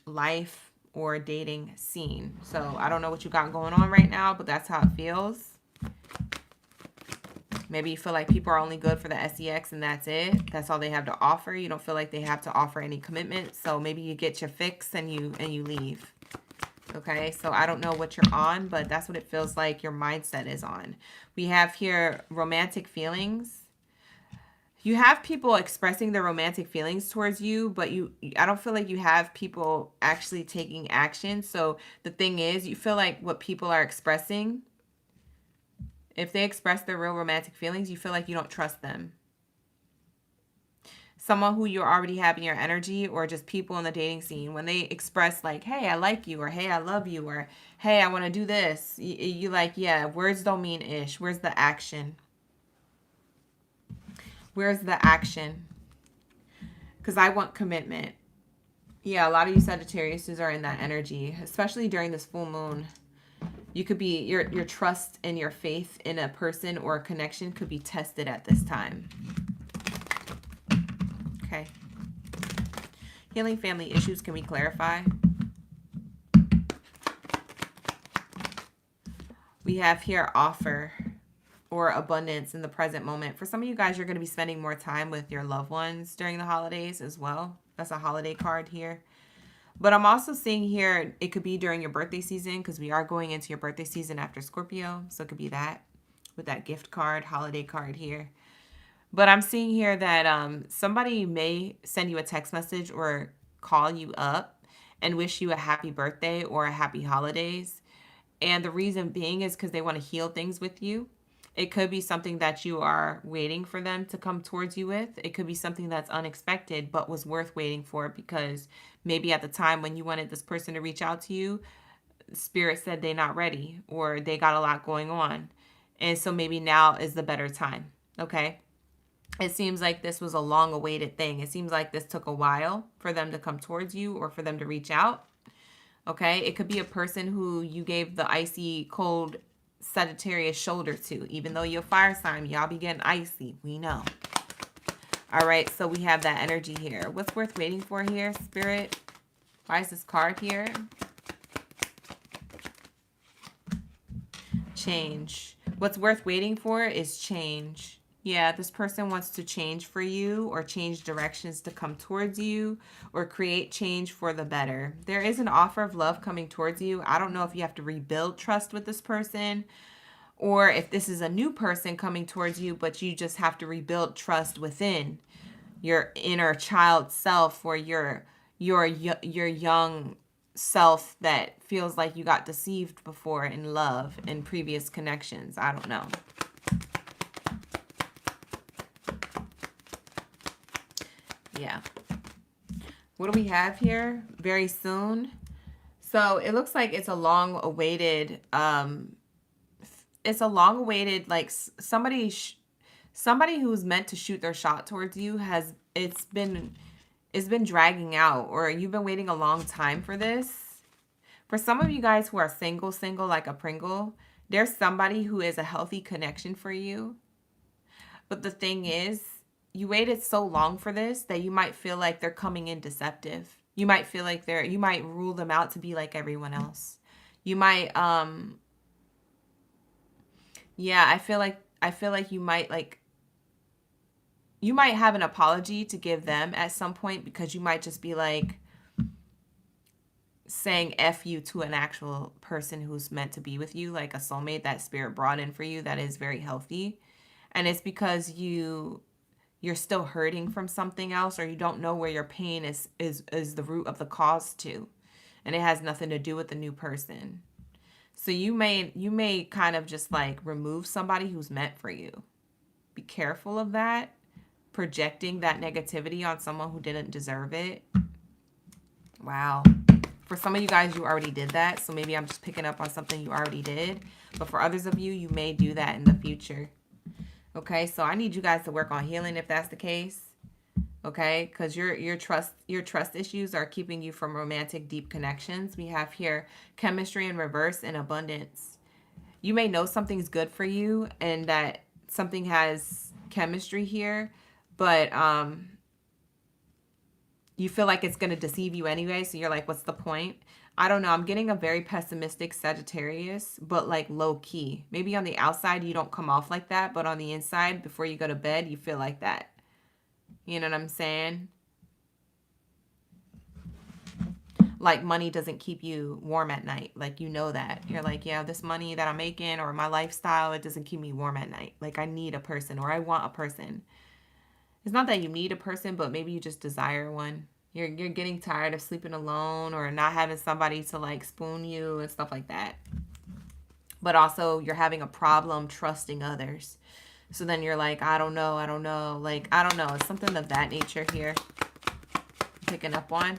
life, or dating scene. So I don't know what you got going on right now, but that's how it feels. Maybe you feel like people are only good for the sex and that's it. That's all they have to offer. You don't feel like they have to offer any commitment. So maybe you get your fix and you leave. Okay, so I don't know what you're on, but that's what it feels like your mindset is on. We have here romantic feelings. You have people expressing their romantic feelings towards you, but I don't feel like you have people actually taking action. So the thing is, you feel like what people are expressing, if they express their real romantic feelings, you feel like you don't trust them. Someone who you already have in your energy, or just people in the dating scene, when they express like, hey, I like you, or hey, I love you, or hey, I want to do this, you like, yeah, words don't mean ish. Where's the action? Where's the action? Because I want commitment. Yeah, a lot of you Sagittariuses are in that energy, especially during this full moon. You could be, your trust and your faith in a person or a connection could be tested at this time. Okay. Healing family issues, can we clarify? We have here offer or abundance in the present moment. For some of you guys, you're going to be spending more time with your loved ones during the holidays as well. That's a holiday card here. But I'm also seeing here, it could be during your birthday season, because we are going into your birthday season after Scorpio. So it could be that with that gift card, holiday card here. But I'm seeing here that somebody may send you a text message or call you up and wish you a happy birthday or a happy holidays. And the reason being is because they want to heal things with you. It could be something that you are waiting for them to come towards you with. It could be something that's unexpected but was worth waiting for, because maybe at the time when you wanted this person to reach out to you, Spirit said they're not ready or they got a lot going on. And so maybe now is the better time. Okay. It seems like this was a long awaited thing. It seems like this took a while for them to come towards you or for them to reach out. Okay. It could be a person who you gave the icy cold Sagittarius shoulder to. Even though you're fire sign, y'all be getting icy. We know. All right. So we have that energy here. What's worth waiting for here, Spirit? Why is this card here? Change. What's worth waiting for is change. Yeah, this person wants to change for you or change directions to come towards you or create change for the better. There is an offer of love coming towards you. I don't know if you have to rebuild trust with this person or if this is a new person coming towards you, but you just have to rebuild trust within your inner child self or your young self that feels like you got deceived before in love in previous connections. I don't know. Yeah. What do we have here? Very soon. So it looks like it's a long awaited, like somebody who's meant to shoot their shot towards you it's been dragging out, or you've been waiting a long time for this. For some of you guys who are single like a Pringle, there's somebody who is a healthy connection for you. But the thing is, you waited so long for this that you might feel like they're coming in deceptive. You might feel like you might rule them out to be like everyone else. You might, yeah, I feel like you might have an apology to give them at some point, because you might just be like saying F you to an actual person who's meant to be with you, like a soulmate that Spirit brought in for you that is very healthy. And it's because you're still hurting from something else, or you don't know where your pain is the root of the cause to, and it has nothing to do with the new person. So you may kind of just like remove somebody who's meant for you. Be careful of that, projecting that negativity on someone who didn't deserve it. Wow. For some of you guys, you already did that, so maybe I'm just picking up on something you already did. But for others of you, you may do that in the future. Okay, so I need you guys to work on healing if that's the case. Okay, because your trust issues are keeping you from romantic deep connections. We have here chemistry in reverse and abundance. You may know something's good for you and that something has chemistry here, but you feel like it's going to deceive you anyway. So you're like, what's the point? I don't know. I'm getting a very pessimistic Sagittarius, but like low key. Maybe on the outside, you don't come off like that. But on the inside, before you go to bed, you feel like that. You know what I'm saying? Like money doesn't keep you warm at night. Like, you know that. You're like, yeah, this money that I'm making or my lifestyle, it doesn't keep me warm at night. Like, I need a person or I want a person. It's not that you need a person, but maybe you just desire one. You're getting tired of sleeping alone or not having somebody to like spoon you and stuff like that. But also you're having a problem trusting others. So then you're like, I don't know. Like, I don't know. It's something of that nature here. Picking up on.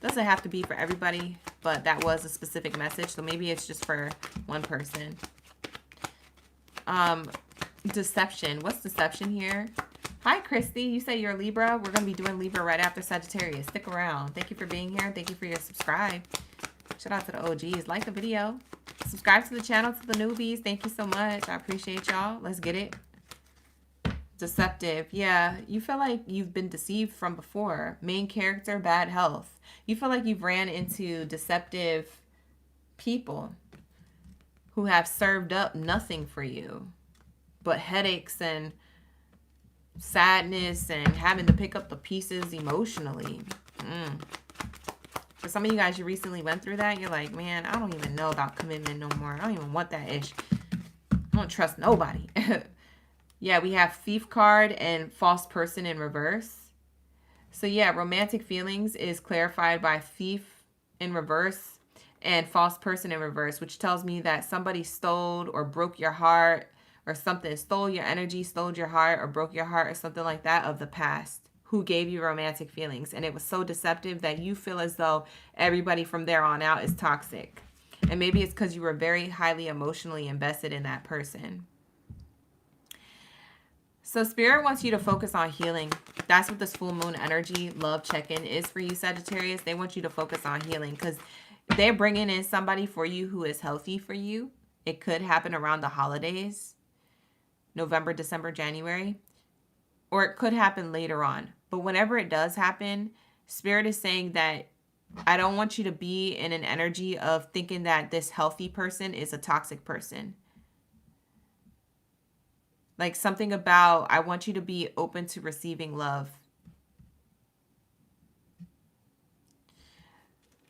Doesn't have to be for everybody, but that was a specific message. So maybe it's just for one person. Deception. What's deception here? Hi, Christy. You say you're Libra. We're going to be doing Libra right after Sagittarius. Stick around. Thank you for being here. Thank you for your subscribe. Shout out to the OGs. Like the video. Subscribe to the channel, to the newbies. Thank you so much. I appreciate y'all. Let's get it. Deceptive. Yeah, you feel like you've been deceived from before. Main character, bad health. You feel like you've ran into deceptive people who have served up nothing for you but headaches and sadness and having to pick up the pieces emotionally. For some of you guys, you recently went through that. You're like, man, I don't even know about commitment no more. I don't even want that ish. I don't trust nobody. Yeah, we have thief card and false person in reverse. So yeah, romantic feelings is clarified by thief in reverse and false person in reverse, which tells me that somebody stole or broke your heart or something, stole your energy, stole your heart or broke your heart or something like that of the past, who gave you romantic feelings. And it was so deceptive that you feel as though everybody from there on out is toxic. And maybe it's because you were very highly emotionally invested in that person. So Spirit wants you to focus on healing. That's what this full moon energy love check-in is for you, Sagittarius. They want you to focus on healing because they're bringing in somebody for you who is healthy for you. It could happen around the holidays, November, December, January, or it could happen later on. But whenever it does happen, Spirit is saying that I don't want you to be in an energy of thinking that this healthy person is a toxic person. Like something about, I want you to be open to receiving love.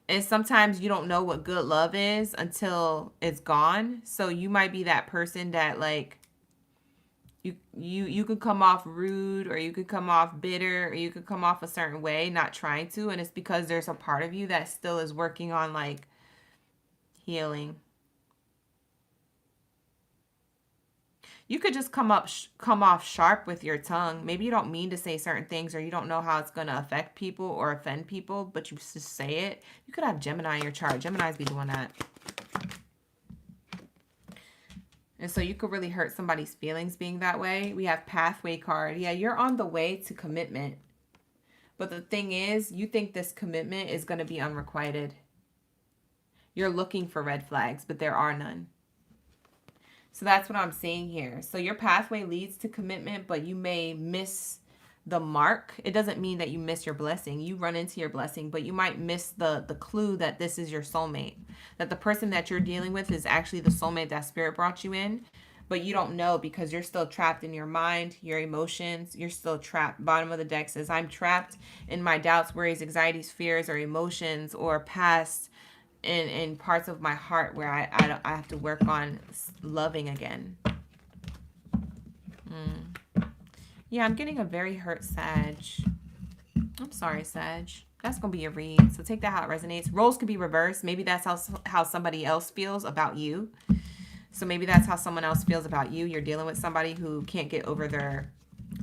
And sometimes you don't know what good love is until it's gone. So you might be that person that like, you could come off rude or you could come off bitter or you could come off a certain way, not trying to. And it's because there's a part of you that still is working on like healing. You could just come off sharp with your tongue. Maybe you don't mean to say certain things or you don't know how it's going to affect people or offend people, but you just say it. You could have Gemini in your chart. Geminis be doing that. And so you could really hurt somebody's feelings being that way. We have pathway card. Yeah, you're on the way to commitment. But the thing is, you think this commitment is going to be unrequited. You're looking for red flags, but there are none. So that's what I'm seeing here. So your pathway leads to commitment, but you may miss the mark. It doesn't mean that you miss your blessing. You run into your blessing, but you might miss the clue that this is your soulmate. That the person that you're dealing with is actually the soulmate that Spirit brought you in. But you don't know because you're still trapped in your mind, your emotions. You're still trapped. Bottom of the deck says, I'm trapped in my doubts, worries, anxieties, fears, or emotions, or past in parts of my heart where I have to work on loving again. Yeah, I'm getting a very hurt Sag. I'm sorry, Sag. That's going to be a read. So take that how it resonates. Roles could be reversed. Maybe that's how somebody else feels about you. So maybe that's how someone else feels about you. You're dealing with somebody who can't get over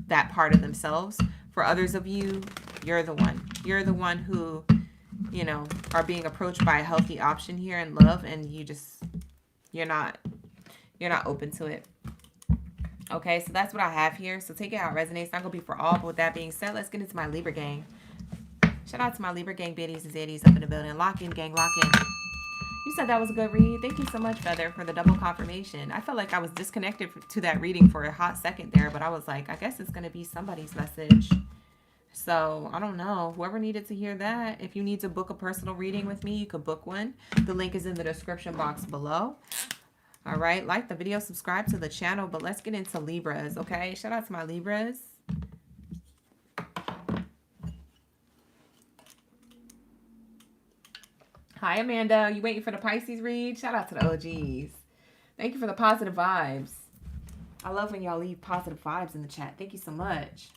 that part of themselves. For others of you, you're the one. You're the one who, you know, are being approached by a healthy option here in love, and you're not open to it. Okay, so that's what I have here. So take it how it resonates. It's not gonna be for all, but with that being said, let's get into my Libra gang. Shout out to my Libra gang, Baddies and Zaddies up in the building. Lock in, gang, lock in. You said that was a good read. Thank you so much, Feather, for the double confirmation. I felt like I was disconnected to that reading for a hot second there, but I was like, I guess it's going to be somebody's message. So I don't know. Whoever needed to hear that, if you need to book a personal reading with me, you could book one. The link is in the description box below. All right. Like the video, subscribe to the channel, but let's get into Libras, okay? Shout out to my Libras. Hi, Amanda. You waiting for the Pisces read? Shout out to the OGs. Thank you for the positive vibes. I love when y'all leave positive vibes in the chat. Thank you so much.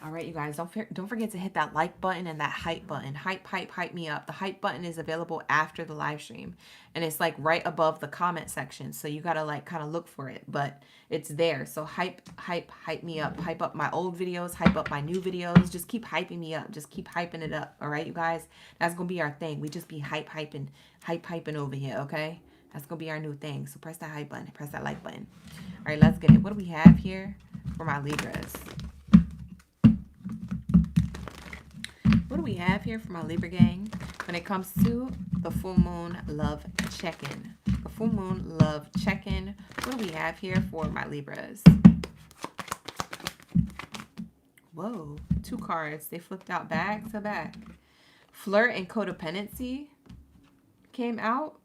All right, you guys, don't forget to hit that like button and that hype button. Hype me up. The hype button is available after the live stream, and it's like right above the comment section. So you got to like kind of look for it, but it's there. So hype me up. Hype up my old videos, hype up my new videos. Just keep hyping me up. Just keep hyping it up. All right, you guys, that's going to be our thing. We just be hyping over here, okay? That's going to be our new thing. So press that hype button, press that like button. All right, let's get it. What do we have here for my Libras? What do we have here for my Libra gang when it comes to the full moon love check-in? The full moon love check-in. What do we have here for my Libras? Whoa, 2 cards. They flipped out back to back. Flirt and codependency came out.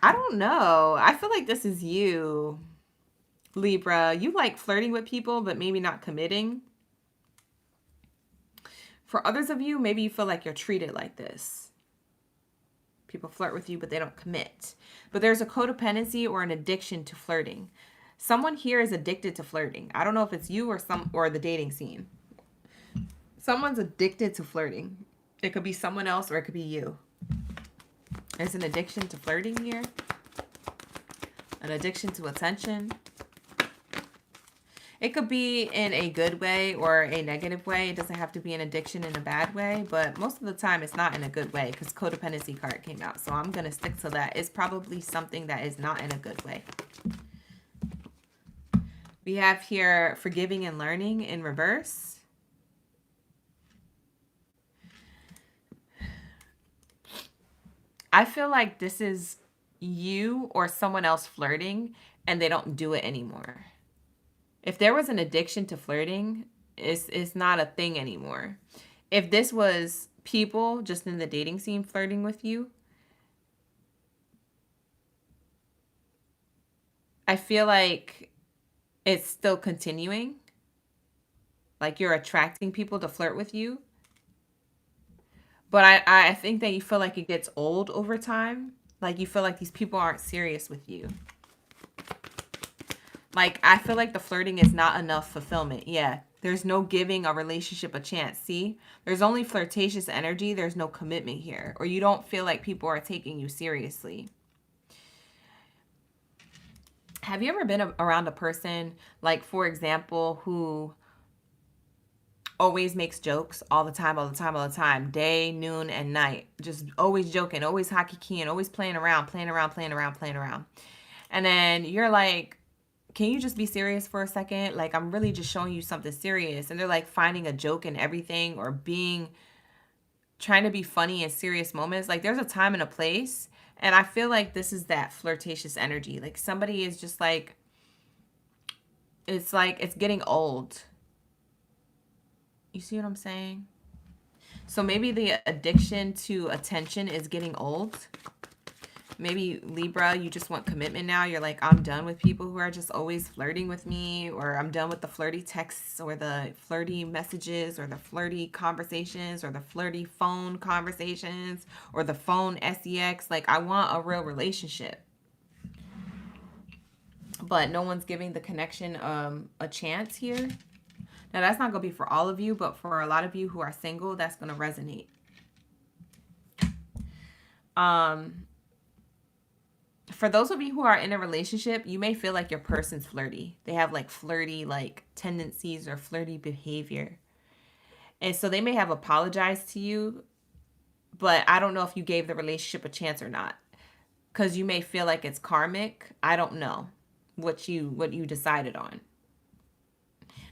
I don't know. I feel like this is you, Libra. You like flirting with people, but maybe not committing. For others of you, maybe you feel like you're treated like this. People flirt with you, but they don't commit. But there's a codependency or an addiction to flirting. Someone here is addicted to flirting. I don't know if it's you or the dating scene. Someone's addicted to flirting. It could be someone else or it could be you. There's an addiction to flirting here. An addiction to attention. It could be in a good way or a negative way. It doesn't have to be an addiction in a bad way, but most of the time it's not in a good way because codependency card came out. So I'm going to stick to that. It's probably something that is not in a good way. We have here forgiving and learning in reverse. I feel like this is you or someone else flirting and they don't do it anymore. If there was an addiction to flirting, it's not a thing anymore. If this was people just in the dating scene flirting with you, I feel like it's still continuing. Like you're attracting people to flirt with you. But I think that you feel like it gets old over time. Like you feel like these people aren't serious with you. Like, I feel like the flirting is not enough fulfillment. Yeah, there's no giving a relationship a chance. See, there's only flirtatious energy. There's no commitment here. Or you don't feel like people are taking you seriously. Have you ever been around a person, like, for example, who always makes jokes all the time, day, noon, and night? Just always joking, always hockey keying, always playing around. And then you're like, can you just be serious for a second? Like, I'm really just showing you something serious. And they're like finding a joke in everything or trying to be funny in serious moments. Like, there's a time and a place. And I feel like this is that flirtatious energy. Like, somebody is just like it's getting old. You see what I'm saying? So maybe the addiction to attention is getting old. Maybe Libra, you just want commitment now. You're like, I'm done with people who are just always flirting with me, or I'm done with the flirty texts or the flirty messages or the flirty conversations or the flirty phone conversations or the phone sex. Like, I want a real relationship. But no one's giving the connection a chance here. Now, that's not going to be for all of you, but for a lot of you who are single, that's going to resonate. For those of you who are in a relationship, you may feel like your person's flirty. They have like flirty like tendencies or flirty behavior. And so they may have apologized to you, but I don't know if you gave the relationship a chance or not. Because you may feel like it's karmic. I don't know what you decided on.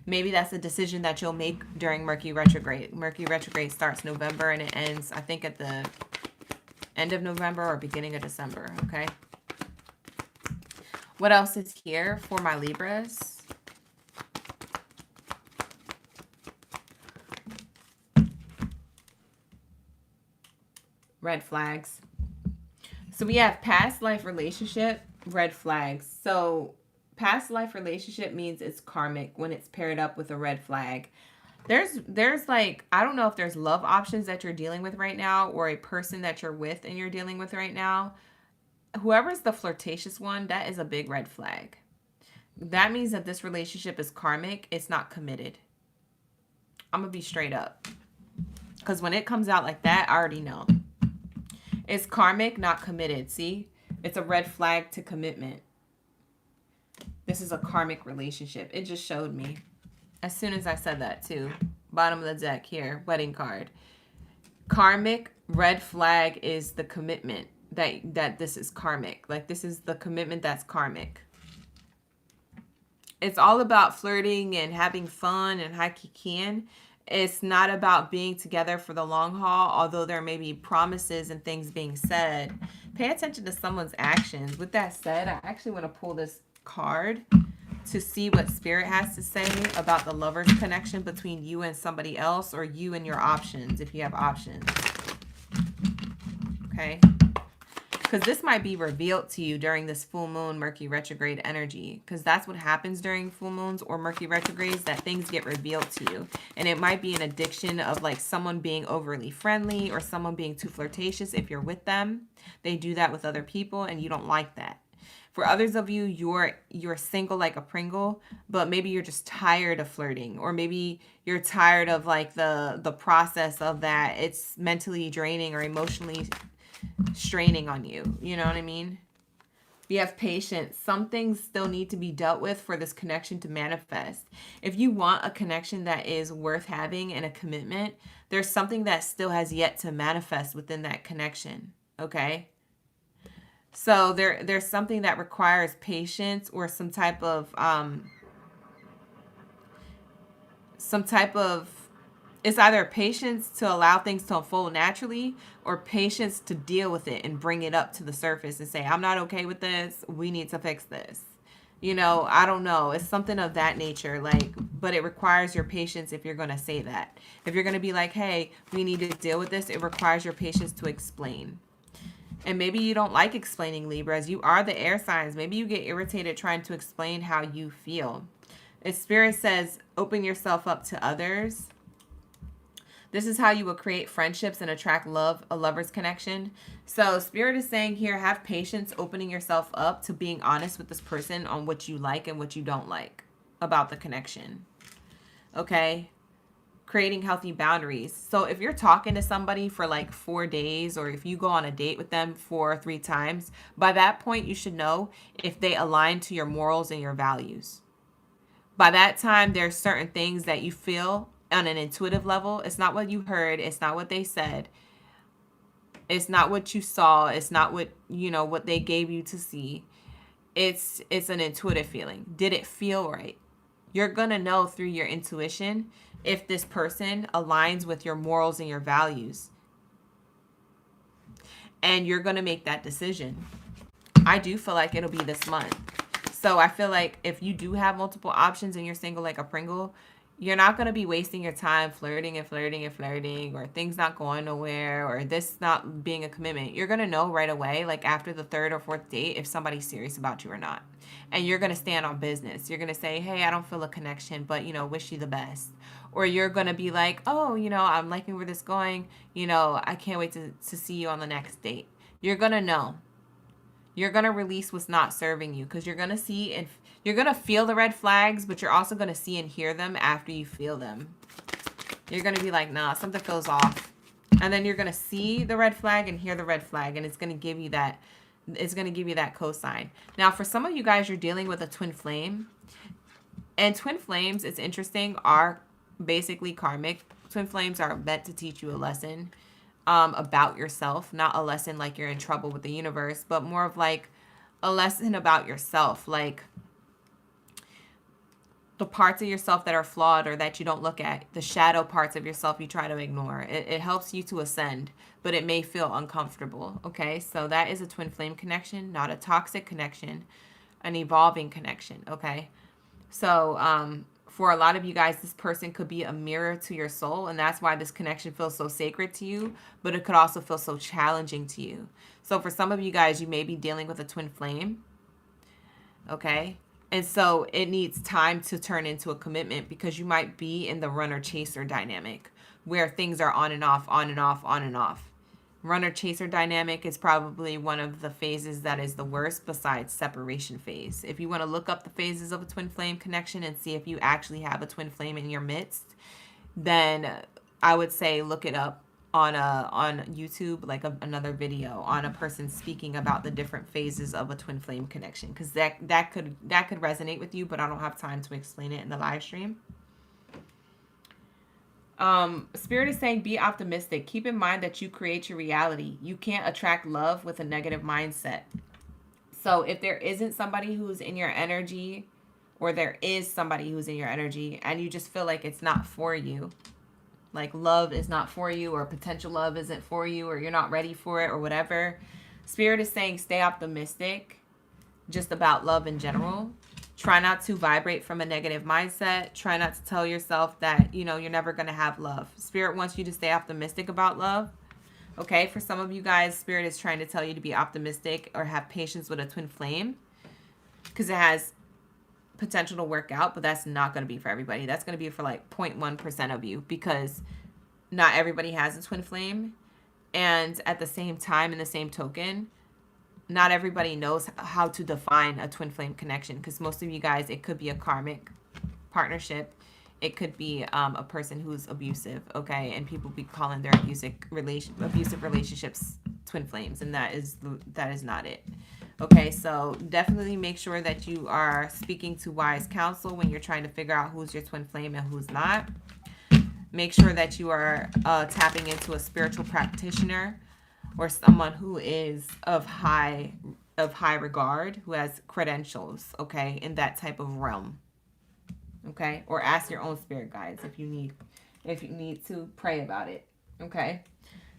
Maybe that's a decision that you'll make during Mercury retrograde. Mercury retrograde starts November and it ends, I think, at the end of November or beginning of December, okay? What else is here for my Libras? Red flags. So we have past life relationship, red flags. So past life relationship means it's karmic when it's paired up with a red flag. There's like, I don't know if there's love options that you're dealing with right now or a person that you're with and you're dealing with right now. Whoever's the flirtatious one, that is a big red flag. That means that this relationship is karmic. It's not committed. I'm going to be straight up. Because when it comes out like that, I already know. It's karmic, not committed. See? It's a red flag to commitment. This is a karmic relationship. It just showed me. As soon as I said that too. Bottom of the deck here. Wedding card. Karmic red flag is the commitment. That this is karmic. Like this is the commitment that's karmic. It's all about flirting and having fun and hakikian. It's not about being together for the long haul, although there may be promises and things being said. Pay attention to someone's actions. With that said, I actually want to pull this card to see what Spirit has to say about the lover's connection between you and somebody else, or you and your options, if you have options. Okay? Because this might be revealed to you during this full moon Mercury retrograde energy. Because that's what happens during full moons or Mercury retrogrades, that things get revealed to you. And it might be an addiction of like someone being overly friendly or someone being too flirtatious if you're with them. They do that with other people and you don't like that. For others of you, you're single like a Pringle, but maybe you're just tired of flirting, or maybe you're tired of like the process of that. It's mentally draining or emotionally straining on you. You know what I mean? We have patience. Some things still need to be dealt with for this connection to manifest. If you want a connection that is worth having and a commitment, there's something that still has yet to manifest within that connection. Okay? So there's something that requires patience or some type of it's either patience to allow things to unfold naturally or patience to deal with it and bring it up to the surface and say, I'm not okay with this. We need to fix this. You know, I don't know. It's something of that nature. Like, but it requires your patience if you're going to say that. If you're going to be like, hey, we need to deal with this, it requires your patience to explain. And maybe you don't like explaining, Libras. You are the air signs. Maybe you get irritated trying to explain how you feel. If Spirit says, open yourself up to others, this is how you will create friendships and attract love, a lover's connection. So Spirit is saying here, have patience opening yourself up to being honest with this person on what you like and what you don't like about the connection. Okay? Creating healthy boundaries. So if you're talking to somebody for like 4 days, or if you go on a date with them 4 or 3 times, by that point you should know if they align to your morals and your values. By that time, there's certain things that you feel on an intuitive level. It's not what you heard. It's not what they said. It's not what you saw. It's not what, you know, what they gave you to see. It's an intuitive feeling. Did it feel right? You're going to know through your intuition if this person aligns with your morals and your values. And you're going to make that decision. I do feel like it'll be this month. So I feel like if you do have multiple options and you're single like a Pringle, you're not going to be wasting your time flirting, or things not going nowhere, or this not being a commitment. You're going to know right away, like after the 3rd or 4th date, if somebody's serious about you or not. And you're going to stand on business. You're going to say, hey, I don't feel a connection, but, you know, wish you the best. Or you're going to be like, oh, you know, I'm liking where this is going. You know, I can't wait to see you on the next date. You're going to know. You're going to release what's not serving you, because you're going to see and you're going to feel the red flags, but you're also going to see and hear them after you feel them. You're going to be like, nah, something feels off. And then you're going to see the red flag and hear the red flag, and it's going to give you that cosign. Now, for some of you guys, you're dealing with a twin flame. And twin flames, it's interesting, are basically karmic. Twin flames are meant to teach you a lesson about yourself, not a lesson like you're in trouble with the universe, but more of like a lesson about yourself. Like, the parts of yourself that are flawed or that you don't look at, the shadow parts of yourself you try to ignore. It helps you to ascend, but it may feel uncomfortable. Okay, so that is a twin flame connection, not a toxic connection, an evolving connection. Okay, so for a lot of you guys, this person could be a mirror to your soul, and that's why this connection feels so sacred to you, but it could also feel so challenging to you. So for some of you guys, you may be dealing with a twin flame. Okay, and so it needs time to turn into a commitment, because you might be in the runner chaser dynamic where things are on and off, on and off, on and off. Runner chaser dynamic is probably one of the phases that is the worst besides separation phase. If you want to look up the phases of a twin flame connection and see if you actually have a twin flame in your midst, then I would say look it up on YouTube, like another video on a person speaking about the different phases of a twin flame connection, because that could resonate with you, but I don't have time to explain it in the live stream. Spirit is saying be optimistic. Keep in mind that you create your reality. You can't attract love with a negative mindset. So if there isn't somebody who's in your energy, or there is somebody who's in your energy and you just feel like it's not for you, like love is not for you, or potential love isn't for you, or you're not ready for it, or whatever, Spirit is saying stay optimistic just about love in general. Try not to vibrate from a negative mindset. Try not to tell yourself that, you know, you're never going to have love. Spirit wants you to stay optimistic about love. Okay, for some of you guys, Spirit is trying to tell you to be optimistic or have patience with a twin flame, because it has potential to work out, but that's not going to be for everybody. That's going to be for like 0.1% of you, because not everybody has a twin flame. And at the same time, in the same token, not everybody knows how to define a twin flame connection, because most of you guys, it could be a karmic partnership. It could be a person who's abusive, okay? And people be calling their abusive relationships twin flames, and that is not it. Okay, so definitely make sure that you are speaking to wise counsel when you're trying to figure out who's your twin flame and who's not. Make sure that you are tapping into a spiritual practitioner, or someone who is of high regard, who has credentials, okay, in that type of realm. Okay, or ask your own spirit guides if you need to pray about it. Okay,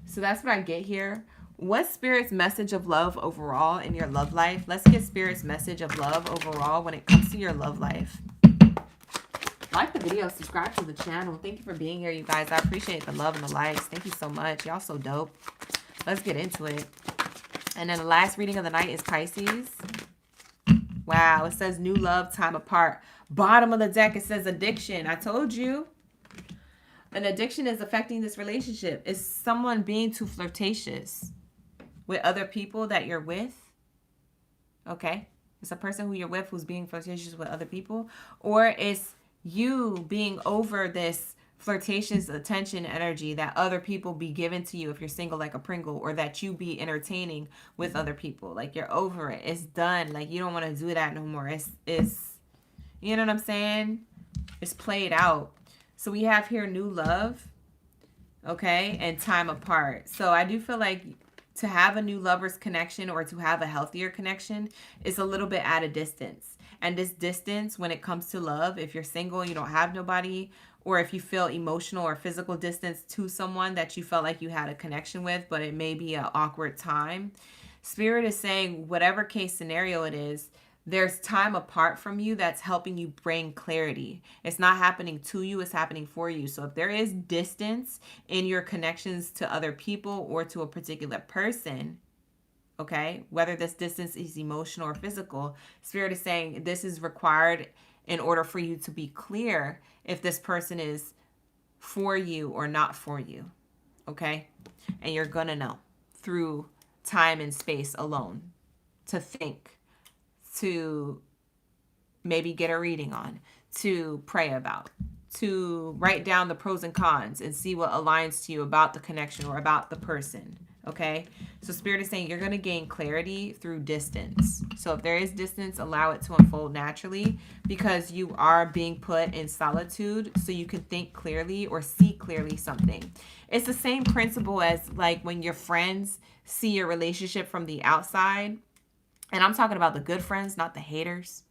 so that's what I get here. What's Spirit's message of love overall in your love life? Let's get Spirit's message of love overall when it comes to your love life. Like the video, subscribe to the channel. Thank you for being here, you guys. I appreciate the love and the likes. Thank you so much. Y'all so dope. Let's get into it. And then the last reading of the night is Pisces. Wow, it says new love, time apart. Bottom of the deck, it says addiction. I told you. An addiction is affecting this relationship. Is someone being too flirtatious with other people that you're with? Okay. It's a person who you're with who's being flirtatious with other people. Or is you being over this flirtatious attention energy that other people be given to you if you're single, like a Pringle, or that you be entertaining with other people. Like you're over it. It's done. Like you don't want to do that no more. It's you know what I'm saying? It's played out. So we have here new love, okay, and time apart. So I do feel like to have a new lover's connection, or to have a healthier connection, is a little bit at a distance. And this distance, when it comes to love, if you're single and you don't have nobody, or if you feel emotional or physical distance to someone that you felt like you had a connection with, but it may be an awkward time, Spirit is saying, whatever case scenario it is, there's time apart from you that's helping you bring clarity. It's not happening to you, it's happening for you. So if there is distance in your connections to other people or to a particular person, okay, whether this distance is emotional or physical, Spirit is saying this is required in order for you to be clear if this person is for you or not for you, okay? And you're gonna know through time and space alone, to think, to maybe get a reading on, to pray about, to write down the pros and cons and see what aligns to you about the connection or about the person. Okay, so Spirit is saying you're going to gain clarity through distance. So if there is distance, allow it to unfold naturally, because you are being put in solitude so you can think clearly or see clearly something. It's the same principle as like when your friends see your relationship from the outside. And I'm talking about the good friends, not the haters.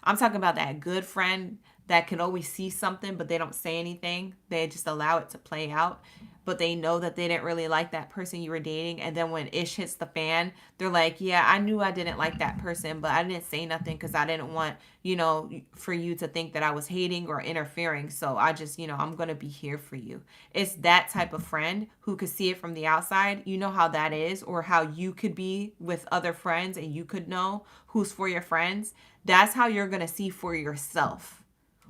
I'm talking about that good friend that can always see something, but they don't say anything. They just allow it to play out. But they know that they didn't really like that person you were dating. And then when ish hits the fan, they're like, yeah, I knew I didn't like that person, but I didn't say nothing because I didn't want, for you to think that I was hating or interfering. So I just, I'm going to be here for you. It's that type of friend who could see it from the outside. You know how that is, or how you could be with other friends and you could know who's for your friends. That's how you're going to see for yourself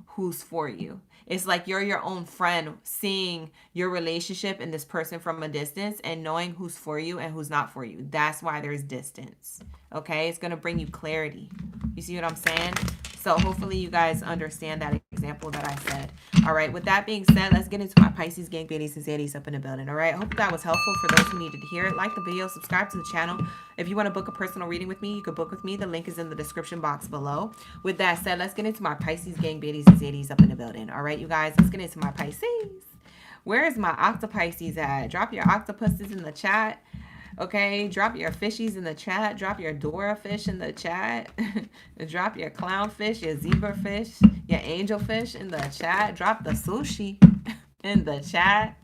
who's for you. It's like you're your own friend, seeing your relationship and this person from a distance and knowing who's for you and who's not for you. That's why there's distance. Okay? It's going to bring you clarity. You see what I'm saying? So hopefully you guys understand that example that I said. All right. With that being said, let's get into my Pisces gang, Baddies, and Zaddies up in the building. All right. I hope that was helpful for those who needed to hear it. Like the video, subscribe to the channel. If you want to book a personal reading with me, you can book with me. The link is in the description box below. With that said, let's get into my Pisces gang, Baddies, and Zaddies up in the building. All right, you guys, let's get into my Pisces. Where is my Octopisces at? Drop your octopuses in the chat. Okay, drop your fishies in the chat. Drop your Dora fish in the chat. Drop your clownfish, your zebra fish, your angel fish in the chat. Drop the sushi in the chat.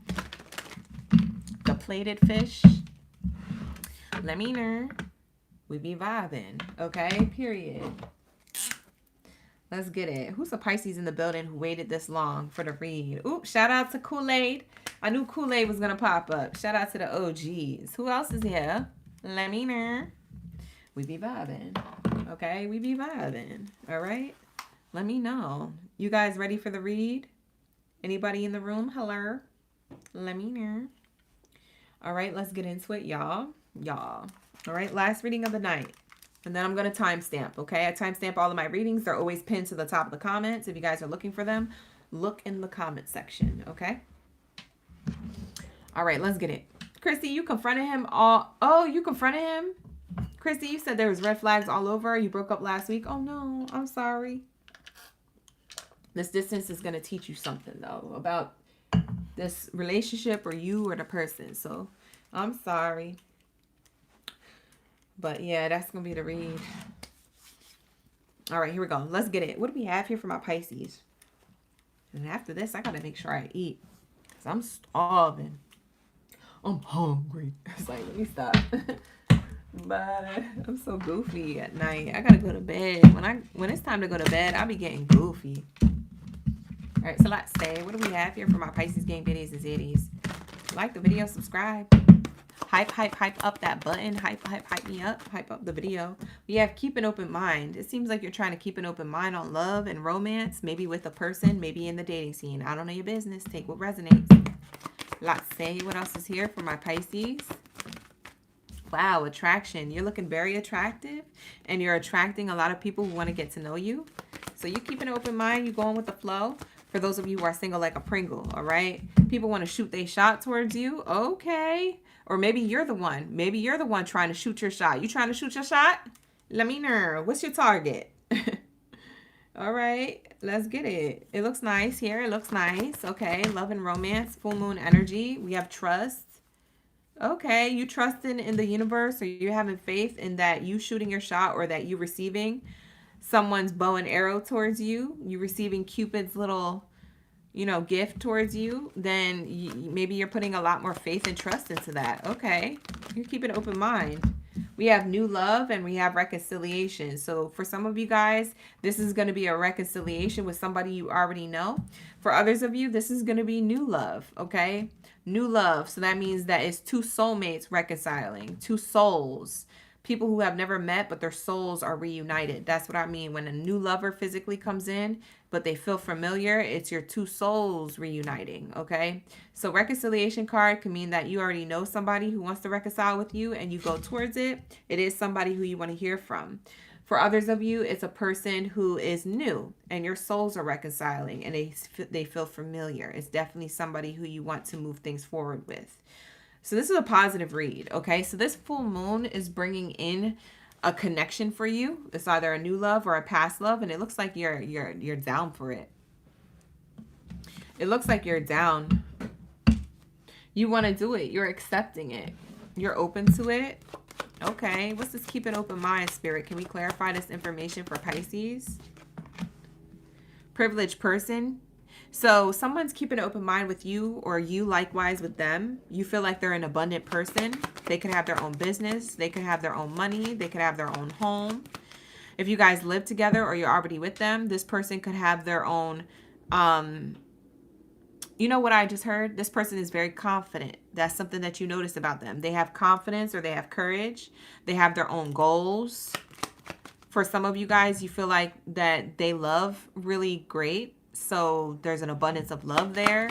The plated fish. Let me know. We be vibing. Okay, period. Let's get it. Who's a Pisces in the building who waited this long for the read? Oops, shout out to Kool-Aid. I knew Kool-Aid was going to pop up. Shout out to the OGs. Who else is here? Let me know. We be vibing. Okay, we be vibing. All right? Let me know. You guys ready for the read? Anybody in the room? Hello? Let me know. All right, let's get into it, y'all. All right, last reading of the night. And then I'm going to timestamp, okay? I timestamp all of my readings. They're always pinned to the top of the comments. If you guys are looking for them, look in the comment section, okay? All right, let's get it. Christy, you confronted him all... Oh, you confronted him? Christy, you said there was red flags all over. You broke up last week. Oh, no, I'm sorry. This distance is going to teach you something, though, about this relationship or you or the person. So, I'm sorry. But yeah, that's going to be the read. All right, here we go. Let's get it. What do we have here for my Pisces? And after this, I got to make sure I eat. Because I'm starving. I'm hungry. It's like, let me stop. But I'm so goofy at night. I got to go to bed. When it's time to go to bed, I'll be getting goofy. All right, so let's say, what do we have here for my Pisces gang, Baddies, and Zaddies? Like the video, subscribe. Hype up that button. Hype me up. Hype up the video. We have keep an open mind. It seems like you're trying to keep an open mind on love and romance. Maybe with a person. Maybe in the dating scene. I don't know your business. Take what resonates. Let's say what else is here for my Pisces. Wow, attraction. You're looking very attractive. And you're attracting a lot of people who want to get to know you. So you keep an open mind. You're going with the flow. For those of you who are single like a Pringle. All right. People want to shoot their shot towards you. Okay. Or maybe you're the one. Maybe you're the one trying to shoot your shot. You trying to shoot your shot? Let me know. What's your target? All right. Let's get it. It looks nice here. It looks nice. Okay. Love and romance. Full moon energy. We have trust. Okay. You trusting in the universe, or you're having faith in that you shooting your shot, or that you receiving someone's bow and arrow towards you. You receiving Cupid's little... gift towards you, then maybe you're putting a lot more faith and trust into that. Okay. You keep an open mind. We have new love and we have reconciliation. So for some of you guys, this is going to be a reconciliation with somebody you already know. For others of you, this is going to be new love. Okay. New love. So that means that it's two soulmates reconciling, two souls. People who have never met, but their souls are reunited. That's what I mean. When a new lover physically comes in, but they feel familiar, it's your two souls reuniting, okay? So reconciliation card can mean that you already know somebody who wants to reconcile with you and you go towards it. It is somebody who you want to hear from. For others of you, it's a person who is new and your souls are reconciling and they feel familiar. It's definitely somebody who you want to move things forward with. So this is a positive read, okay? So this full moon is bringing in a connection for you. It's either a new love or a past love, and it looks like you're down for it. It looks like you're down. You want to do it. You're accepting it. You're open to it. Okay, what's this keep an open mind, Spirit? Can we clarify this information for Pisces? privileged person. So someone's keeping an open mind with you, or you likewise with them. You feel like they're an abundant person. They could have their own business. They could have their own money. They could have their own home. If you guys live together or you're already with them, this person could have their own, you know what I just heard? This person is very confident. That's something that you notice about them. They have confidence, or they have courage. They have their own goals. For some of you guys, you feel like that they love really great. So there's an abundance of love there.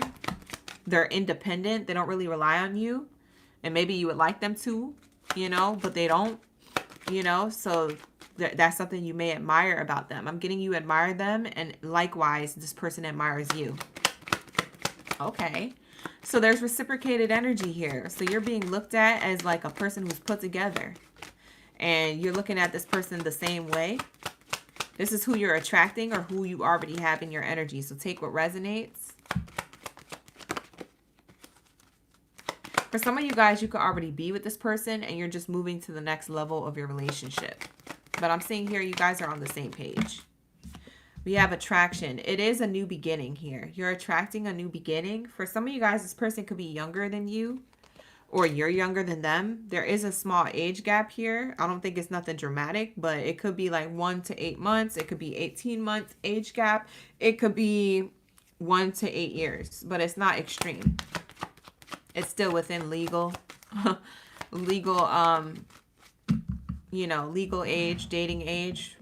They're independent. They don't really rely on you. And maybe you would like them to, you know, but they don't, you know. So that's something you may admire about them. I'm getting you admire them, and likewise, this person admires you. Okay. So there's reciprocated energy here. So you're being looked at as like a person who's put together. And you're looking at this person the same way. This is who you're attracting, or who you already have in your energy. So take what resonates. For some of you guys, you could already be with this person and you're just moving to the next level of your relationship. But I'm seeing here you guys are on the same page. We have attraction. It is a new beginning here. You're attracting a new beginning. For some of you guys, this person could be younger than you, or you're younger than them. There is a small age gap here. I don't think it's nothing dramatic, but it could be like 1 to 8 months. It could be 18 months age gap. It could be 1 to 8 years, but it's not extreme. It's still within legal, you know, legal age, dating age.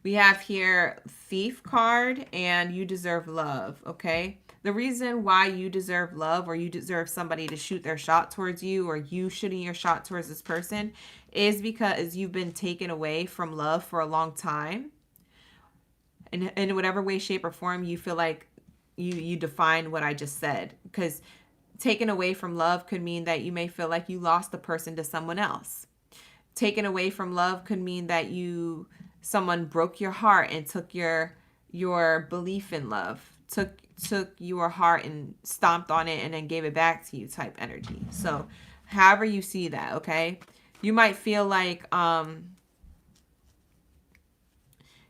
We have here Thief card, and you deserve love, okay? The reason why you deserve love, or you deserve somebody to shoot their shot towards you, or you shooting your shot towards this person, is because you've been taken away from love for a long time. In whatever way, shape, or form you feel like you define what I just said. Because taken away from love could mean that you may feel like you lost the person to someone else. Taken away from love could mean that someone broke your heart and took your belief in love, took your heart and stomped on it and then gave it back to you type energy. So however you see that, okay? You might feel like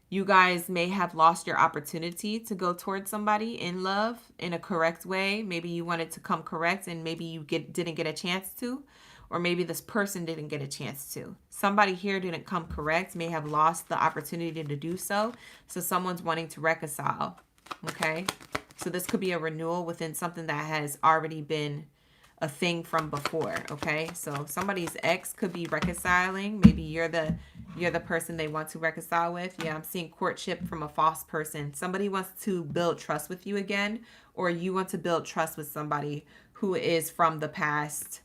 you guys may have lost your opportunity to go towards somebody in love in a correct way. Maybe you wanted to come correct and maybe you didn't get a chance to. Or maybe this person didn't get a chance to. Somebody here didn't come correct, may have lost the opportunity to do so. So someone's wanting to reconcile, okay? So this could be a renewal within something that has already been a thing from before, okay? So somebody's ex could be reconciling. Maybe you're the person they want to reconcile with. Yeah, I'm seeing courtship from a false person. Somebody wants to build trust with you again, or you want to build trust with somebody who is from the past,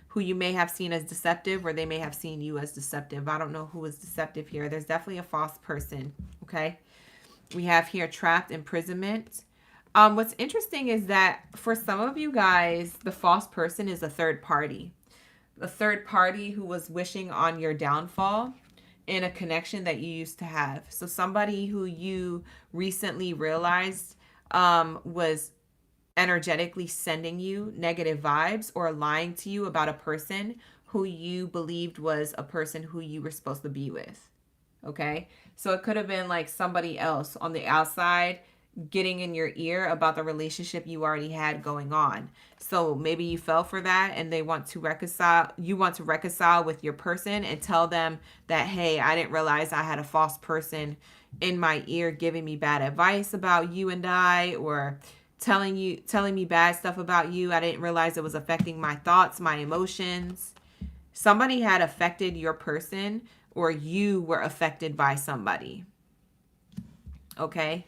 who you may have seen as deceptive, or they may have seen you as deceptive. I don't know who is deceptive here. There's definitely a false person, okay? We have here trapped imprisonment. What's interesting is that for some of you guys, the false person is a third party. A third party who was wishing on your downfall in a connection that you used to have. So somebody who you recently realized was energetically sending you negative vibes or lying to you about a person who you believed was a person who you were supposed to be with. Okay? So it could have been like somebody else on the outside getting in your ear about the relationship you already had going on. So maybe you fell for that and they want to reconcile. You want to reconcile with your person and tell them that, hey, I didn't realize I had a false person in my ear giving me bad advice about you and I, or telling me bad stuff about you. I didn't realize it was affecting my thoughts, my emotions. Somebody had affected your person, or you were affected by somebody. Okay?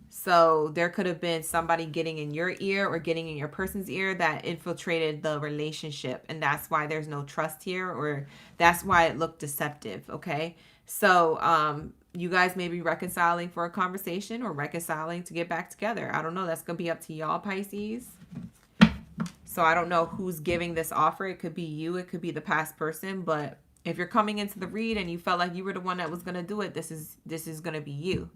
So there could have been somebody getting in your ear or getting in your person's ear that infiltrated the relationship. And that's why there's no trust here, or that's why it looked deceptive. Okay? So you guys may be reconciling for a conversation or reconciling to get back together. I don't know. That's going to be up to y'all, Pisces. So I don't know who's giving this offer. It could be you. It could be the past person. But if you're coming into the read and you felt like you were the one that was going to do it, this is going to be you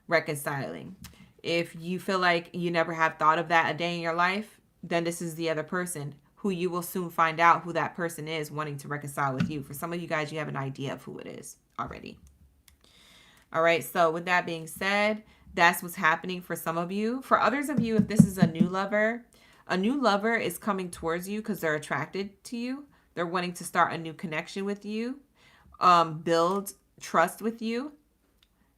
reconciling. If you feel like you never have thought of that a day in your life, then this is the other person who you will soon find out who that person is wanting to reconcile with you. For some of you guys, you have an idea of who it is already. All right. So with that being said, that's what's happening for some of you. For others of you, if this is a new lover is coming towards you because they're attracted to you. They're wanting to start a new connection with you, build trust with you.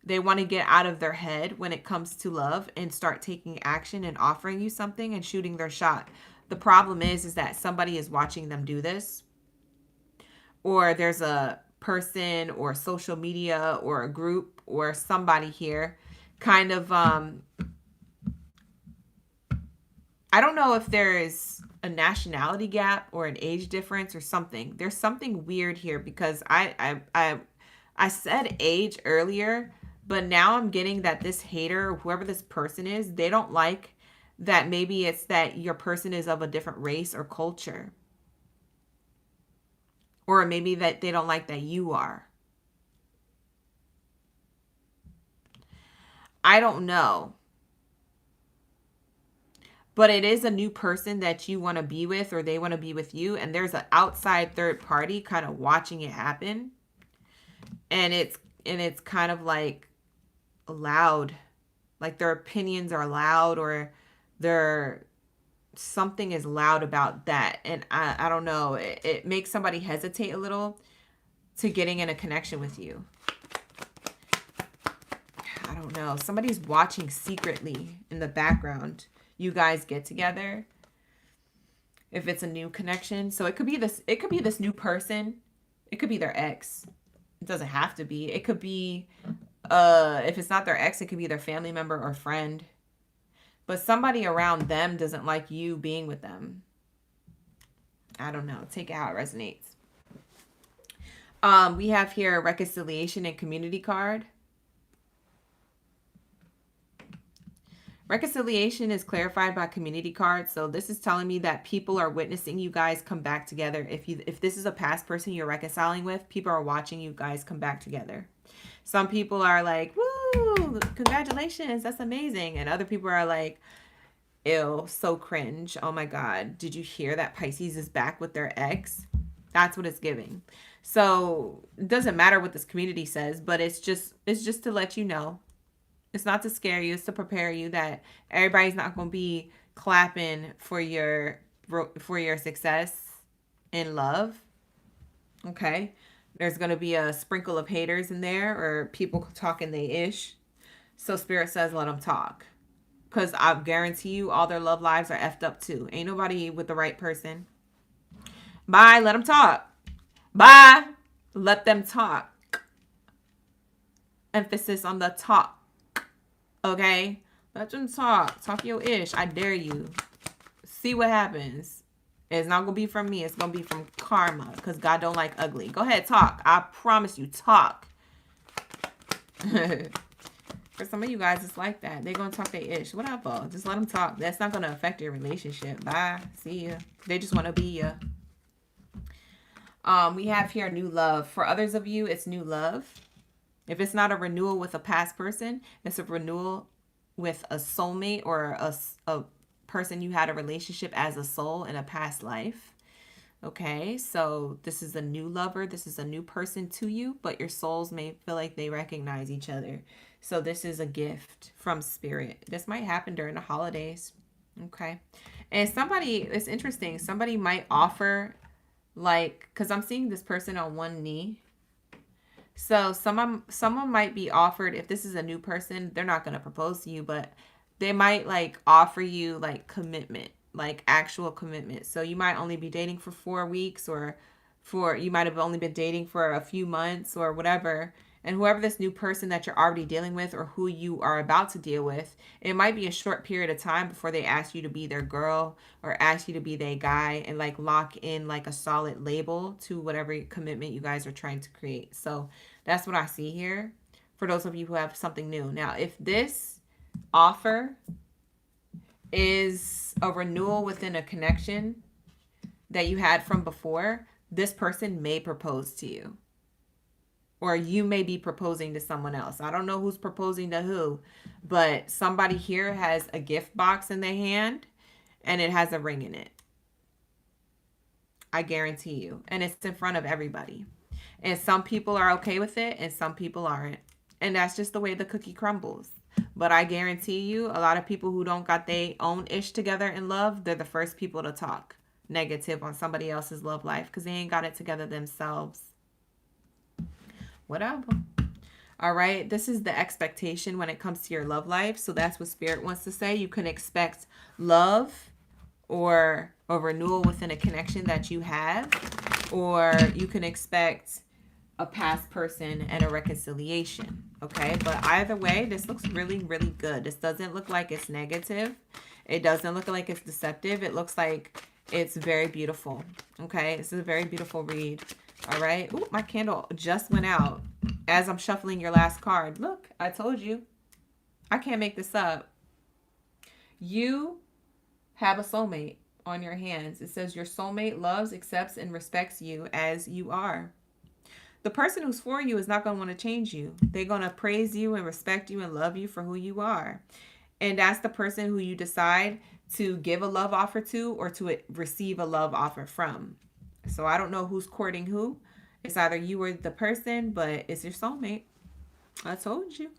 They want to get out of their head when it comes to love and start taking action and offering you something and shooting their shot. The problem is that somebody is watching them do this, or there's a person or social media or a group or somebody here kind of I don't know if there is a nationality gap or an age difference or something. There's something weird here because I said age earlier, but now I'm getting that this hater, whoever this person is, they don't like that. Maybe it's that your person is of a different race or culture. Or maybe that they don't like that you are. I don't know. But it is a new person that you want to be with, or they want to be with you, and there's an outside third party kind of watching it happen. And it's kind of like loud. Like their opinions are loud, or their something is loud about that. And I don't know. It makes somebody hesitate a little to getting in a connection with you. I don't know. Somebody's watching secretly in the background. You guys get together. If it's a new connection. So it could be this new person. It could be their ex. It doesn't have to be. It could be if it's not their ex, it could be their family member or friend. But somebody around them doesn't like you being with them. I don't know. Take it how it resonates. We have here a reconciliation and community card. Reconciliation is clarified by community card. So this is telling me that people are witnessing you guys come back together. If this is a past person you're reconciling with, people are watching you guys come back together. Some people are like, woo, congratulations, that's amazing. And other people are like, ew, so cringe. Oh my God, did you hear that Pisces is back with their ex? That's what it's giving. So it doesn't matter what this community says, but it's just to let you know. It's not to scare you. It's to prepare you that everybody's not going to be clapping for your success in love. Okay. There's going to be a sprinkle of haters in there, or people talking they ish. So Spirit says, let them talk. Because I guarantee you all their love lives are effed up too. Ain't nobody with the right person. Bye. Let them talk. Bye. Let them talk. Emphasis on the talk. Okay? Let them talk. Talk your ish. I dare you. See what happens. It's not going to be from me. It's going to be from karma. Because God don't like ugly. Go ahead. Talk. I promise you. Talk. For some of you guys, it's like that. They're going to talk their ish. Whatever. Just let them talk. That's not going to affect your relationship. Bye. See ya. They just want to be ya. We have here new love. For others of you, it's new love. If it's not a renewal with a past person, it's a renewal with a soulmate or a person you had a relationship as a soul in a past life. Okay, so this is a new lover. This is a new person to you, but your souls may feel like they recognize each other. So this is a gift from Spirit. This might happen during the holidays. Okay, and it's interesting. Somebody might offer, like, because I'm seeing this person on one knee. So someone might be offered, if this is a new person, they're not going to propose to you, but they might like offer you like commitment, like actual commitment. So you might only be dating for 4 weeks, or you might have only been dating for a few months or whatever. And whoever this new person that you're already dealing with, or who you are about to deal with, it might be a short period of time before they ask you to be their girl or ask you to be their guy, and like lock in like a solid label to whatever commitment you guys are trying to create. So that's what I see here for those of you who have something new. Now, if this offer is a renewal within a connection that you had from before, this person may propose to you. Or you may be proposing to someone else. I don't know who's proposing to who, but somebody here has a gift box in their hand and it has a ring in it. I guarantee you. And it's in front of everybody. And some people are okay with it and some people aren't. And that's just the way the cookie crumbles. But I guarantee you, a lot of people who don't got their own ish together in love, they're the first people to talk negative on somebody else's love life because they ain't got it together themselves. Whatever. All right. This is the expectation when it comes to your love life. So that's what Spirit wants to say. You can expect love or a renewal within a connection that you have, or you can expect a past person and a reconciliation. Okay. But either way, this looks really, really good. This doesn't look like it's negative. It doesn't look like it's deceptive. It looks like it's very beautiful. Okay. This is a very beautiful read. All right. Ooh, my candle just went out as I'm shuffling your last card. Look, I told you. I can't make this up. You have a soulmate on your hands. It says your soulmate loves, accepts, and respects you as you are. The person who's for you is not going to want to change you. They're going to praise you and respect you and love you for who you are. And that's the person who you decide to give a love offer to or to receive a love offer from. So I don't know who's courting who. It's either you or the person, but it's your soulmate. I told you.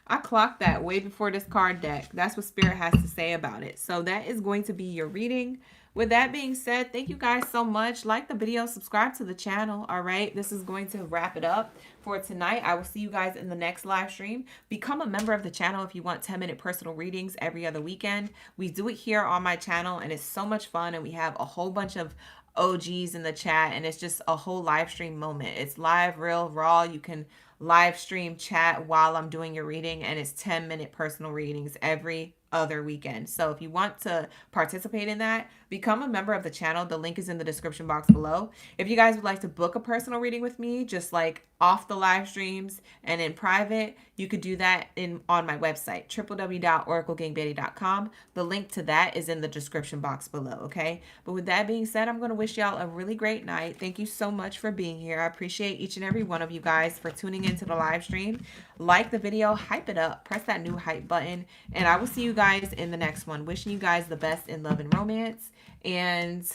I clocked that way before this card deck. That's what Spirit has to say about it. So that is going to be your reading. With that being said, thank you guys so much. Like the video, subscribe to the channel. All right. This is going to wrap it up for tonight. I will see you guys in the next live stream. Become a member of the channel if you want 10-minute personal readings every other weekend. We do it here on my channel and it's so much fun. And we have a whole bunch of OGs in the chat and it's just a whole live stream moment. It's live, real, raw. You can live stream chat while I'm doing your reading, and it's 10-minute personal readings every other weekend. So if you want to participate in that, become a member of the channel. The link is in the description box below. If you guys would like to book a personal reading with me, just like off the live streams and in private, you could do that on my website, www.oraclegangbaddie.com. The link to that is in the description box below, okay? But with that being said, I'm going to wish y'all a really great night. Thank you so much for being here. I appreciate each and every one of you guys for tuning into the live stream. Like the video, hype it up, press that new hype button, and I will see you guys in the next one. Wishing you guys the best in love and romance, and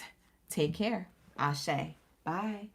take care. Ashe. Bye.